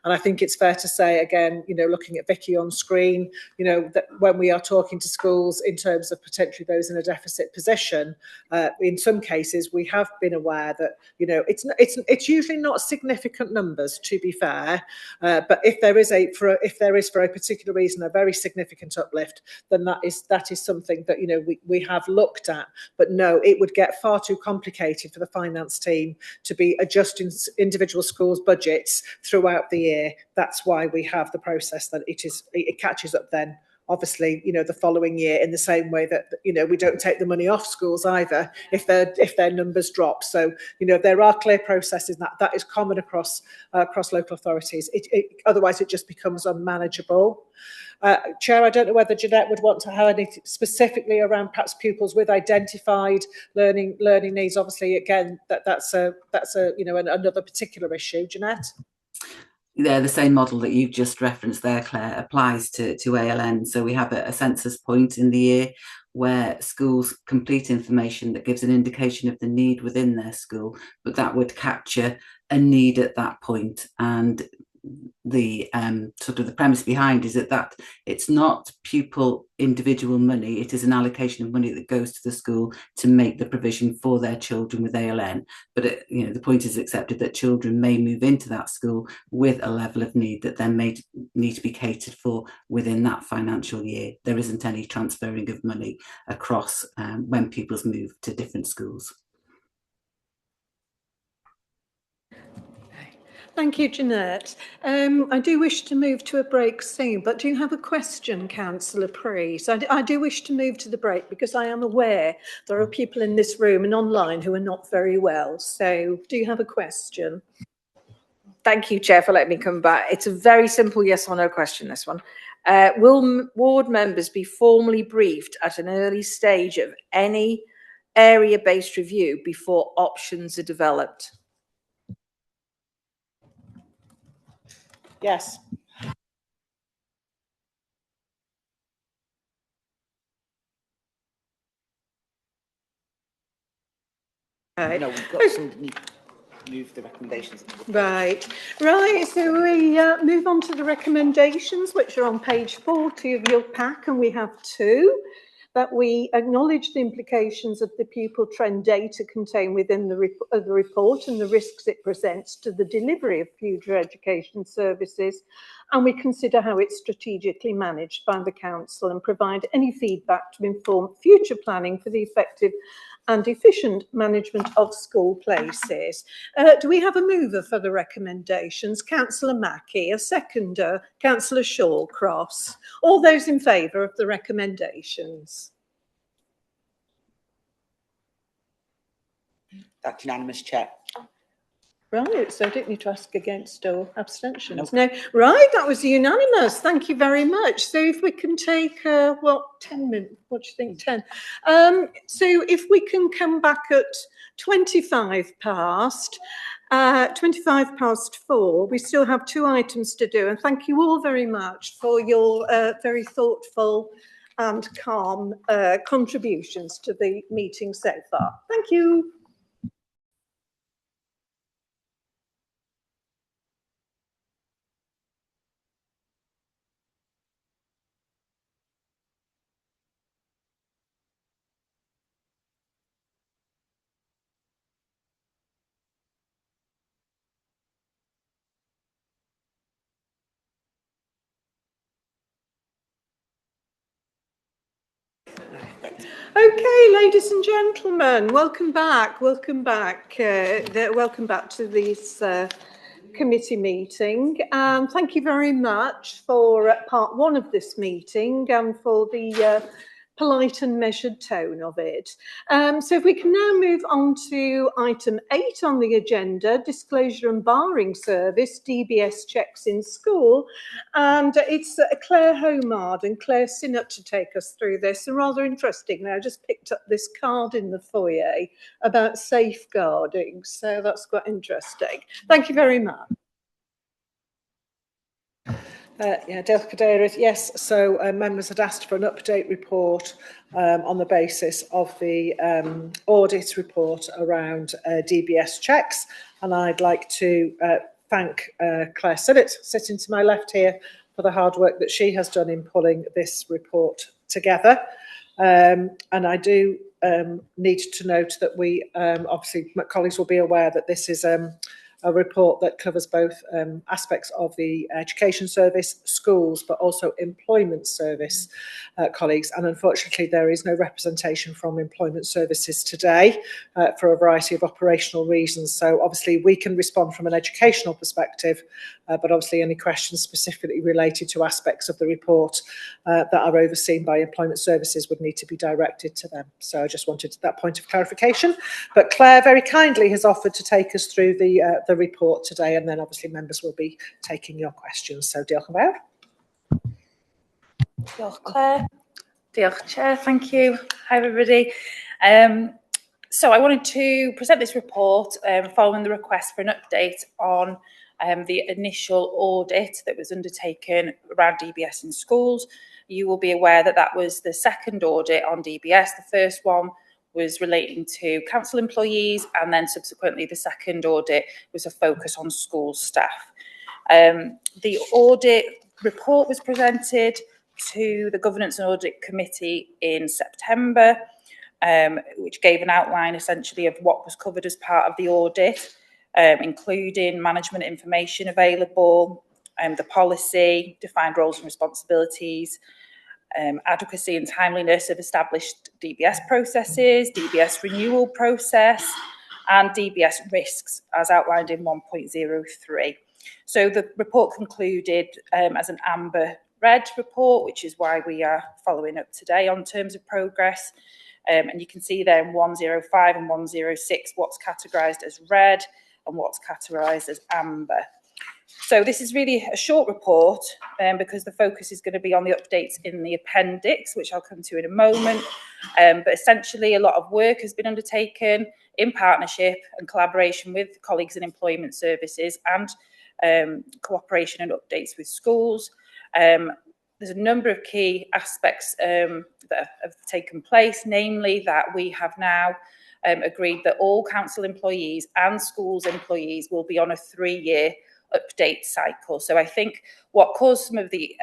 And I think it's fair to say, again, looking at Vicky on screen, that when we are talking to schools in terms of potentially those in a deficit position, in some cases we have been aware that it's usually not significant numbers, to be fair, but if there is for a particular reason a very significant uplift, then that is something that we have looked at. But no, it would get far too complicated for the finance team to be adjusting individual schools' budgets throughout the year. That's why we have the process that it catches up then, obviously, the following year, in the same way that we don't take the money off schools either if their numbers drop. So there are clear processes that is common across local authorities. Otherwise it just becomes unmanageable. Chair, I don't know whether Jeanette would want to have anything specifically around perhaps pupils with identified learning needs. Obviously, again, that's another particular issue. Jeanette? Yeah, the same model that you've just referenced there, Claire, applies to ALN. So we have a census point in the year where schools complete information that gives an indication of the need within their school, but that would capture a need at that point. And the sort of the premise behind is that it's not pupil individual money, it is an allocation of money that goes to the school to make the provision for their children with ALN. But the point is accepted that children may move into that school with a level of need that then may need to be catered for within that financial year. There isn't any transferring of money across when pupils move to different schools. Thank you, Jeanette. I do wish to move to a break soon, but do you have a question, Councillor Priest? I do wish to move to the break because I am aware there are people in this room and online who are not very well. So do you have a question? Thank you, Chair, for letting me come back. It's a very simple yes or no question, this one. Will ward members be formally briefed at an early stage of any area-based review before options are developed? Yes. Right. No, we've got somebody move the recommendations. Right, so we move on to the recommendations, which are on page 40 of your pack, and we have two. That we acknowledge the implications of the pupil trend data contained within the report and the risks it presents to the delivery of future education services, and we consider how it's strategically managed by the council and provide any feedback to inform future planning for the effective and efficient management of school places. Do we have a mover for the recommendations? Councillor Mackie, a seconder, Councillor Shawcross. All those in favour of the recommendations? That's unanimous, Chair. Right, so I don't need to ask against or abstentions. No. Right, that was unanimous. Thank you very much. So if we can take, 10 minutes, what do you think, 10? So if we can come back at 25 past 4, we still have 2 items to do. And thank you all very much for your very thoughtful and calm contributions to the meeting so far. Thank you. Okay, ladies and gentlemen, welcome back. Welcome back to this committee meeting. Thank you very much for part 1 of this meeting and for the polite and measured tone of it. So if we can now move on to item 8 on the agenda, disclosure and barring service, DBS checks in school. And it's Claire Homard and Claire Sinnott to take us through this. And rather interestingly, I just picked up this card in the foyer about safeguarding. So that's quite interesting. Thank you very much. Yeah, Dale Cadeirydd, yes. So members had asked for an update report on the basis of the audit report around DBS checks. And I'd like to thank Claire Sinnott, sitting to my left here, for the hard work that she has done in pulling this report together. And I do need to note that we, obviously, my colleagues will be aware that this is a report that covers both aspects of the education service, schools, but also employment service colleagues. And unfortunately, there is no representation from employment services today for a variety of operational reasons. So obviously we can respond from an educational perspective, but obviously any questions specifically related to aspects of the report that are overseen by employment services would need to be directed to them. So I just wanted that point of clarification. But Claire very kindly has offered to take us through the report today, and then obviously members will be taking your questions. So diolch yn fawr. Diolch Claire. Diolch Chair, thank you. Hi everybody. So I wanted to present this report following the request for an update on the initial audit that was undertaken around DBS in schools. You will be aware that that was the second audit on DBS. The first one was relating to council employees, and then subsequently the second audit was a focus on school staff. The audit report was presented to the Governance and Audit Committee in September, which gave an outline essentially of what was covered as part of the audit, including management information available, the policy, defined roles and responsibilities, adequacy and timeliness of established DBS processes, DBS renewal process, and DBS risks as outlined in 1.03. So the report concluded as an amber red report, which is why we are following up today on terms of progress. And you can see there in 105 and 106 what's categorised as red and what's categorised as amber. So this is really a short report because the focus is going to be on the updates in the appendix, which I'll come to in a moment. But essentially a lot of work has been undertaken in partnership and collaboration with colleagues in employment services and cooperation and updates with schools. There's a number of key aspects that have taken place, namely that we have now agreed that all council employees and schools employees will be on a 3-year update cycle. So I think what caused some of the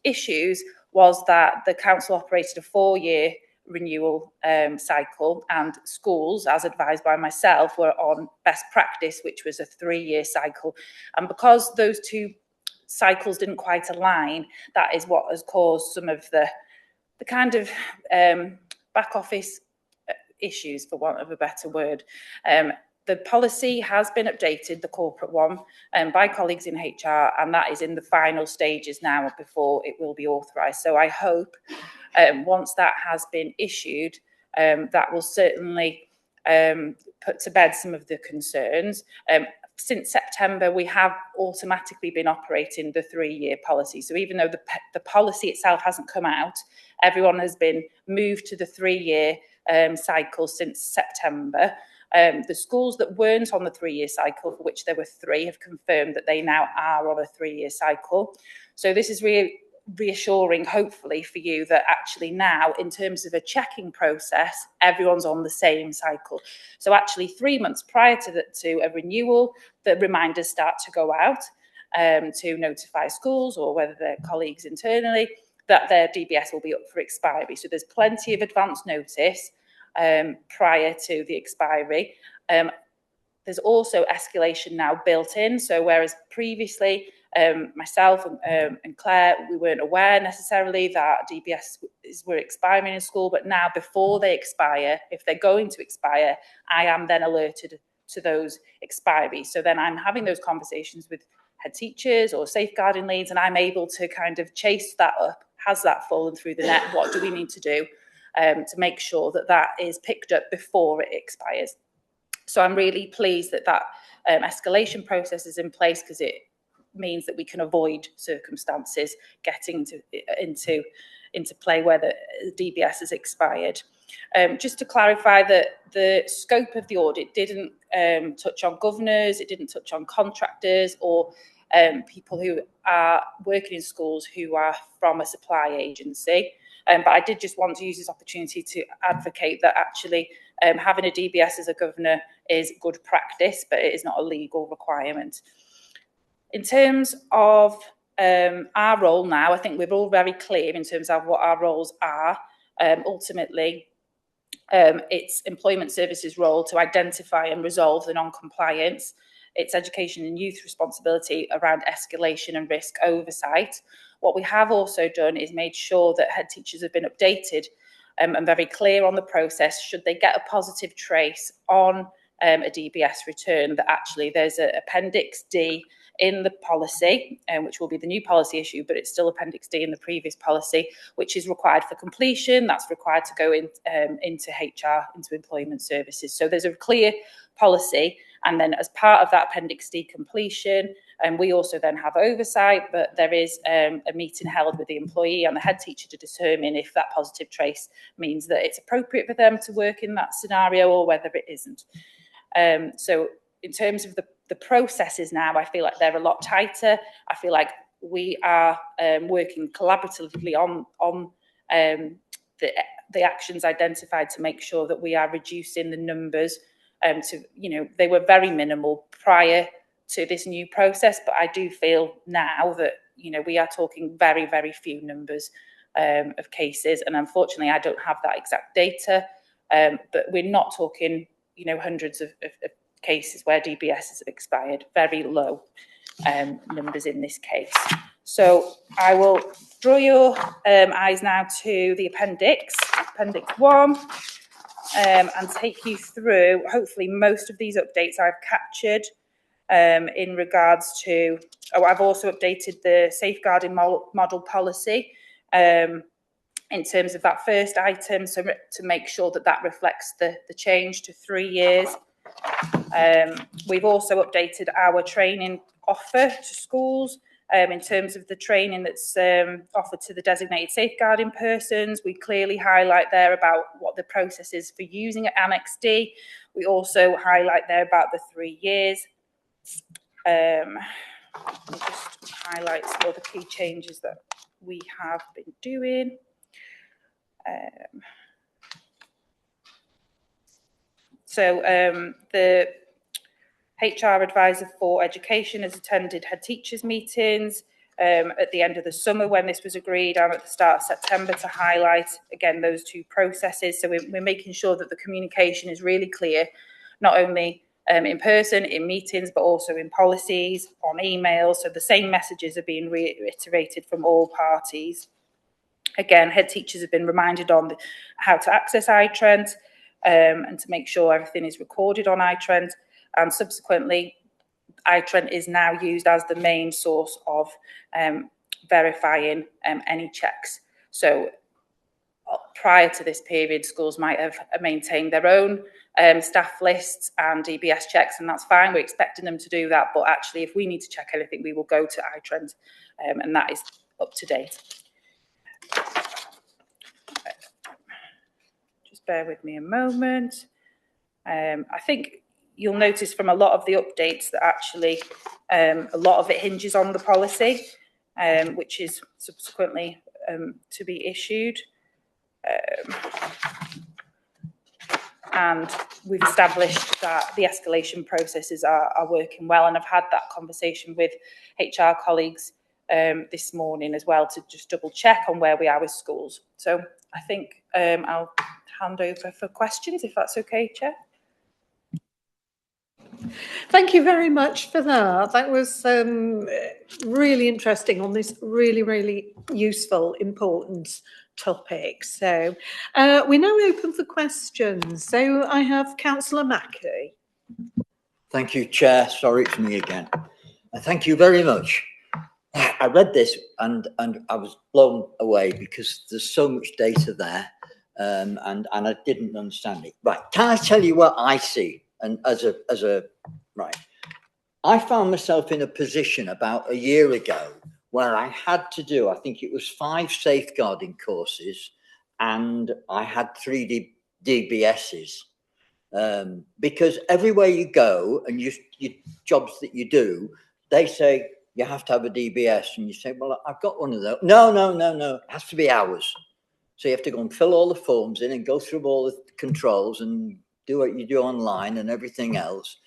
issues was that the council operated a 4-year renewal cycle, and schools, as advised by myself, were on best practice, which was a 3-year cycle. And because those two cycles didn't quite align, that is what has caused some of the kind of back office issues, for want of a better word. The policy has been updated, the corporate one, by colleagues in HR, and that is in the final stages now before it will be authorised. So I hope once that has been issued, that will certainly put to bed some of the concerns. Since September, we have automatically been operating the 3-year policy. So even though the policy itself hasn't come out, everyone has been moved to the 3-year cycle since September. The schools that weren't on the 3-year cycle, for which there were 3, have confirmed that they now are on a 3-year cycle. So this is really reassuring, hopefully, for you that actually now, in terms of a checking process, everyone's on the same cycle. So actually 3 months prior to a renewal, the reminders start to go out to notify schools or whether they're colleagues internally that their DBS will be up for expiry. So there's plenty of advance notice prior to the expiry. There's also escalation now built in. So whereas previously myself and Claire, we weren't aware necessarily that DBS were expiring in school, but now before they expire, if they're going to expire, I am then alerted to those expiries. So then I'm having those conversations with head teachers or safeguarding leads, and I'm able to kind of chase that up. Has that fallen through the net? What do we need to do to make sure that that is picked up before it expires? So I'm really pleased that that escalation process is in place, because it means that we can avoid circumstances getting into play where the DBS has expired. Just to clarify that the scope of the audit didn't touch on governors, it didn't touch on contractors or people who are working in schools who are from a supply agency. But I did just want to use this opportunity to advocate that actually having a DBS as a governor is good practice, but it is not a legal requirement. In terms of our role now, I think we're all very clear in terms of what our roles are. Ultimately, it's Employment Services' role to identify and resolve the non-compliance. It's education and youth responsibility around escalation and risk oversight. What we have also done is made sure that head teachers have been updated and very clear on the process should they get a positive trace on a DBS return, that actually there's an Appendix D in the policy, which will be the new policy issue, but it's still Appendix D in the previous policy, which is required for completion. That's required to go into HR, into Employment Services. So there's a clear policy. And then as part of that Appendix D completion, we also then have oversight, but there is a meeting held with the employee and the head teacher to determine if that positive trace means that it's appropriate for them to work in that scenario or whether it isn't. So in terms of the processes now, I feel like they're a lot tighter. I feel like we are working collaboratively on the actions identified to make sure that we are reducing the numbers to, they were very minimal prior to this new process, but I do feel now that, we are talking very, very few numbers of cases. And unfortunately, I don't have that exact data, but we're not talking, hundreds of cases where DBSs have expired, very low numbers in this case. So I will draw your eyes now to the Appendix 1, and take you through, hopefully, most of these updates I've captured in regards to, I've also updated the safeguarding model policy in terms of that first item, so to make sure that that reflects the change to 3 years. We've also updated our training offer to schools in terms of the training that's offered to the designated safeguarding persons. We clearly highlight there about what the process is for using Annex D. We also highlight there about the 3 years. I'll just highlight some of the key changes that we have been doing. The HR advisor for education has attended head teachers meetings at the end of the summer when this was agreed, and at the start of September, to highlight again those two processes. So we're making sure that the communication is really clear, not only in person, in meetings, but also in policies, on emails. So the same messages are being reiterated from all parties. Again, head teachers have been reminded on how to access iTrent and to make sure everything is recorded on iTrent. And subsequently, iTrent is now used as the main source of verifying any checks. So prior to this period, schools might have maintained their own staff lists and DBS checks, and that's fine. We're expecting them to do that. But actually, if we need to check anything, we will go to iTrent, and that is up to date. Just bear with me a moment. I think you'll notice from a lot of the updates that actually a lot of it hinges on the policy, which is subsequently to be issued. And we've established that the escalation processes are working well, and I've had that conversation with HR colleagues this morning as well to just double check on where we are with schools. So I think I'll hand over for questions, if that's okay, Chair. Thank you very much for that. That was really interesting on this really, really useful, important topic. So we now open for questions. So I have Councillor Mackey. Thank you, Chair. Sorry, it's me again. Thank you very much. I read this and I was blown away because there's so much data there, and I didn't understand it. Right, can I tell you what I see? And right, I found myself in a position about a year ago where I had to do, I think it was 5 safeguarding courses, and I had 3 DBSs. Because everywhere you go and you jobs that you do, they say, you have to have a DBS, and you say, well, I've got one of those. No, no, no, no, it has to be ours. So you have to go and fill all the forms in and go through all the controls and do what you do online and everything else.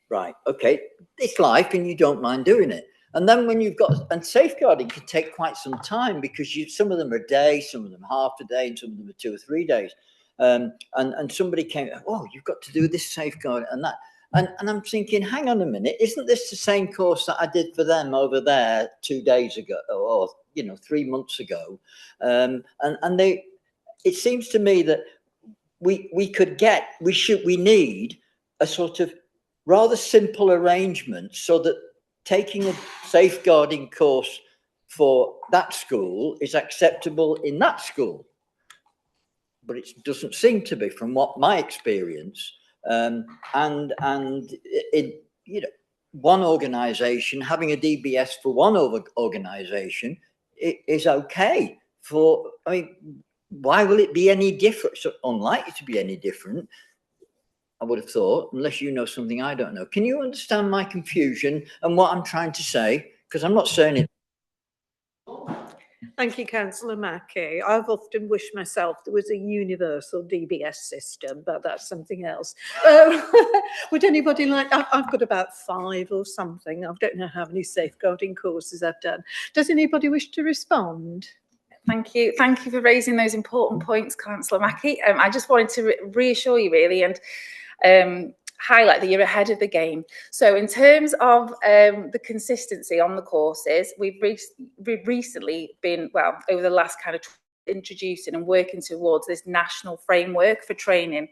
Right, okay, it's life and you don't mind doing it. And then when you've got, and safeguarding can take quite some time, because some of them are a day, some of them half a day, and some of them are 2 or 3 days. And somebody came, oh, you've got to do this safeguard and that. And I'm thinking, hang on a minute, isn't this the same course that I did for them over there 2 days ago, or 3 months ago? It seems to me that we need a sort of rather simple arrangement, so that taking a safeguarding course for that school is acceptable in that school. But it doesn't seem to be, from what my experience. And in one organisation, having a DBS for one organisation is okay. Why will it be any different? So unlikely to be any different, I would have thought, unless you know something I don't know. Can you understand my confusion and what I'm trying to say? Because I'm not saying it. Thank you, Councillor Mackey. I've often wished myself there was a universal DBS system, but that's something else. Would anybody like, I've got about 5 or something. I don't know how many safeguarding courses I've done. Does anybody wish to respond? Thank you. Thank you for raising those important points, Councillor Mackey. I just wanted to reassure you really, and highlight that you're ahead of the game. So in terms of the consistency on the courses, we've recently been, well, over the last kind of introducing and working towards this national framework for training,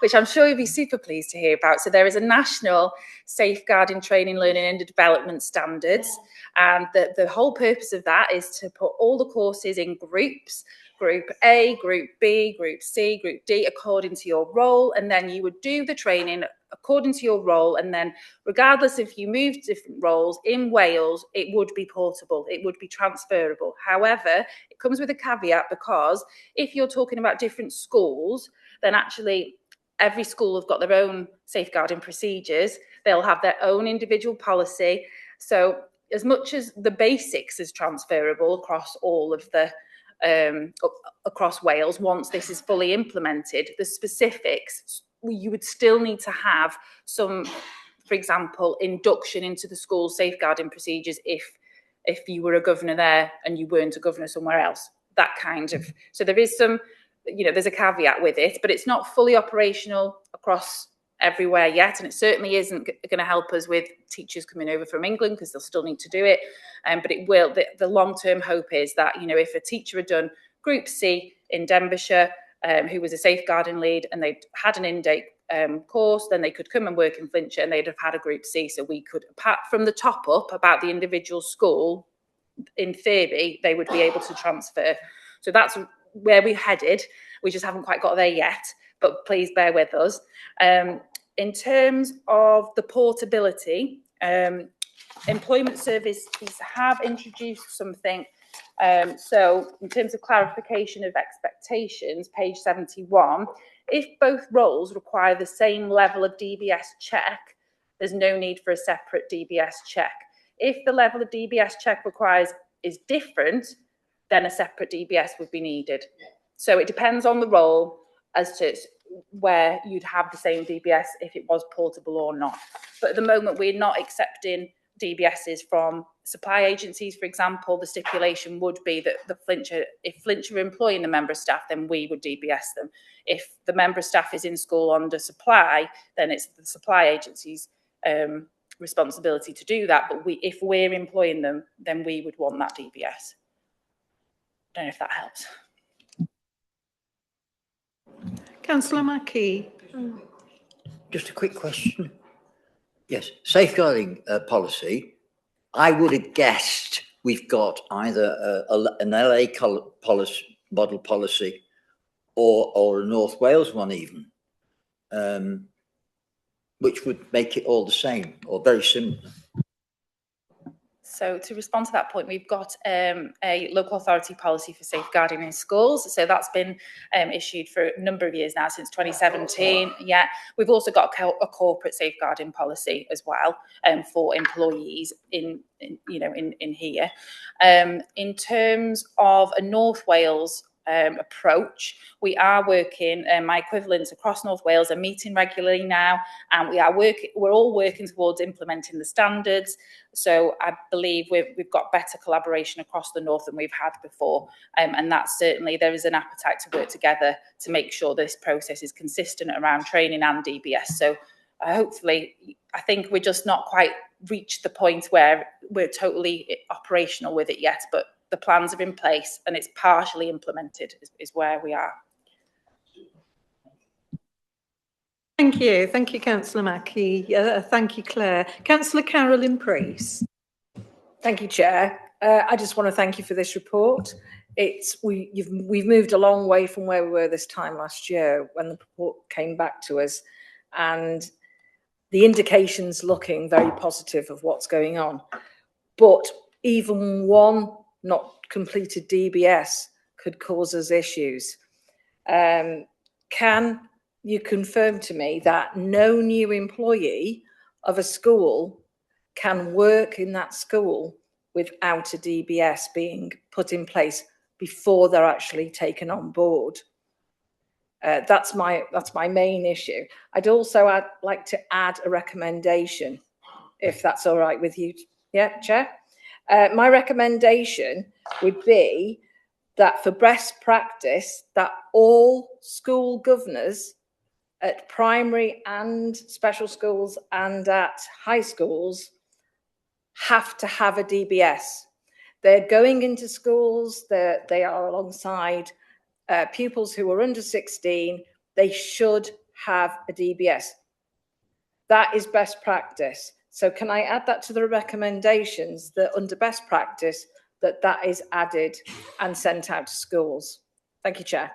which I'm sure you'll be super pleased to hear about. So there is a national safeguarding training, learning and development standards. And the whole purpose of that is to put all the courses in groups, Group A, Group B, Group C, Group D, according to your role. And then you would do the training according to your role. And then regardless if you moved different roles in Wales, it would be portable, it would be transferable. However, it comes with a caveat, because if you're talking about different schools, then actually every school have got their own safeguarding procedures. They'll have their own individual policy. So as much as the basics is transferable across all of the across Wales, once this is fully implemented, the specifics, you would still need to have some, for example, induction into the school safeguarding procedures if you were a governor there and you weren't a governor somewhere else, that kind of. So there is some, there's a caveat with it, but it's not fully operational across everywhere yet, and it certainly isn't going to help us with teachers coming over from England, because they'll still need to do it, but it will. The long-term hope is that, if a teacher had done Group C in Denbighshire, who was a safeguarding lead, and they'd had an in-date course, then they could come and work in Flintshire and they'd have had a Group C. So we could, apart from the top up about the individual school, in theory, they would be able to transfer. So that's where we're headed. We just haven't quite got there yet, but please bear with us. In terms of the portability, employment services have introduced something. So in terms of clarification of expectations, page 71, if both roles require the same level of DBS check, there's no need for a separate DBS check. If the level of DBS check is different, then a separate DBS would be needed. So it depends on the role as to where you'd have the same DBS if it was portable or not. But at the moment, we're not accepting DBSs from supply agencies, for example. The stipulation would be that if Flintshire are employing the member of staff, then we would DBS them. If the member of staff is in school under supply, then it's the supply agency's responsibility to do that. But if we're employing them, then we would want that DBS. I don't know if that helps. Councillor Mackey. Just a quick question. Yes, safeguarding policy. I would have guessed we've got either an LA policy, model policy, or a North Wales one even, which would make it all the same or very similar. So to respond to that point, we've got a local authority policy for safeguarding in schools. So that's been issued for a number of years now, since 2017. Yeah, we've also got a corporate safeguarding policy as well for employees in here. In terms of a North Wales approach, we are working, my equivalents across North Wales are meeting regularly now, and we're all working towards implementing the standards. So I believe we've got better collaboration across the North than we've had before, and that's certainly, there is an appetite to work together to make sure this process is consistent around training and DBS. So hopefully, I think we're just not quite reached the point where we're totally operational with it yet, but the plans are in place and it's partially implemented is where we are. Thank you. Thank you, Councillor Mackie. Thank you, Claire. Councillor Carolyn Priest. Thank you, Chair. I just want to thank you for this report. We've moved a long way from where we were this time last year when the report came back to us, and the indications looking very positive of what's going on. But even one not completed DBS could cause us issues. Can you confirm to me that no new employee of a school can work in that school without a DBS being put in place before they're actually taken on board? That's my main issue. I'd also like to add a recommendation, if that's all right with you. Yeah, Chair? My recommendation would be that for best practice, that all school governors at primary and special schools and at high schools have to have a DBS. They're going into schools, they are alongside pupils who are under 16, they should have a DBS. That is best practice. So can I add that to the recommendations, that under best practice, that is added and sent out to schools? Thank you, Chair.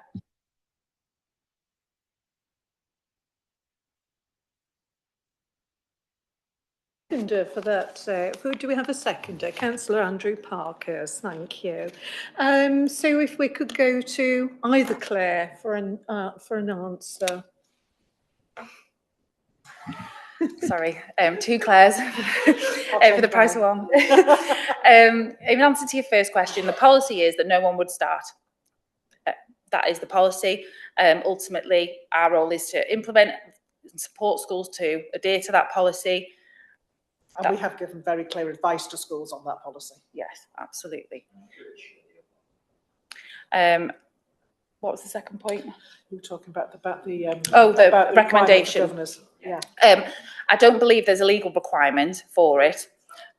For that, do we have a seconder? Councillor Andrew Parkhurst, thank you. So if we could go to either Claire for an answer. Sorry, two Claires for the price of one. In answer to your first question, the policy is that no one would start. That is the policy. Ultimately, our role is to implement and support schools to adhere to that policy. And we have given very clear advice to schools on that policy. Yes, absolutely. What was the second point? You were talking about the recommendation. Governors. Yeah. I don't believe there's a legal requirement for it.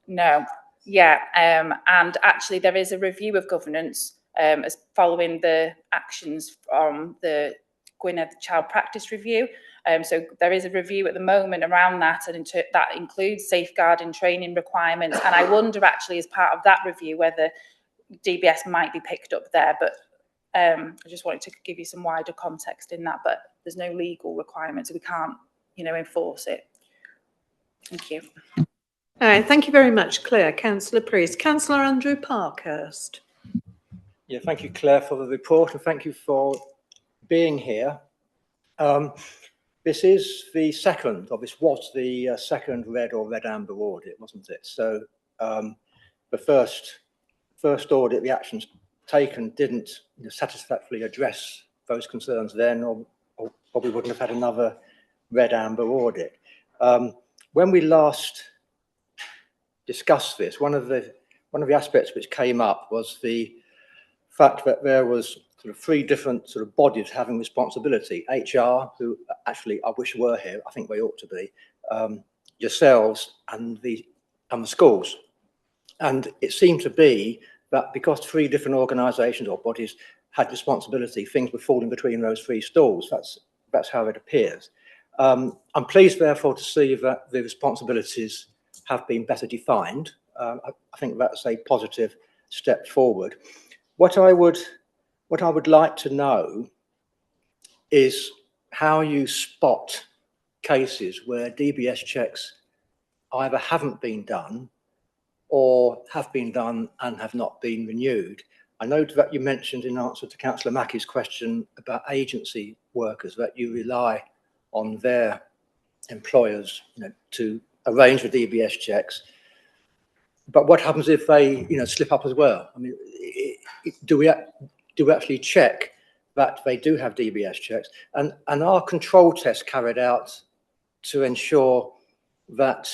No. Yeah. And actually, there is a review of governance as following the actions from the Gwynedd Child Practice Review. So there is a review at the moment around that, and that includes safeguarding training requirements. And I wonder actually, as part of that review, whether DBS might be picked up there. But I just wanted to give you some wider context in that. But there's no legal requirement, so we can't, enforce it. Thank you. All right, thank you very much, Claire. Councillor Priest. Councillor Andrew Parkhurst. Yeah, thank you, Claire, for the report, and thank you for being here. This is the second, or this was the second red or red amber audit, wasn't it? So the first audit, the actions taken didn't satisfactorily address those concerns then, or we wouldn't have had another red amber audit. When we last discussed this, one of the aspects which came up was the fact that there was sort of three different sort of bodies having responsibility: HR, who actually I wish were here, I think they ought to be, yourselves, and the schools. And it seemed to be that because three different organisations or bodies had responsibility, things were falling between those three stools. That's how it appears. I'm pleased, therefore, to see that the responsibilities have been better defined. I think that's a positive step forward. What I would like to know is how you spot cases where DBS checks either haven't been done or have been done and have not been renewed. I know that you mentioned in answer to Councillor Mackey's question about agency workers that you rely on their employers, to arrange for DBS checks. But what happens if they, slip up as well? I mean, do we actually check that they do have DBS checks? And are control tests carried out to ensure that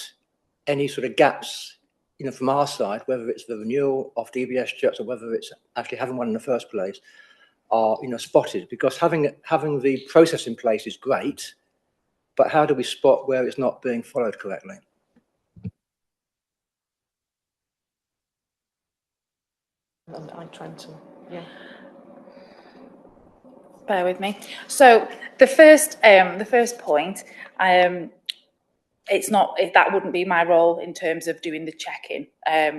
any sort of gaps, from our side, whether it's the renewal of DBS checks or whether it's actually having one in the first place, are spotted? Because having the process in place is great, but how do we spot where it's not being followed correctly? I'm trying to, yeah. Bear with me. So the first point, it's not, that wouldn't be my role in terms of doing the check-in.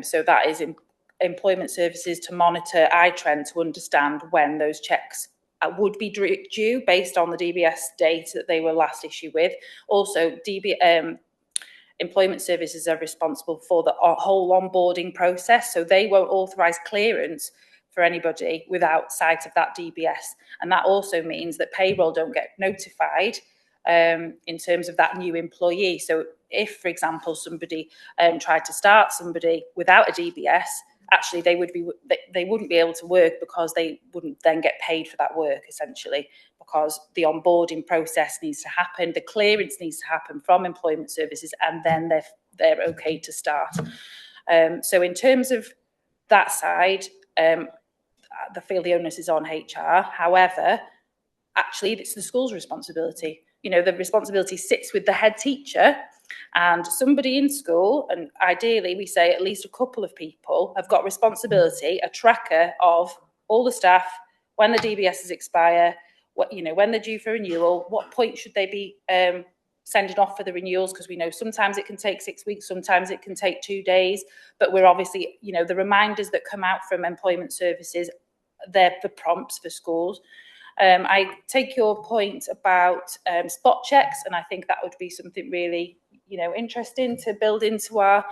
So that is in employment services to monitor iTrend to understand when those checks would be due based on the DBS date that they were last issued with. Also, employment services are responsible for the whole onboarding process, so they won't authorise clearance for anybody without sight of that DBS. And that also means that payroll don't get notified in terms of that new employee. So if, for example, somebody tried to start somebody without a DBS, actually they wouldn't be able to work because they wouldn't then get paid for that work, essentially, because the onboarding process needs to happen, the clearance needs to happen from employment services, and then they're okay to start. So in terms of that side, I feel the onus is on HR. However, actually, it's the school's responsibility. The responsibility sits with the head teacher, and somebody in school, and ideally we say at least a couple of people, have got responsibility, a tracker of all the staff, when the DBSs expire, when they're due for renewal, what point should they be sending off for the renewals, because we know sometimes it can take 6 weeks, sometimes it can take 2 days, but we're obviously, the reminders that come out from employment services, they're the prompts for schools. I take your point about spot checks, and I think that would be something really, interesting to build into our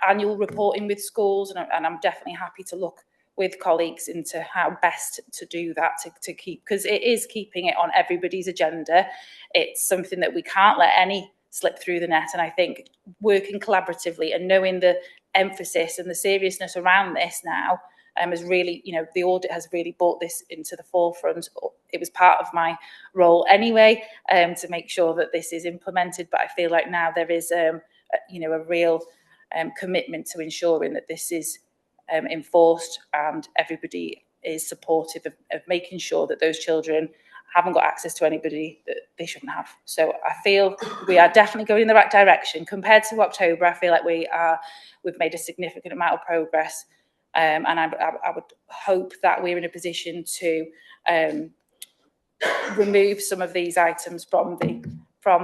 annual reporting with schools, and I'm definitely happy to look with colleagues into how best to do that to keep, because it is keeping it on everybody's agenda. It's something that we can't let any slip through the net, and I think working collaboratively and knowing the emphasis and the seriousness around this now has really, the audit has really brought this into the forefront. It was part of my role anyway, to make sure that this is implemented, but I feel like now there is a real commitment to ensuring that this is enforced, and everybody is supportive of making sure that those children haven't got access to anybody that they shouldn't have. So I feel we are definitely going in the right direction. Compared to October, I feel like we've made a significant amount of progress, and I would hope that we're in a position to remove some of these items from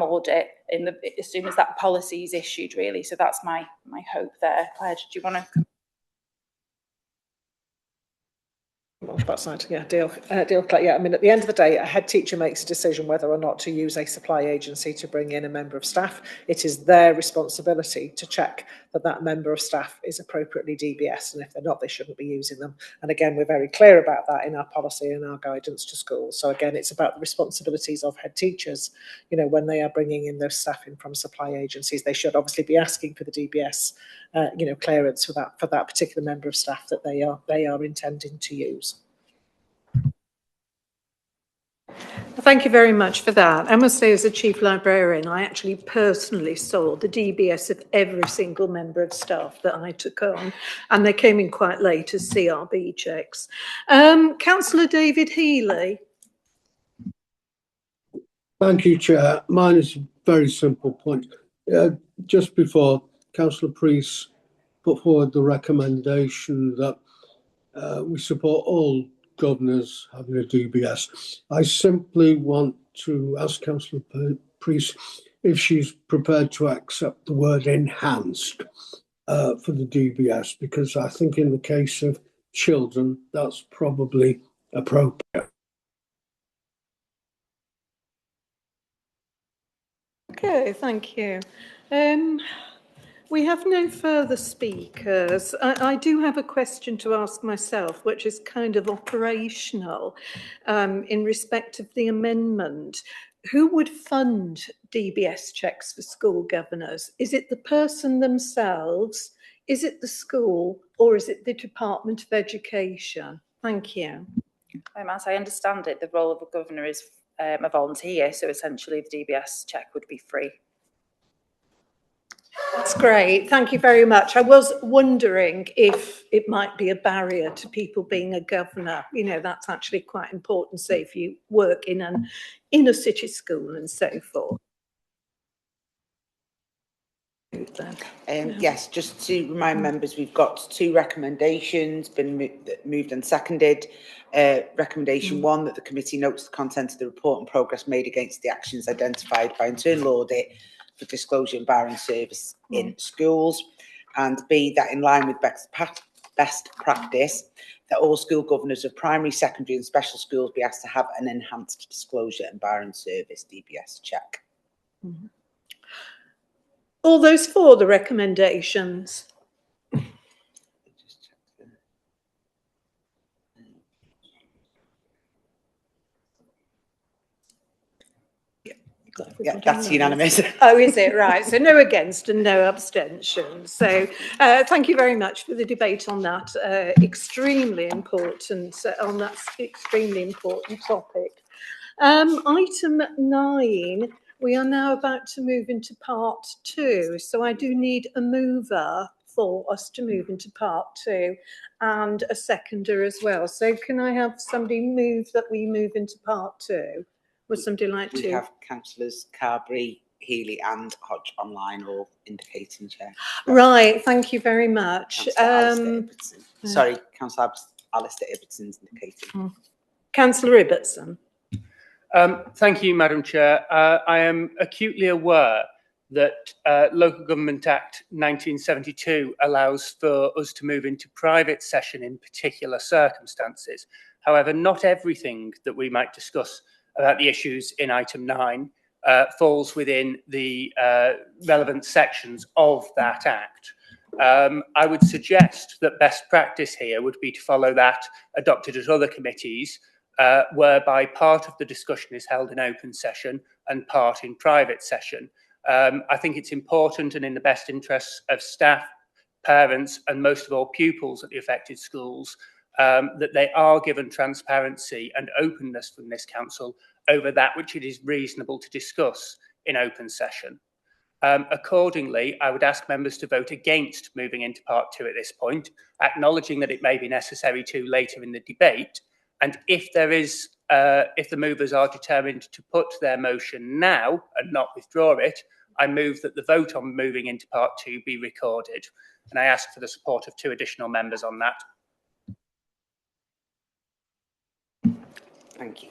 audit as soon as that policy is issued, really. So that's my hope there. Claire, do you want to? Yeah, deal, Claire. Yeah, I mean, at the end of the day, a head teacher makes a decision whether or not to use a supply agency to bring in a member of staff. It is their responsibility to check that that member of staff is appropriately DBS, and if they're not, they shouldn't be using them. And again, we're very clear about that in our policy and our guidance to schools. So again, it's about the responsibilities of head teachers. When they are bringing in those staff in from supply agencies, they should obviously be asking for the DBS, clearance for that particular member of staff that they are intending to use. Thank you very much for that. I must say, as a chief librarian, I actually personally saw the DBS of every single member of staff that I took on, and they came in quite late as CRB checks. Councillor David Healy. Thank you, Chair. Mine is a very simple point. Just before Councillor Priest put forward the recommendation that we support all governors having a DBS, I simply want to ask Councillor Priest if she's prepared to accept the word enhanced for the DBS, because I think in the case of children, that's probably appropriate. Okay, thank you. We have no further speakers. I do have a question to ask myself, which is kind of operational in respect of the amendment. Who would fund DBS checks for school governors? Is it the person themselves? Is it the school? Or is it the Department of Education? Thank you. As I understand it, the role of a governor is a volunteer, so essentially the DBS check would be free. That's great. Thank you very much. I was wondering if it might be a barrier to people being a governor. You know, that's actually quite important, say, if you work in an inner city school and so forth. Yes, just to remind members, we've got 2 recommendations been moved and seconded. Recommendation 1, that the committee notes the content of the report and progress made against the actions identified by internal audit for disclosure and barring service in schools, and B, that in line with best practice, that all school governors of primary, secondary and special schools be asked to have an enhanced disclosure and barring service DBS check. All those for the recommendations? Yeah, that's unanimous. Oh, is it? Right. So no against and no abstentions. So thank you very much for the debate on that extremely important topic. Item 9, we are now about to move into part 2. So I do need a mover for us to move into part 2 and a seconder as well. So can I have somebody move that we move into part 2? Would somebody like to? We have councillors Carberry, Healy and Hodge online, all indicating chair. Right, thank you very much. Sorry, Councillor Alistair Ibbotson indicating. Councillor Ibbotson. Thank you, Madam Chair. I am acutely aware that Local Government Act 1972 allows for us to move into private session in particular circumstances. However, not everything that we might discuss about the issues in item 9 falls within the relevant sections of that act. I would suggest that best practice here would be to follow that adopted at other committees, whereby part of the discussion is held in open session and part in private session. I think it's important and in the best interests of staff, parents and most of all pupils at the affected schools that they are given transparency and openness from this council over that which it is reasonable to discuss in open session. Accordingly, I would ask members to vote against moving into part 2 at this point, acknowledging that it may be necessary to later in the debate. And if there is, if the movers are determined to put their motion now and not withdraw it, I move that the vote on moving into part 2 be recorded. And I ask for the support of 2 additional members on that. Thank you.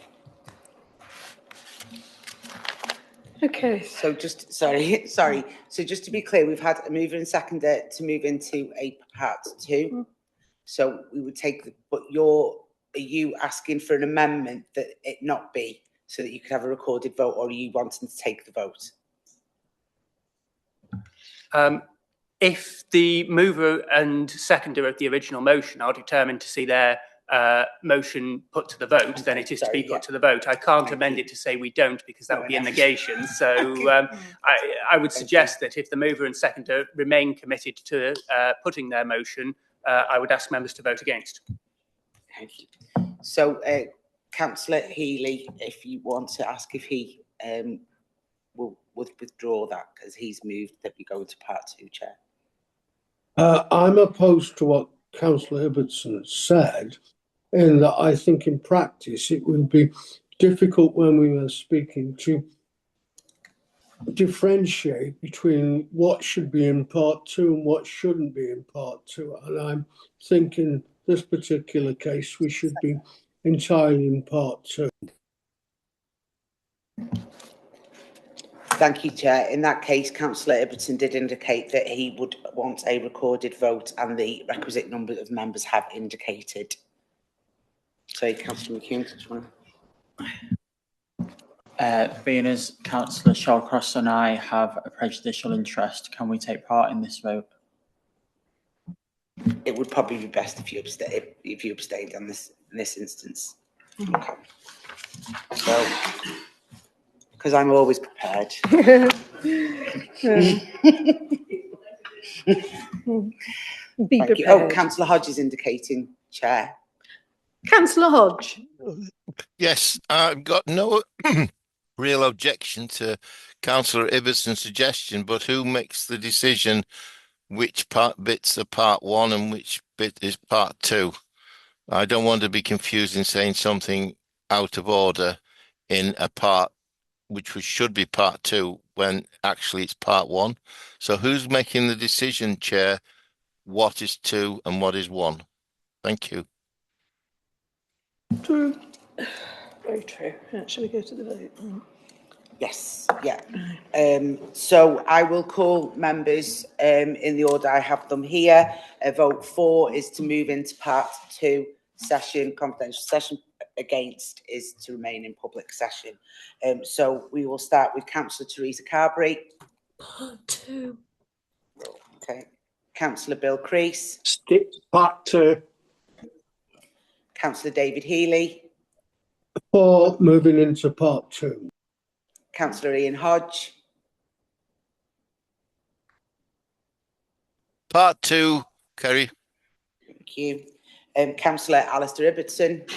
Okay. So just, sorry. So just to be clear, we've had a mover and seconder to move into a part 2. So we would take, but are you asking for an amendment that it not be so that you could have a recorded vote, or are you wanting to take the vote? If the mover and seconder of the original motion are determined to see their motion put to the vote, then it is to be put to the vote. I can't amend it to say we don't, because that would be a negation. So I would suggest that if the mover and seconder remain committed to putting their motion, I would ask members to vote against. Thank you. So Councillor Healy, if you want to ask if he will withdraw that, because he's moved that we go into part 2, Chair. I'm opposed to what Councillor Ibbotson said, in that I think in practice it would be difficult when we were speaking to differentiate between what should be in part 2 and what shouldn't be in part 2. And I'm thinking this particular case we should be entirely in part 2. Thank you, Chair. In that case, Councillor Ibbotson did indicate that he would want a recorded vote, and the requisite number of members have indicated. So, Councillor McKeon, Being as Councillor Shawcross and I have a prejudicial interest, can we take part in this vote? It would probably be best if you abstained on this in this instance. Okay. So, because I'm always prepared. Be Thank you. prepared. Oh, Councillor Hodge is indicating chair. Councillor Hodge. Yes, I've got no real objection to Councillor Ibbottson's suggestion, but who makes the decision which bits are part one and which bit is part two? I don't want to be confused in saying something out of order in a part which should be part two when actually it's part one. So who's making the decision, Chair, what is two and what is one? Thank you. True. Very true. Shall we go to the vote? Yes, yeah. So I will call members in the order I have them here. Vote for is to move into part two session, confidential session. Against is to remain in public session. So we will start with Councillor Teresa Carberry. Part two. Okay. Councillor Bill Crease. Stick to part two. Councillor David Healy. For moving into part two. Councillor Ian Hodge. Part two, Kerry. Thank you. Councillor Alistair Ibbotson.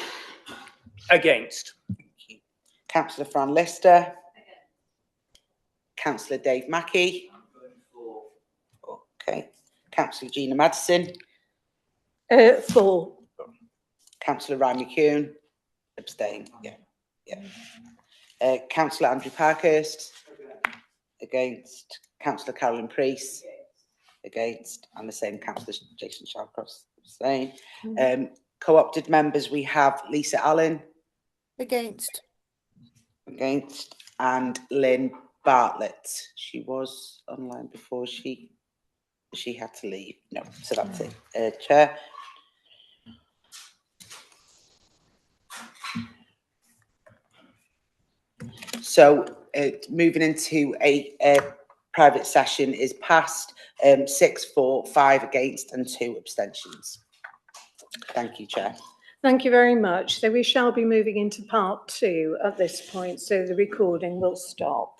Against. Councillor Fran Lister. Councillor Dave Mackey. Okay. Councillor Gina Madison. For. Councillor Ryan McCune. Abstain. Yeah. Councillor Andrew Parkhurst. Against. Councillor Carolyn Priest. Against. And the same Councillor Jason Shawcross. Abstain. Co-opted members, we have Lisa Allen. Against. Against. And Lynn Bartlett. She was online before she had to leave. No, so that's it. Chair. So moving into a private session is passed. 6 for, 5 against and 2 abstentions. Thank you, Chair. Thank you very much. So we shall be moving into part two at this point, so the recording will stop.